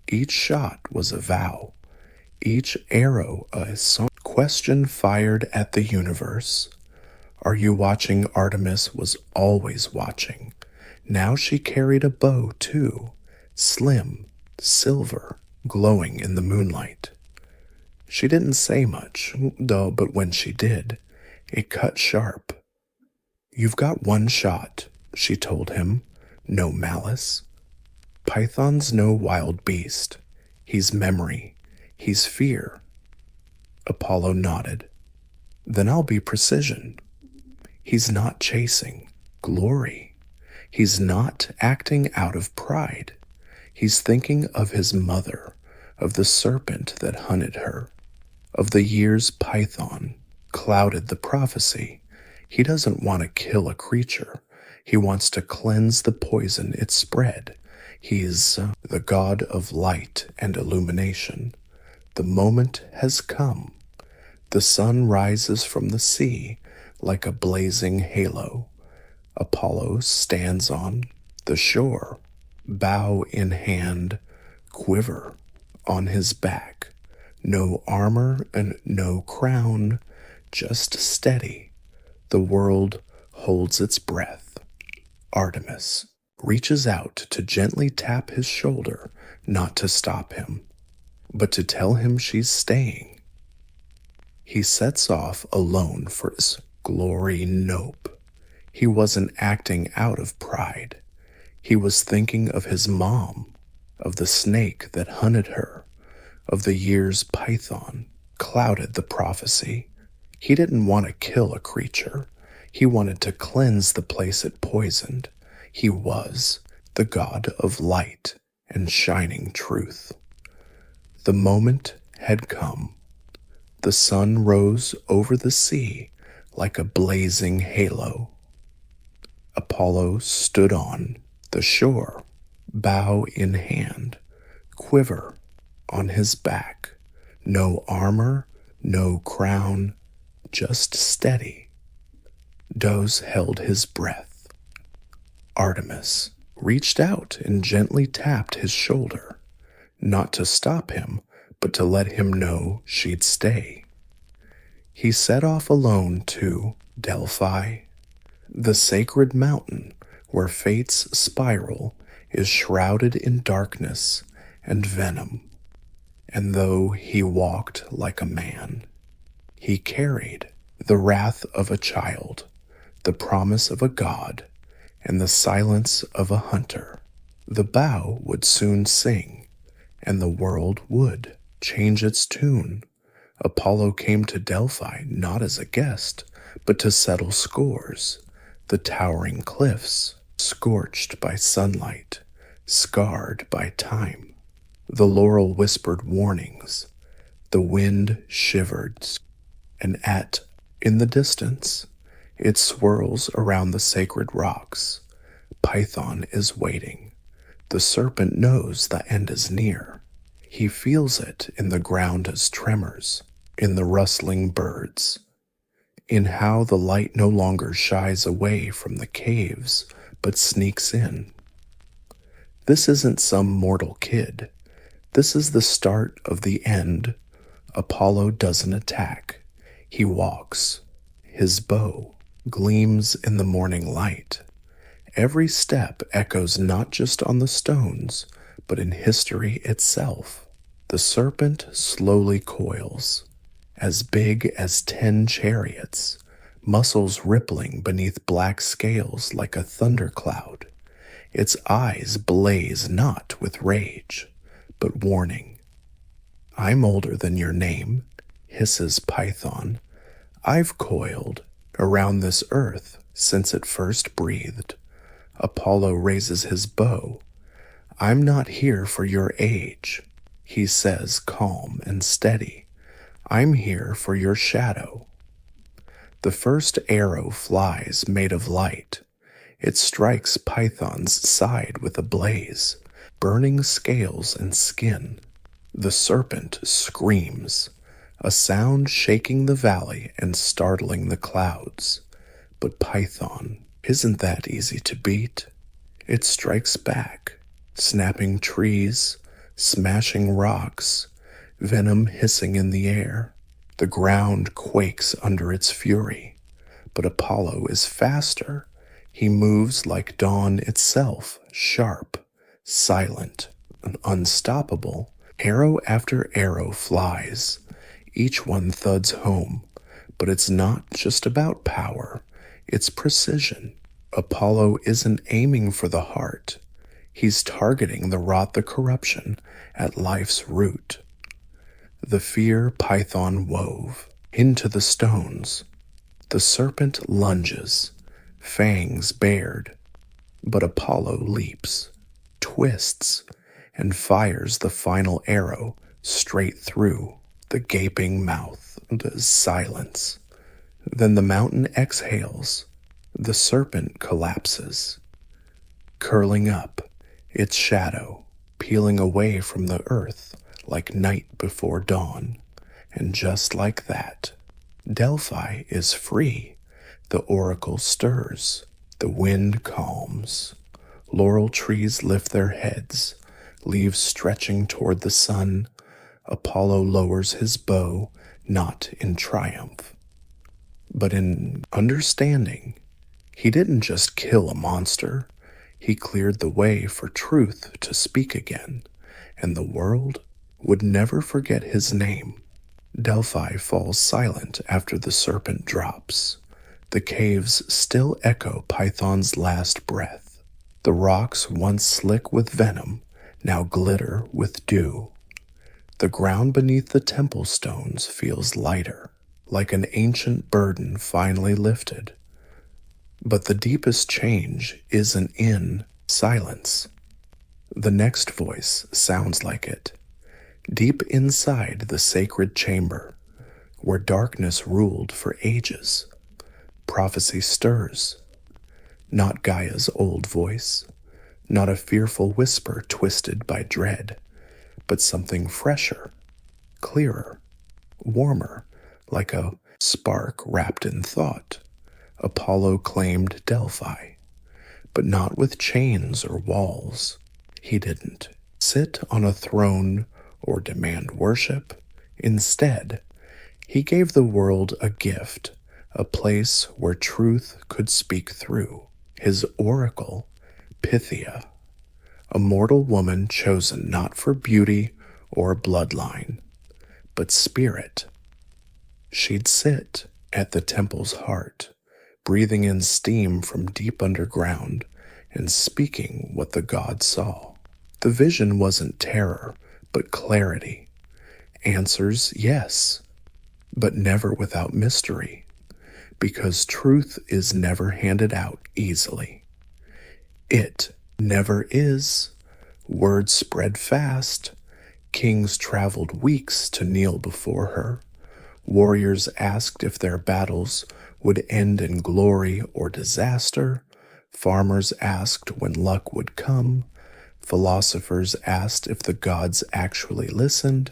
Speaker 1: Each shot was a vow, each arrow a question fired at the universe. Are you watching? Artemis was always watching. Now she carried a bow too, slim, silver, glowing in the moonlight. She didn't say much, though, but when she did, it cut sharp. You've got one shot, she told him, no malice. Python's no wild beast. He's memory. He's fear. Apollo nodded. Then I'll be precision. He's not chasing glory. He's not acting out of pride. He's thinking of his mother, of the serpent that hunted her, of the years Python clouded the prophecy. He doesn't want to kill a creature. He wants to cleanse the poison it spread. He is the god of light and illumination. The moment has come. The sun rises from the sea like a blazing halo. Apollo stands on the shore, bow in hand, quiver on his back. No armor and no crown, just steady. The world holds its breath. Artemis reaches out to gently tap his shoulder, not to stop him, but to tell him she's staying. He sets off alone for his glory. Nope. He wasn't acting out of pride. He was thinking of his mom, of the snake that hunted her, of the years Python clouded the prophecy. He didn't want to kill a creature. He wanted to cleanse the place it poisoned. He was the god of light and shining truth. The moment had come. The sun rose over the sea like a blazing halo. Apollo stood on the shore, bow in hand, quiver on his back. No armor, no crown, just steady. Zeus held his breath. Artemis reached out and gently tapped his shoulder, not to stop him, but to let him know she'd stay. He set off alone to Delphi, the sacred mountain where fate's spiral is shrouded in darkness and venom. And though he walked like a man, he carried the wrath of a child, the promise of a god, and the silence of a hunter. The bow would soon sing, and the world would change its tune. Apollo came to Delphi not as a guest, but to settle scores. The towering cliffs, scorched by sunlight, scarred by time. The laurel whispered warnings. The wind shivered, and in the distance, it swirls around the sacred rocks. Python is waiting. The serpent knows the end is near. He feels it in the ground's tremors, in the rustling birds, in how the light no longer shies away from the caves, but sneaks in. This isn't some mortal kid. This is the start of the end. Apollo doesn't attack. He walks. His bow gleams in the morning light. Every step echoes not just on the stones, but in history itself. The serpent slowly coils, as big as 10 chariots, muscles rippling beneath black scales like a thundercloud. Its eyes blaze not with rage, but warning. I'm older than your name, hisses Python. I've coiled around this earth since it first breathed. Apollo raises his bow. I'm not here for your age, he says, calm and steady. I'm here for your shadow. The first arrow flies made of light. It strikes Python's side with a blaze, burning scales and skin. The serpent screams, a sound shaking the valley and startling the clouds. But Python isn't that easy to beat. It strikes back, snapping trees, smashing rocks, venom hissing in the air. The ground quakes under its fury. But Apollo is faster. He moves like dawn itself, sharp, silent, and unstoppable. Arrow after arrow flies. Each one thuds home. But it's not just about power. It's precision. Apollo isn't aiming for the heart. He's targeting the rot, the corruption at life's root. The fear Python wove into the stones. The serpent lunges, fangs bared, but Apollo leaps, twists, and fires the final arrow straight through the gaping mouth. There's silence. Then the mountain exhales. The serpent collapses, curling up, its shadow peeling away from the earth like night before dawn. And just like that, Delphi is free. The oracle stirs. The wind calms. Laurel trees lift their heads, leaves stretching toward the sun. Apollo lowers his bow, not in triumph, but in understanding. He didn't just kill a monster, he cleared the way for truth to speak again, and the world would never forget his name. Delphi falls silent after the serpent drops. The caves still echo Python's last breath. The rocks, once slick with venom, now glitter with dew. The ground beneath the temple stones feels lighter, like an ancient burden finally lifted. But the deepest change isn't in silence. The next voice sounds like it. Deep inside the sacred chamber, where darkness ruled for ages, prophecy stirs. Not Gaia's old voice, not a fearful whisper twisted by dread, but something fresher, clearer, warmer, like a spark wrapped in thought. Apollo claimed Delphi, but not with chains or walls. He didn't sit on a throne or demand worship. Instead, he gave the world a gift, a place where truth could speak through. His oracle, Pythia, a mortal woman chosen not for beauty or bloodline, but spirit. She'd sit at the temple's heart, breathing in steam from deep underground and speaking what the gods saw. The vision wasn't terror, but clarity. Answers, yes, but never without mystery, because truth is never handed out easily. It never is. Word spread fast. Kings traveled weeks to kneel before her. Warriors asked if their battles would end in glory or disaster. Farmers asked when luck would come. Philosophers asked if the gods actually listened.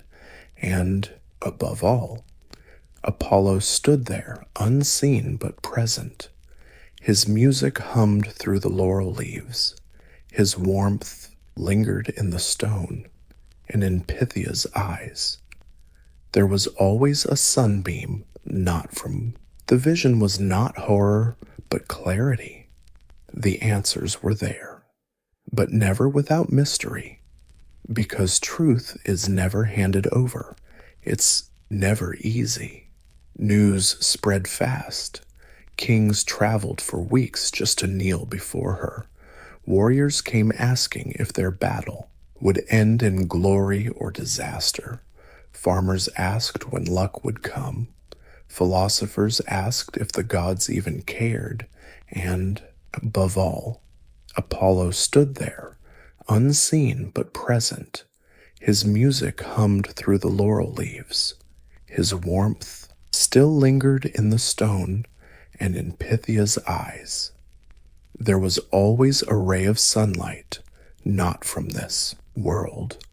Speaker 1: And, above all, Apollo stood there, unseen but present. His music hummed through the laurel leaves. His warmth lingered in the stone and in Pythia's eyes. There was always a sunbeam, not from. The vision was not horror, but clarity. The answers were there, but never without mystery, because truth is never handed over. It's never easy. News spread fast. Kings traveled for weeks just to kneel before her. Warriors came asking if their battle would end in glory or disaster. Farmers asked when luck would come. Philosophers asked if the gods even cared. And, above all, Apollo stood there, unseen but present. His music hummed through the laurel leaves. His warmth still lingered in the stone and in Pythia's eyes. There was always a ray of sunlight, not from this world.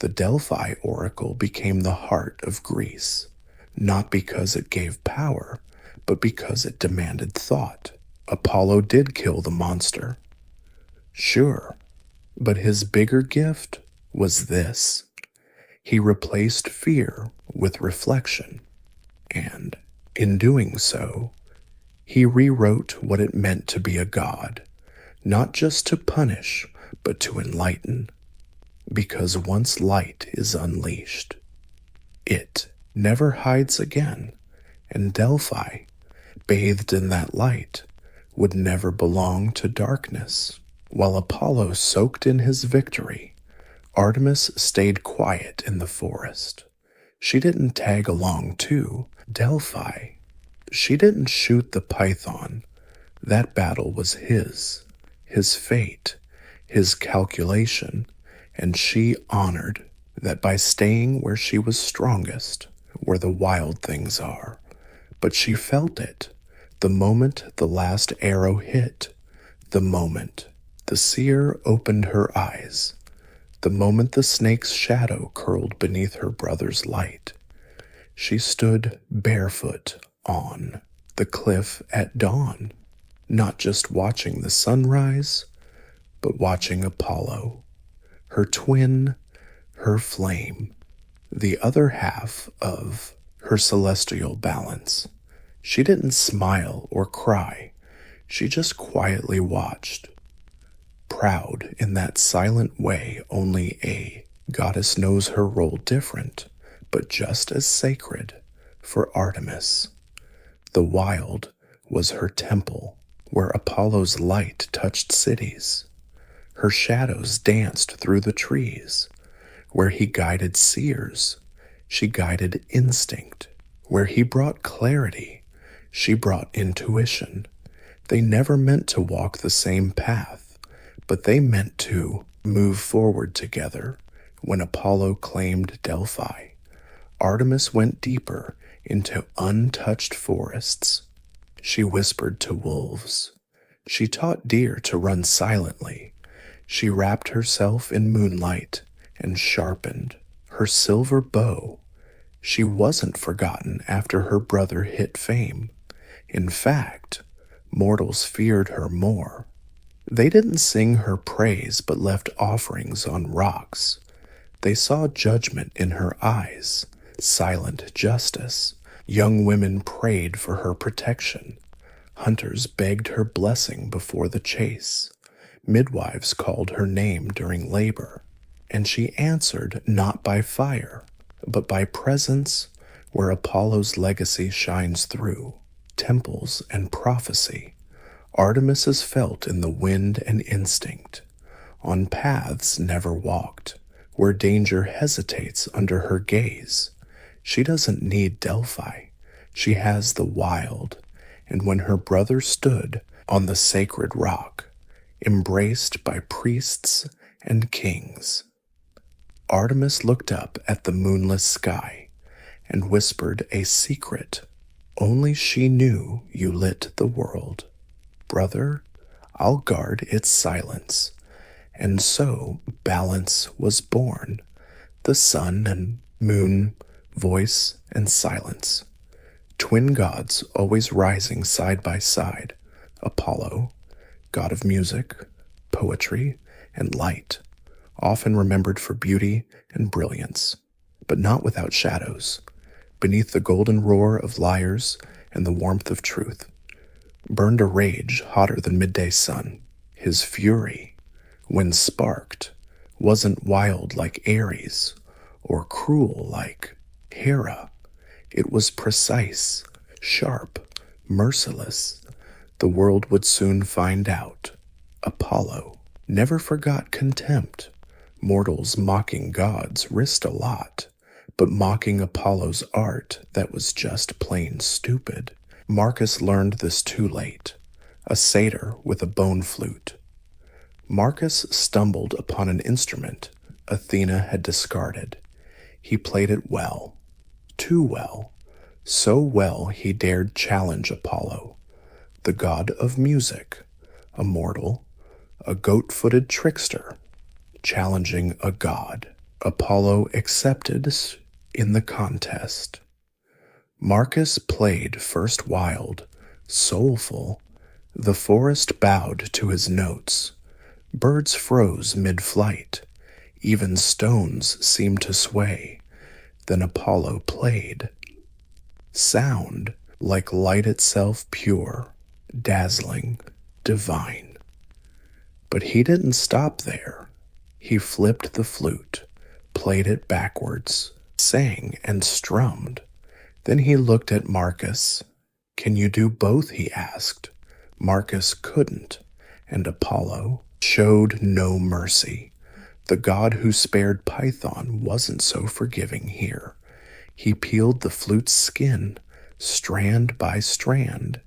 Speaker 1: The Delphi oracle became the heart of Greece, not because it gave power, but because it demanded thought. Apollo did kill the monster, sure, but his bigger gift was this. He replaced fear with reflection, and in doing so, he rewrote what it meant to be a god, not just to punish, but to enlighten. Because once light is unleashed, it never hides again, and Delphi, bathed in that light, would never belong to darkness. While Apollo soaked in his victory, Artemis stayed quiet in the forest. She didn't tag along too. Delphi, she didn't shoot the python. That battle was his fate, his calculation, and she honored that by staying where she was strongest, where the wild things are. But she felt it, the moment the last arrow hit, the moment the seer opened her eyes, the moment the snake's shadow curled beneath her brother's light. She stood barefoot On the cliff at dawn, not just watching the sunrise, but watching Apollo, her twin, her flame, the other half of her celestial balance. She didn't smile or cry, she just quietly watched, proud in that silent way only a goddess knows her role different, but just as sacred for Artemis. The wild was her temple, where Apollo's light touched cities. Her shadows danced through the trees. Where he guided seers, she guided instinct. Where he brought clarity, she brought intuition. They never meant to walk the same path, but they meant to move forward together. When Apollo claimed Delphi, Artemis went deeper into untouched forests. She whispered to wolves. She taught deer to run silently. She wrapped herself in moonlight and sharpened her silver bow. She wasn't forgotten after her brother hit fame. In fact, mortals feared her more. They didn't sing her praise but left offerings on rocks. They saw judgment in her eyes, silent justice. Young women prayed for her protection. Hunters begged her blessing before the chase. Midwives called her name during labor, and she answered not by fire, but by presence where Apollo's legacy shines through. Temples and prophecy. Artemis is felt in the wind and instinct, on paths never walked, where danger hesitates under her gaze. She doesn't need Delphi, she has the wild, and when her brother stood on the sacred rock, embraced by priests and kings, Artemis looked up at the moonless sky and whispered a secret only she knew you lit the world. Brother, I'll guard its silence. And so balance was born, the sun and moon, voice and silence. Twin gods always rising side by side. Apollo, god of music, poetry, and light, often remembered for beauty and brilliance, but not without shadows. Beneath the golden roar of lyres and the warmth of truth, burned a rage hotter than midday sun. His fury, when sparked, wasn't wild like Ares or cruel like Hera. It was precise, sharp, merciless. The world would soon find out. Apollo never forgot contempt. Mortals mocking gods risked a lot, but mocking Apollo's art, that was just plain stupid. Marcus learned this too late. A satyr with a bone flute. Marcus stumbled upon an instrument Athena had discarded. He played it well, too well, so well he dared challenge Apollo, the god of music, a mortal, a goat-footed trickster, challenging a god. Apollo accepted in the contest. Marcus played first wild, soulful. The forest bowed to his notes. Birds froze mid-flight. Even stones seemed to sway. Then Apollo played. Sound like light itself, pure, dazzling, divine. But he didn't stop there. He flipped the flute, played it backwards, sang and strummed. Then he looked at Marcus. Can you do both? He asked. Marcus couldn't, and Apollo showed no mercy. The god who spared Python wasn't so forgiving here. He peeled the flute's skin, strand by strand.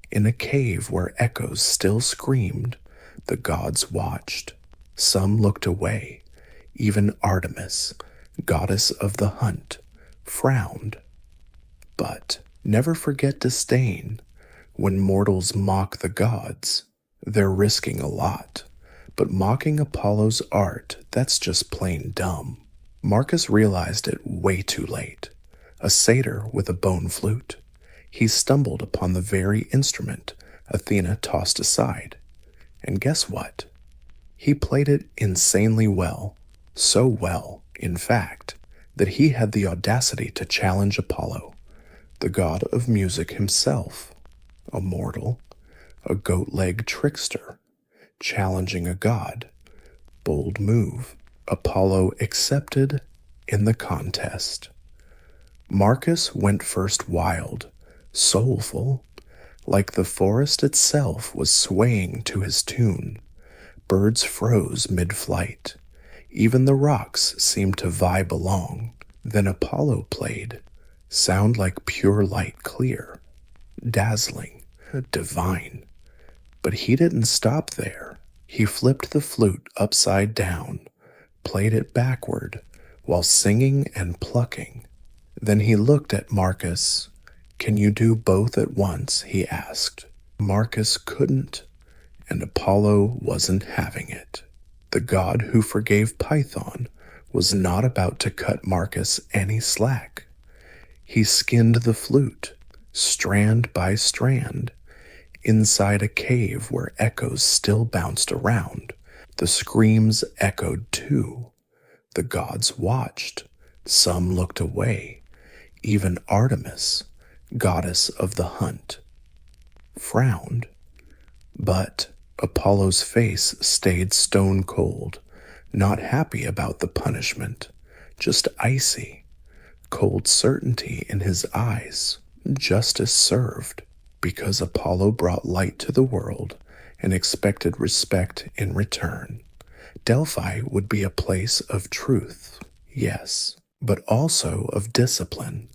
Speaker 1: In a cave where echoes still screamed, the gods watched. Some looked away. Even Artemis, goddess of the hunt, frowned. But never forget disdain. When mortals mock the gods, they're risking a lot. But mocking Apollo's art, that's just plain dumb. Marcus realized it way too late. A satyr with a bone flute. He stumbled upon the very instrument Athena tossed aside. And guess what? He played it insanely well. So well, in fact, that he had the audacity to challenge Apollo, the god of music himself, a mortal, a goat-legged trickster, challenging a god. Bold move. Apollo accepted in the contest. Marcus went first wild, soulful, like the forest itself was swaying to his tune. Birds froze mid-flight. Even the rocks seemed to vibe along. Then Apollo played, sound like pure light clear, dazzling, divine. But he didn't stop there. He flipped the flute upside down, played it backward, while singing and plucking. Then he looked at Marcus. "Can you do both at once?" he asked. Marcus couldn't, and Apollo wasn't having it. The god who forgave Python was not about to cut Marcus any slack. He skinned the flute, strand by strand, inside a cave where echoes still bounced around. The screams echoed too. The gods watched. Some looked away. Even Artemis, goddess of the hunt, frowned. But Apollo's face stayed stone cold, not happy about the punishment, just icy, cold certainty in his eyes. Justice served, because Apollo brought light to the world and expected respect in return. Delphi would be a place of truth, yes, but also of discipline.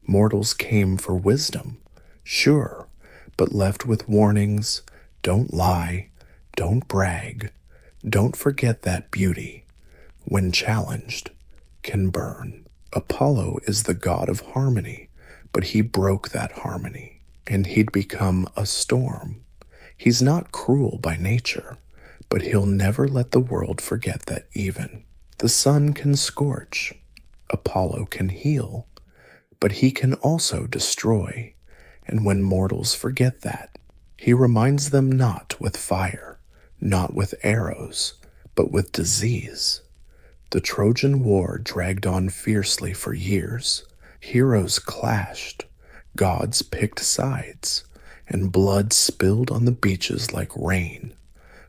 Speaker 1: Mortals came for wisdom, sure, but left with warnings: don't lie, don't brag, don't forget that beauty, when challenged, can burn. Apollo is the god of harmony, but he broke that harmony, and he'd become a storm. He's not cruel by nature, but he'll never let the world forget that even. The sun can scorch, Apollo can heal, but he can also destroy, and when mortals forget that, he reminds them not with fire, not with arrows, but with disease. The Trojan War dragged on fiercely for years. Heroes clashed, gods picked sides, and blood spilled on the beaches like rain.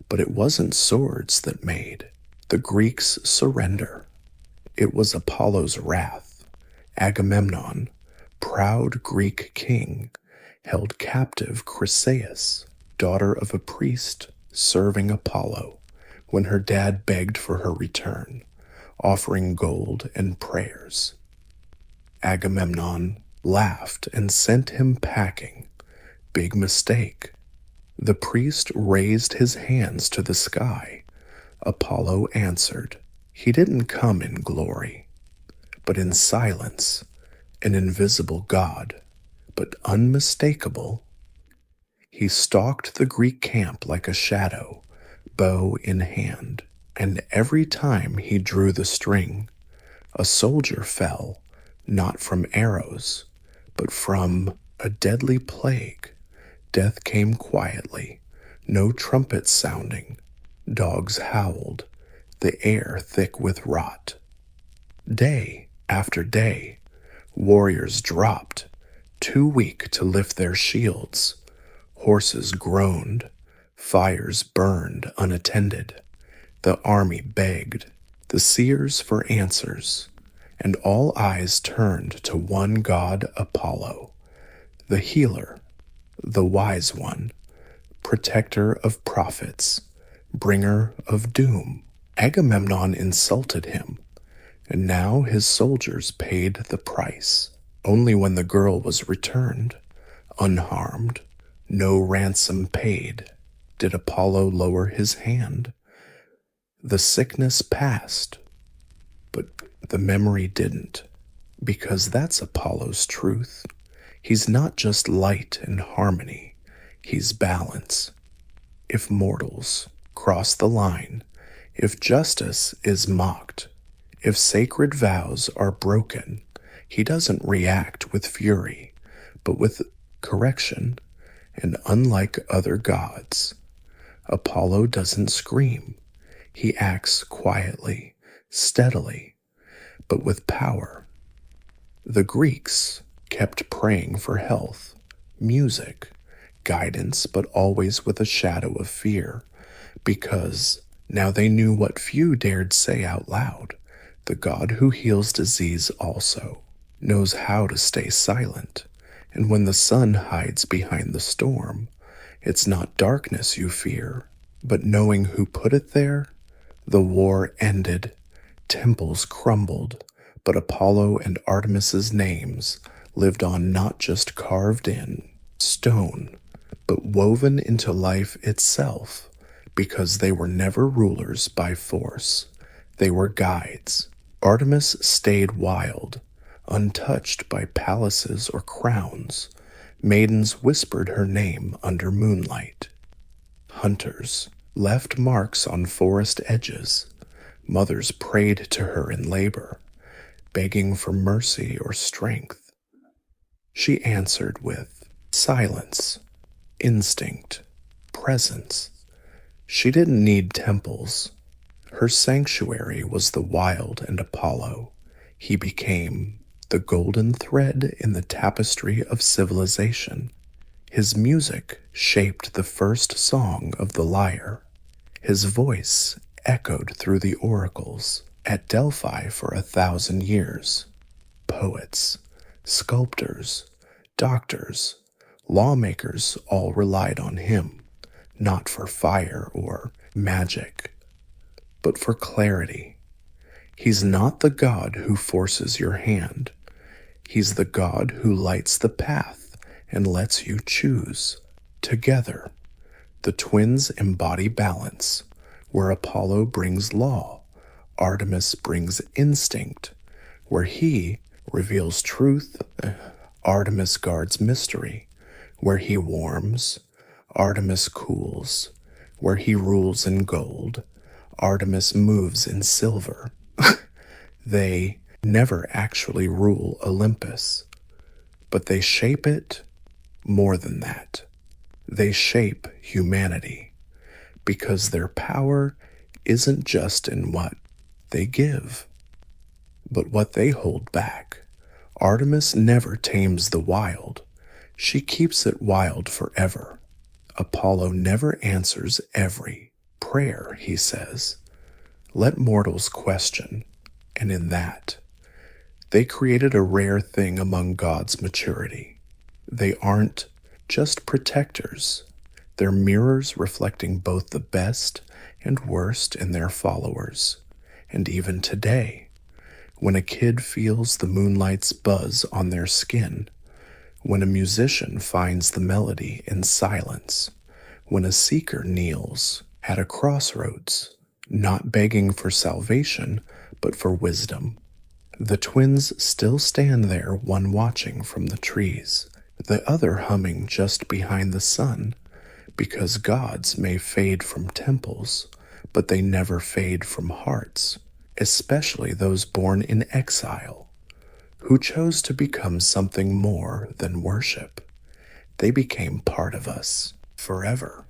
Speaker 1: But it wasn't swords that made the Greeks surrender. It was Apollo's wrath. Agamemnon, proud Greek king, held captive Chryseis, daughter of a priest serving Apollo, when her dad begged for her return, offering gold and prayers. Agamemnon laughed and sent him packing. Big mistake. The priest raised his hands to the sky. Apollo answered. He didn't come in glory, but in silence, an invisible god, but unmistakable. He stalked the Greek camp like a shadow, bow in hand, and every time he drew the string, a soldier fell, not from arrows, but from a deadly plague. Death came quietly, no trumpets sounding. Dogs howled, the air thick with rot. Day after day, warriors dropped, too weak to lift their shields. Horses groaned, fires burned unattended. The army begged, the seers for answers, and all eyes turned to one god, Apollo, the healer, the wise one, protector of prophets, bringer of doom. Agamemnon insulted him, and now his soldiers paid the price. Only when the girl was returned, unharmed, no ransom paid, did Apollo lower his hand. The sickness passed, but the memory didn't, because that's Apollo's truth. He's not just light and harmony, he's balance. If mortals cross the line, if justice is mocked, if sacred vows are broken, he doesn't react with fury, but with correction, and unlike other gods, Apollo doesn't scream. He acts quietly, steadily, but with power. The Greeks kept praying for health, music, guidance, but always with a shadow of fear, because now they knew what few dared say out loud. The God who heals disease also knows how to stay silent, and when the sun hides behind the storm, it's not darkness you fear, but knowing who put it there. The war ended, temples crumbled, but Apollo and Artemis's names lived on, not just carved in stone, but woven into life itself, because they were never rulers by force. They were guides. Artemis stayed wild, untouched by palaces or crowns. Maidens whispered her name under moonlight. Hunters left marks on forest edges. Mothers prayed to her in labor, begging for mercy or strength. She answered with silence, instinct, presence. She didn't need temples. Her sanctuary was the wild, and Apollo. He became the golden thread in the tapestry of civilization. His music shaped the first song of the lyre. His voice echoed through the oracles at Delphi for 1,000 years. Poets, sculptors, doctors, lawmakers all relied on him, not for fire or magic, but for clarity. He's not the God who forces your hand. He's the God who lights the path and lets you choose. Together, the twins embody balance, where Apollo brings law, Artemis brings instinct. Where he reveals truth, Artemis guards mystery. Where he warms, Artemis cools. Where he rules in gold, Artemis moves in silver. They never actually rule Olympus, but they shape it. More than that, they shape humanity, because their power isn't just in what they give, but what they hold back. Artemis never tames the wild. She keeps it wild forever. Apollo never answers every prayer, he says. Let mortals question, and in that, they created a rare thing among gods' maturity. They aren't just protectors. They're mirrors reflecting both the best and worst in their followers. And even today, when a kid feels the moonlight's buzz on their skin, when a musician finds the melody in silence, when a seeker kneels at a crossroads, not begging for salvation, but for wisdom, the twins still stand there, one watching from the trees, the other humming just behind the sun, because gods may fade from temples, but they never fade from hearts, especially those born in exile, who chose to become something more than worship. They became part of us forever.